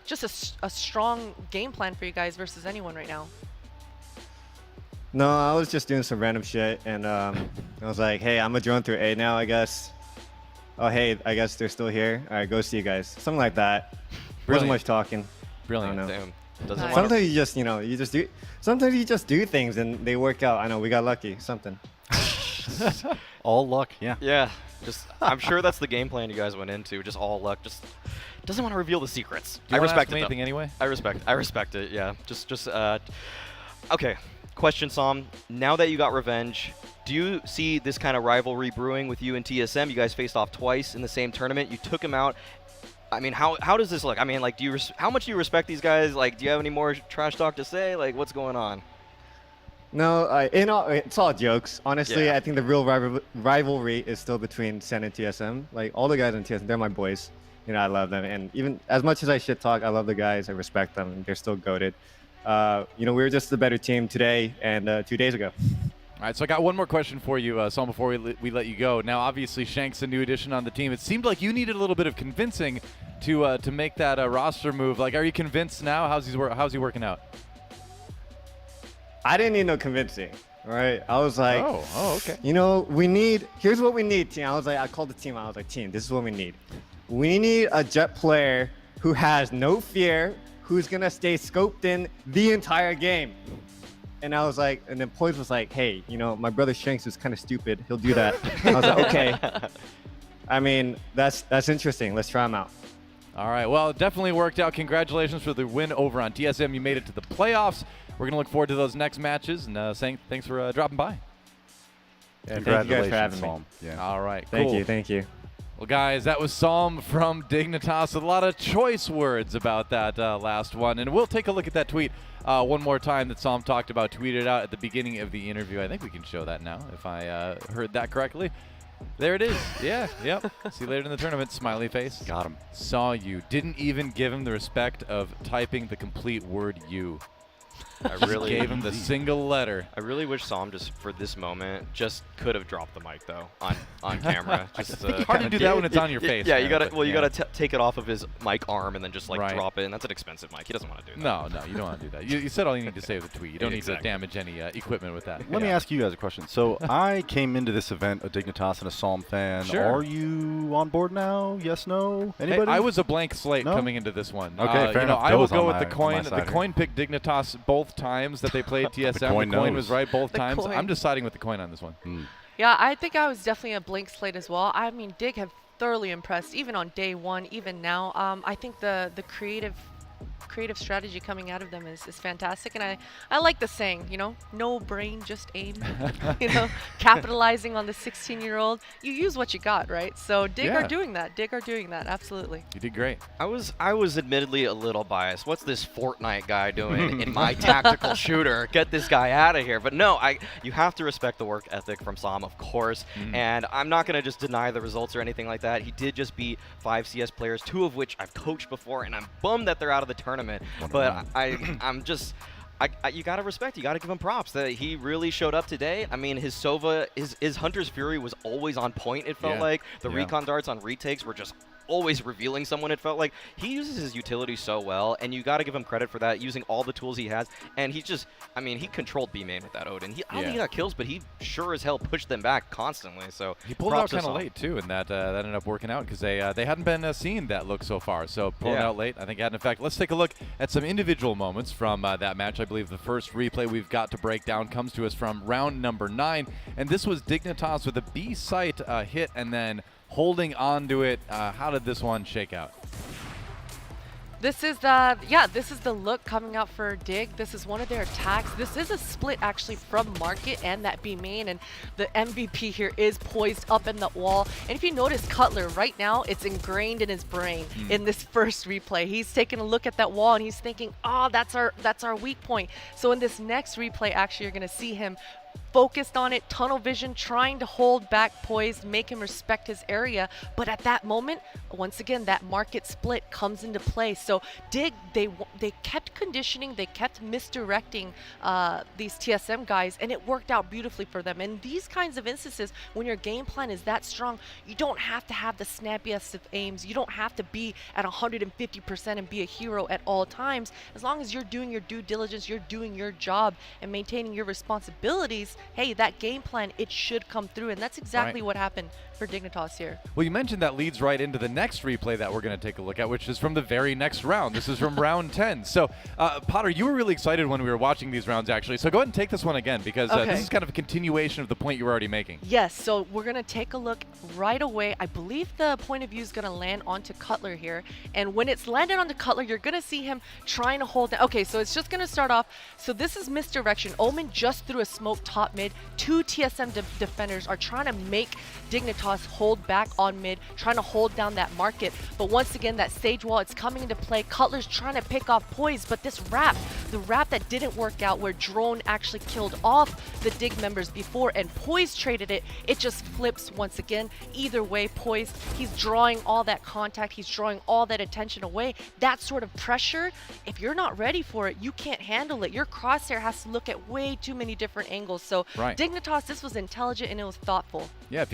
just a strong game plan for you guys versus anyone right now? No, I was just doing some random shit, and I was like, hey, I'm a drone through A now, I guess. Oh, hey, I guess they're still here. All right, go see you guys. Something like that. Brilliant. Wasn't much talking. Brilliant. I don't know. Damn. Doesn't Nice. want Sometimes you just, you just do. Sometimes you just do things and they work out. I know we got lucky. Something. All luck, yeah. Yeah, just I'm sure that's the game plan you guys went into. Just all luck. Just doesn't want to reveal the secrets. Do you I wanna respect ask me it. anything Though. anyway? I respect it. Yeah. Okay. Question, Sam. Now that you got revenge, do you see this kind of rivalry brewing with you and TSM? You guys faced off twice in the same tournament. You took him out. I mean, how does this look? I mean, like, how much do you respect these guys? Like, do you have any more trash talk to say? Like, what's going on? No, it's all jokes. Honestly, Yeah. I think the real rivalry is still between Sen and TSM. Like all the guys in TSM, they're my boys. You know, I love them, and even as much as I shit talk, I love the guys. I respect them. And they're still goated. You know, we were just the better team today and 2 days ago. All right, so I got one more question for you, Psalm, before we let you go. Now, obviously, Shanks, a new addition on the team. It seemed like you needed a little bit of convincing to make that roster move. Like, are you convinced now? How's he working out? I didn't need no convincing. All right, I was like, oh, okay. You know, here's what we need, team. I called the team. I was like, team, this is what we need. We need a Jett player who has no fear, who's gonna stay scoped in the entire game. And I was like, and then Poise was like, hey, you know, my brother Shanks is kind of stupid. He'll do that. I was like, okay. I mean, that's interesting. Let's try him out. All right, well, it definitely worked out. Congratulations for the win over on TSM. You made it to the playoffs. We're going to look forward to those next matches, and saying thanks for dropping by. Yeah, Congratulations, thank you guys for having me. Psalm. Yeah. All right, Thank cool. you. Well, guys, that was Psalm from Dignitas. A lot of choice words about that last one. And we'll take a look at that tweet one more time that Psalm talked about, tweeted out at the beginning of the interview. I think we can show that now, if I heard that correctly. There it is. Yeah, yep. See you later in the tournament. Smiley face. Got him. Saw you. Didn't even give him the respect of typing the complete word you. I really Gave him the single letter. I really wish Psalm just for this moment just could have dropped the mic though on camera. Just Hard to do that when it's on your face. Yeah, man, you gotta but you gotta take it off of his mic arm and then just like Right. drop it, and that's an expensive mic. He doesn't want to do that. No, you don't want to do that. You said all you need to say with the tweet. You don't need Exactly. to damage any equipment with that. Let me ask you guys a question. So I came into this event a Dignitas and a Psalm fan. Sure. Are you on board now? Yes, no? Hey, Anybody? I was a blank slate No? coming into this one. Okay, fair you know, enough. I will Goes on go with the my coin. The side here. coin picked Dignitas both times that they played TSM. The coin coin knows. was right both The times. coin. I'm deciding with the coin on this one. Yeah, I think I was definitely a blank slate as well. I mean, Dig have thoroughly impressed, even on day one, even now. I think the creative strategy coming out of them is fantastic, and I like the saying, you know, no brain, just aim. You know, capitalizing on the 16-year-old. You use what you got, right? So Dig Yeah. are doing that. Dig are doing that. Absolutely. You did great. I was admittedly a little biased. What's this Fortnite guy doing in my tactical shooter? Get this guy out of here. But no, you have to respect the work ethic from Psalm, of course. And I'm not going to just deny the results or anything like that. He did just beat 5 CS players, 2 of which I've coached before, and I'm bummed that they're out of the tournament. But I'm just... you gotta respect, you gotta give him props that he really showed up today. I mean, his Sova, his Hunter's Fury was always on point, it felt like. The recon darts on retakes were just always revealing someone, it felt like. He uses his utility so well, and you gotta give him credit for that, using all the tools he has. And he just, I mean, he controlled B-main with that Odin. I don't think he got kills, but he sure as hell pushed them back constantly, so He pulled it out props to kind of Psalm. late, too, and that ended up working out because they hadn't been seeing that look so far. So pulling it out late, I think, had an effect. Let's take a look at some individual moments from that match. I believe the first replay we've got to break down comes to us from round number 9, and this was Dignitas with a B site hit and then holding on to it. How did this one shake out? This is this is the look coming out for Dig. This is one of their attacks. This is a split actually from Market and that B main, and the MVP here is poised up in the wall. And if you notice, Cutler right now, it's ingrained in his brain in this first replay. He's taking a look at that wall and he's thinking, oh, that's our weak point. So in this next replay, actually, you're gonna see him focused on it, tunnel vision, trying to hold back, poised, make him respect his area. But at that moment, once again, that Market split comes into play. So Dig, they kept conditioning, they kept misdirecting these TSM guys, and it worked out beautifully for them. And these kinds of instances, when your game plan is that strong, you don't have to have the snappiest of aims. You don't have to be at 150% and be a hero at all times. As long as you're doing your due diligence, you're doing your job and maintaining your responsibilities, hey, that game plan, it should come through, and that's exactly what happened for Dignitas here. Well, you mentioned that leads right into the next replay that we're going to take a look at, which is from the very next round. This is from round 10. So, Potter, you were really excited when we were watching these rounds, actually. So go ahead and take this one again, because this is kind of a continuation of the point you were already making. Yes, so we're going to take a look right away. I believe the point of view is going to land onto Cutler here, and when it's landed onto Cutler, you're going to see him trying to hold down. Okay, so it's just going to start off. So this is misdirection. Omen just threw a smoke top mid. 2 TSM defenders are trying to make Dignitas hold back on mid, trying to hold down that Market. But once again, that stage wall, it's coming into play. Cutler's trying to pick off Poise, but this wrap, the wrap that didn't work out, where Drone actually killed off the Dig members before and Poise traded it, it just flips once again. Either way, Poise, he's drawing all that contact, he's drawing all that attention away. That sort of pressure, if you're not ready for it, you can't handle it. Your crosshair has to look at way too many different angles. So Dignitas, this was intelligent and it was thoughtful. Yeah,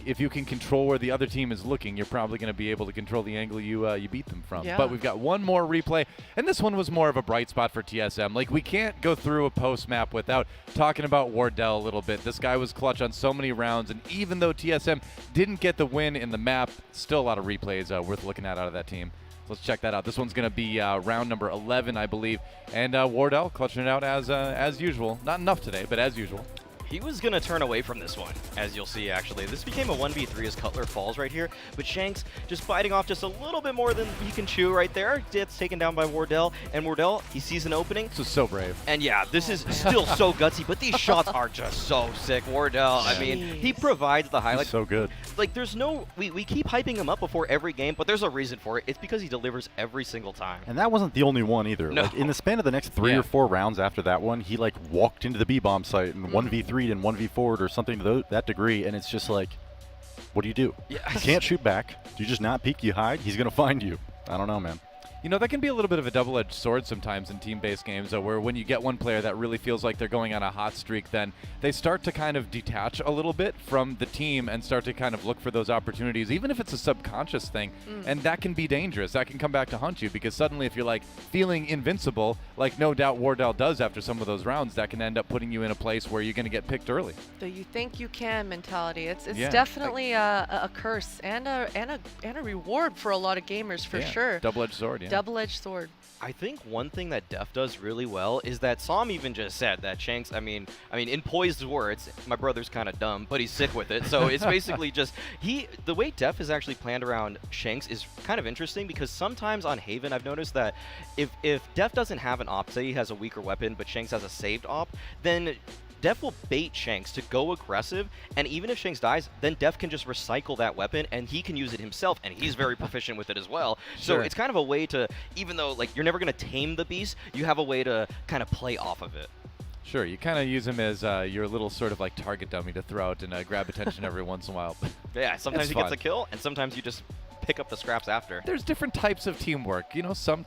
if you can control where the other team is looking, you're probably going to be able to control the angle you beat them from. Yeah. But we've got one more replay, and this one was more of a bright spot for TSM. Like, we can't go through a post map without talking about Wardell a little bit. This guy was clutch on so many rounds, and even though TSM didn't get the win in the map, still a lot of replays worth looking at out of that team. So let's check that out. This one's going to be round number 11, I believe. And Wardell clutching it out as usual. Not enough today, but as usual. He was going to turn away from this one, as you'll see, actually. This became a 1v3 as Cutler falls right here, but Shanks just fighting off just a little bit more than he can chew right there. Gets taken down by Wardell, and Wardell, he sees an opening. This is so brave. And yeah, this is still so gutsy, but these shots are just so sick. Wardell, I mean, he provides the highlight. He's so good. Like, there's no, we keep hyping him up before every game, but there's a reason for it. It's because he delivers every single time. And that wasn't the only one either. No. Like, in the span of the next 3 or 4 rounds after that one, he like walked into the B-bomb site and 1v3'd and 1v4'd or something to that degree, and it's just like, what do? Yeah. You can't shoot back. Do you just not peek? You hide? He's going to find you. I don't know, man. you know, that can be a little bit of a double-edged sword sometimes in team-based games, where when you get one player that really feels like they're going on a hot streak, then they start to kind of detach a little bit from the team and start to kind of look for those opportunities, even if it's a subconscious thing. And that can be dangerous. That can come back to haunt you, because suddenly if you're like feeling invincible, like no doubt Wardell does after some of those rounds, that can end up putting you in a place where you're going to get picked early. The you think you can mentality. It's Yeah. definitely a curse and a reward for a lot of gamers for sure. Double-edged sword, yeah. Double-edged sword. I think one thing that Def does really well is that Som even just said that Shanks, I mean, in Poised words, my brother's kind of dumb, but he's sick with it. So it's basically just, the way Def is actually planned around Shanks is kind of interesting, because sometimes on Haven I've noticed that if Def doesn't have an op, say he has a weaker weapon, but Shanks has a saved op, then Def will bait Shanks to go aggressive, and even if Shanks dies, then Def can just recycle that weapon, and he can use it himself, and he's very proficient with it as well. So it's kind of a way to, even though like you're never going to tame the beast, you have a way to kind of play off of it. Sure, you kind of use him as your little sort of like target dummy to throw out and grab attention every once in a while. Yeah, sometimes he gets a kill, and sometimes you just pick up the scraps after. There's different types of teamwork. You know, some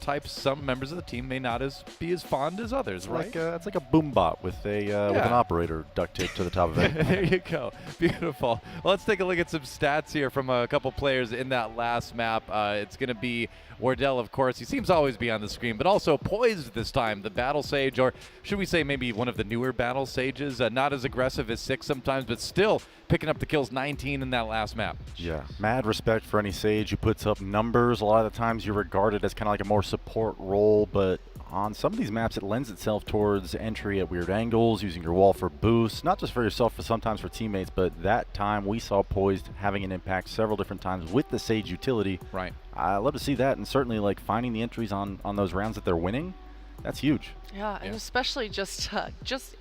members of the team may not be as fond as others, right? It's like a boom bot with an operator duct taped to the top of it. There you go. Beautiful. Well, let's take a look at some stats here from a couple players in that last map. It's going to be Wardell, of course. He seems to always be on the screen, but also Poised this time, the Battle Sage, or should we say maybe one of the newer Battle Sages. Not as aggressive as 6 sometimes, but still picking up the kills, 19 in that last map. Yeah, mad respect for any Sage who puts up numbers. A lot of the times you're regarded as kind of like a more support role, but on some of these maps it lends itself towards entry at weird angles, using your wall for boosts, not just for yourself, but sometimes for teammates. But that time we saw Poised having an impact several different times with the Sage utility. Right. I love to see that, and certainly like finding the entries on those rounds that they're winning. That's huge. Yeah, and especially just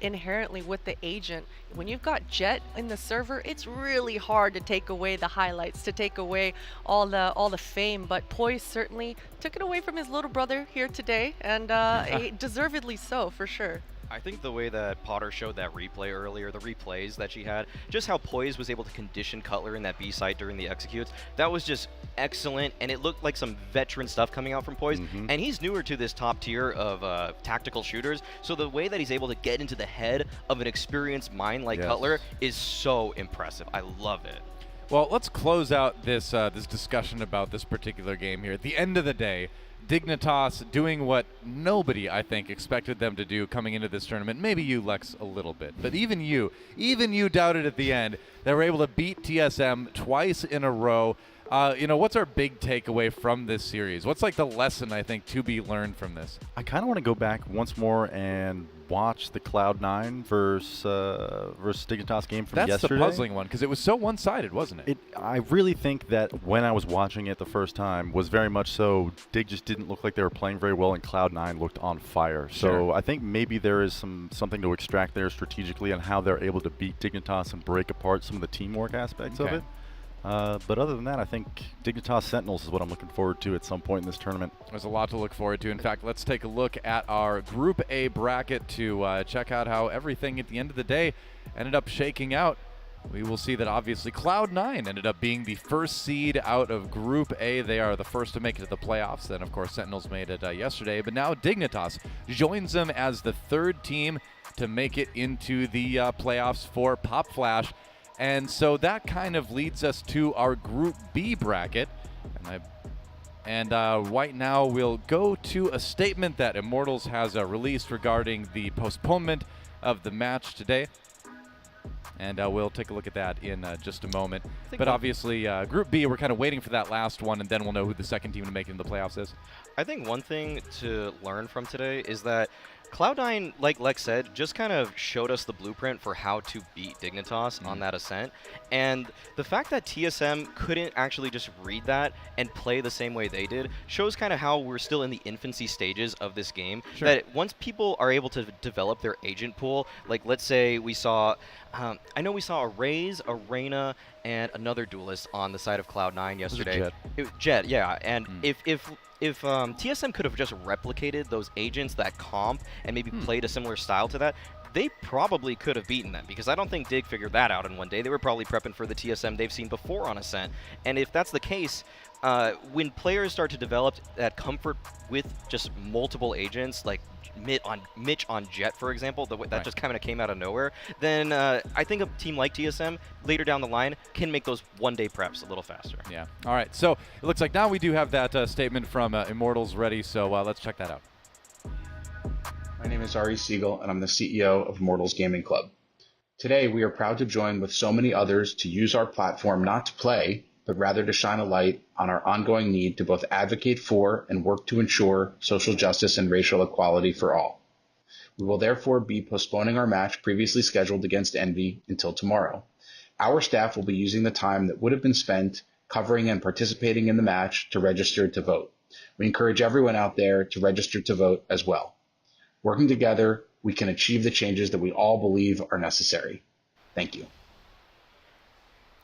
inherently with the agent, when you've got Jett in the server, it's really hard to take away the highlights, to take away all the fame. But Poise certainly took it away from his little brother here today, and deservedly so for sure. I think the way that Potter showed that replay earlier, the replays that she had, just how Poise was able to condition Cutler in that B site during the executes, that was just excellent, and it looked like some veteran stuff coming out from Poise. And he's newer to this top tier of tactical shooters, so the way that he's able to get into the head of an experienced mind like Cutler is so impressive. I love it. Well, let's close out this this discussion about this particular game here. At the end of the day, Dignitas doing what nobody, I think, expected them to do coming into this tournament. Maybe you, Lex, a little bit. But even you doubted at the end. They were able to beat TSM twice in a row. You know, what's our big takeaway from this series? What's like the lesson, I think, to be learned from this? I kind of want to go back once more and watch the Cloud9 versus Dignitas game from yesterday. That's the puzzling one, because it was so one-sided, wasn't it? I really think that when I was watching it the first time was very much so Dig just didn't look like they were playing very well, and Cloud9 looked on fire. So I think maybe there is something to extract there strategically on how they're able to beat Dignitas and break apart some of the teamwork aspects of it. But other than that, I think Dignitas Sentinels is what I'm looking forward to at some point in this tournament. There's a lot to look forward to. In fact, let's take a look at our Group A bracket to check out how everything at the end of the day ended up shaking out. We will see that obviously Cloud9 ended up being the first seed out of Group A. They are the first to make it to the playoffs. Then, of course, Sentinels made it yesterday. But now Dignitas joins them as the third team to make it into the playoffs for Popflash. And so that kind of leads us to our Group B bracket. And right now we'll go to a statement that Immortals has released regarding the postponement of the match today. And we'll take a look at that in just a moment. But obviously, Group B, we're kind of waiting for that last one, and then we'll know who the second team to make it in the playoffs is. I think one thing to learn from today is that Cloud9, like Lex said, just kind of showed us the blueprint for how to beat Dignitas on that Ascent. And the fact that TSM couldn't actually just read that and play the same way they did shows kind of how we're still in the infancy stages of this game. That once people are able to develop their agent pool, like let's say we saw, I know we saw a Raze, a Reyna, and another duelist on the side of Cloud9 yesterday. Jett, yeah. And if TSM could have just replicated those agents, that comp, and maybe played a similar style to that, they probably could have beaten them, because I don't think Dig figured that out in one day. They were probably prepping for the TSM they've seen before on Ascent. And if that's the case, when players start to develop that comfort with just multiple agents, like Mitch on Jett, for example, that just kind of came out of nowhere, then I think a team like TSM later down the line can make those one-day preps a little faster. Yeah. All right. So it looks like now we do have that statement from Immortals ready. So let's check that out. My name is Ari Siegel, and I'm the CEO of Immortals Gaming Club. Today, we are proud to join with so many others to use our platform not to play, but rather to shine a light on our ongoing need to both advocate for and work to ensure social justice and racial equality for all. We will therefore be postponing our match previously scheduled against Envy until tomorrow. Our staff will be using the time that would have been spent covering and participating in the match to register to vote. We encourage everyone out there to register to vote as well. Working together, we can achieve the changes that we all believe are necessary. Thank you.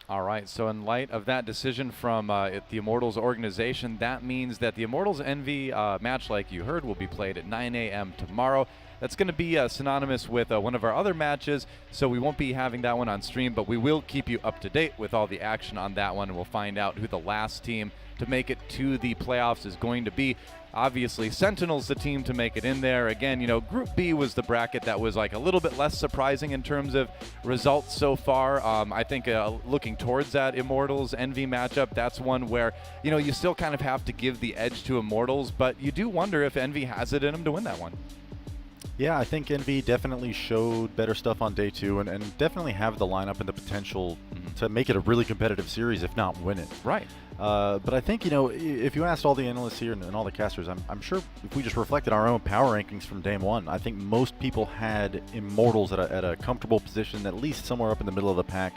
All right, so in light of that decision from the Immortals organization, that means that the Immortals Envy match, like you heard, will be played at 9 a.m. tomorrow. That's going to be synonymous with one of our other matches, so we won't be having that one on stream, but we will keep you up to date with all the action on that one, and we'll find out who the last team to make it to the playoffs is going to be. Obviously, Sentinel's the team to make it in there. Again, you know, Group B was the bracket that was like a little bit less surprising in terms of results so far. I think looking towards that Immortals Envy matchup, that's one where, you know, you still kind of have to give the edge to Immortals, but you do wonder if Envy has it in them to win that one. Yeah, I think Envy definitely showed better stuff on day 2 and definitely have the lineup and the potential to make it a really competitive series, if not win it. Right. But I think, you know, if you asked all the analysts here and all the casters, I'm sure if we just reflected our own power rankings from day 1, I think most people had Immortals at a comfortable position, at least somewhere up in the middle of the pack,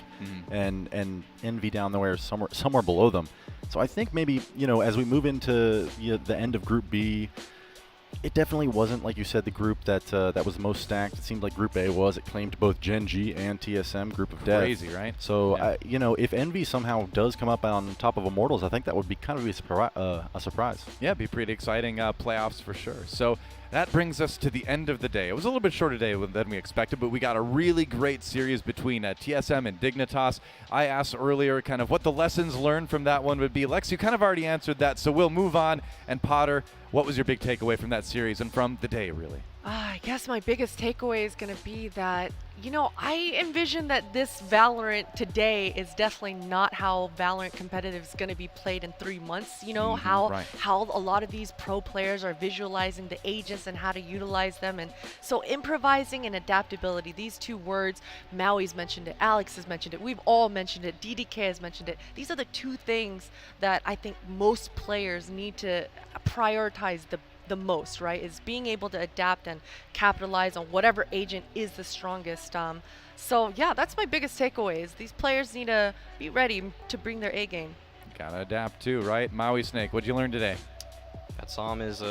and Envy down there somewhere below them. So I think maybe, you know, as we move into the end of Group B, it definitely wasn't, like you said, the group that was the most stacked. It seemed like Group A was. It claimed both Gen G and TSM, Group of Death. Crazy, right? So, yeah. You know, if Envy somehow does come up on top of Immortals, I think that would be kind of a surprise. Yeah, it'd be pretty exciting playoffs for sure. So that brings us to the end of the day. It was a little bit shorter day than we expected, but we got a really great series between TSM and Dignitas. I asked earlier kind of what the lessons learned from that one would be. Lex, you kind of already answered that, so we'll move on. And Potter, what was your big takeaway from that series and from the day, really? I guess my biggest takeaway is going to be that, you know, I envision that this Valorant today is definitely not how Valorant competitive is going to be played in 3 months. You know, how a lot of these pro players are visualizing the agents and how to utilize them. And so improvising and adaptability, these 2 words, Maui's mentioned it, Alex has mentioned it, we've all mentioned it, DDK has mentioned it. These are the 2 things that I think most players need to prioritize the most, right, is being able to adapt and capitalize on whatever agent is the strongest. So yeah, that's my biggest takeaway is these players need to be ready to bring their A game. Gotta adapt too, right? Maui Snake, what'd you learn today? That Psalm is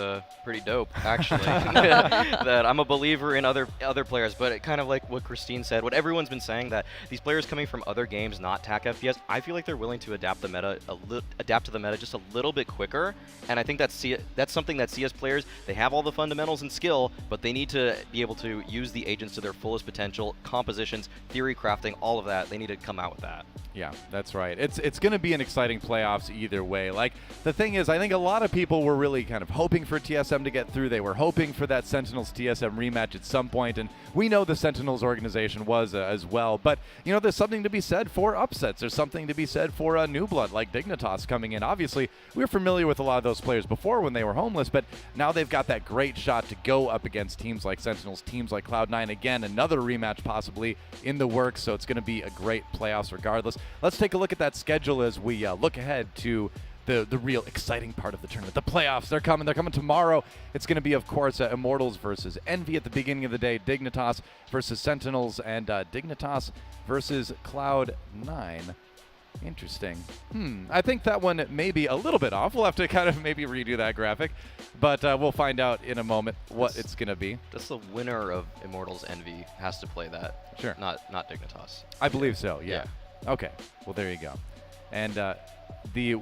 pretty dope, actually. That I'm a believer in other players, but it kind of like what Christine said, what everyone's been saying, that these players coming from other games, not TAC FPS, I feel like they're willing to adapt to the meta just a little bit quicker, and I think that's something that CS players, they have all the fundamentals and skill, but they need to be able to use the agents to their fullest potential, compositions, theory crafting, all of that. They need to come out with that. Yeah, that's right. It's going to be an exciting playoffs either way. Like, the thing is, I think a lot of people were really kind of hoping for TSM to get through. They were hoping for that Sentinels TSM rematch at some point, and we know the Sentinels organization was as well. But, you know, there's something to be said for upsets. There's something to be said for a new blood like Dignitas coming in. Obviously, we were familiar with a lot of those players before when they were homeless, but now they've got that great shot to go up against teams like Sentinels, teams like Cloud9. Again, another rematch possibly in the works, so it's going to be a great playoffs regardless. Let's take a look at that schedule as we look ahead to the real exciting part of the tournament. The playoffs, they're coming tomorrow. It's going to be, of course, Immortals versus Envy at the beginning of the day, Dignitas versus Sentinels, and Dignitas versus Cloud9. Interesting. I think that one may be a little bit off. We'll have to kind of maybe redo that graphic, but we'll find out in a moment what it's going to be. That's the winner of Immortals Envy has to play that. Sure. Not Dignitas. I believe so, yeah. Okay. Well, there you go. And the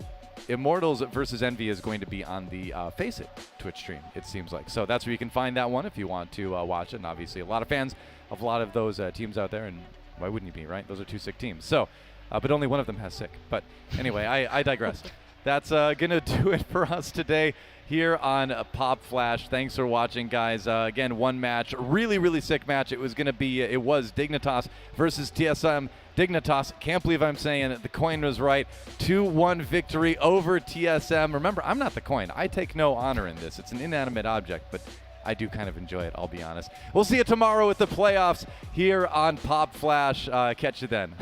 Immortals versus Envy is going to be on the Face It Twitch stream, it seems like. So that's where you can find that one if you want to watch it. And obviously a lot of fans of a lot of those teams out there, and why wouldn't you be, right? Those are 2 sick teams. So, but only one of them has sick. But anyway, I digress. That's going to do it for us today here on Popflash. Thanks for watching, guys. Again, one match, really, really sick match. It was Dignitas versus TSM. Dignitas, can't believe I'm saying it. The coin was right. 2-1 victory over TSM. Remember, I'm not the coin. I take no honor in this. It's an inanimate object, but I do kind of enjoy it, I'll be honest. We'll see you tomorrow with the playoffs here on Popflash. Catch you then.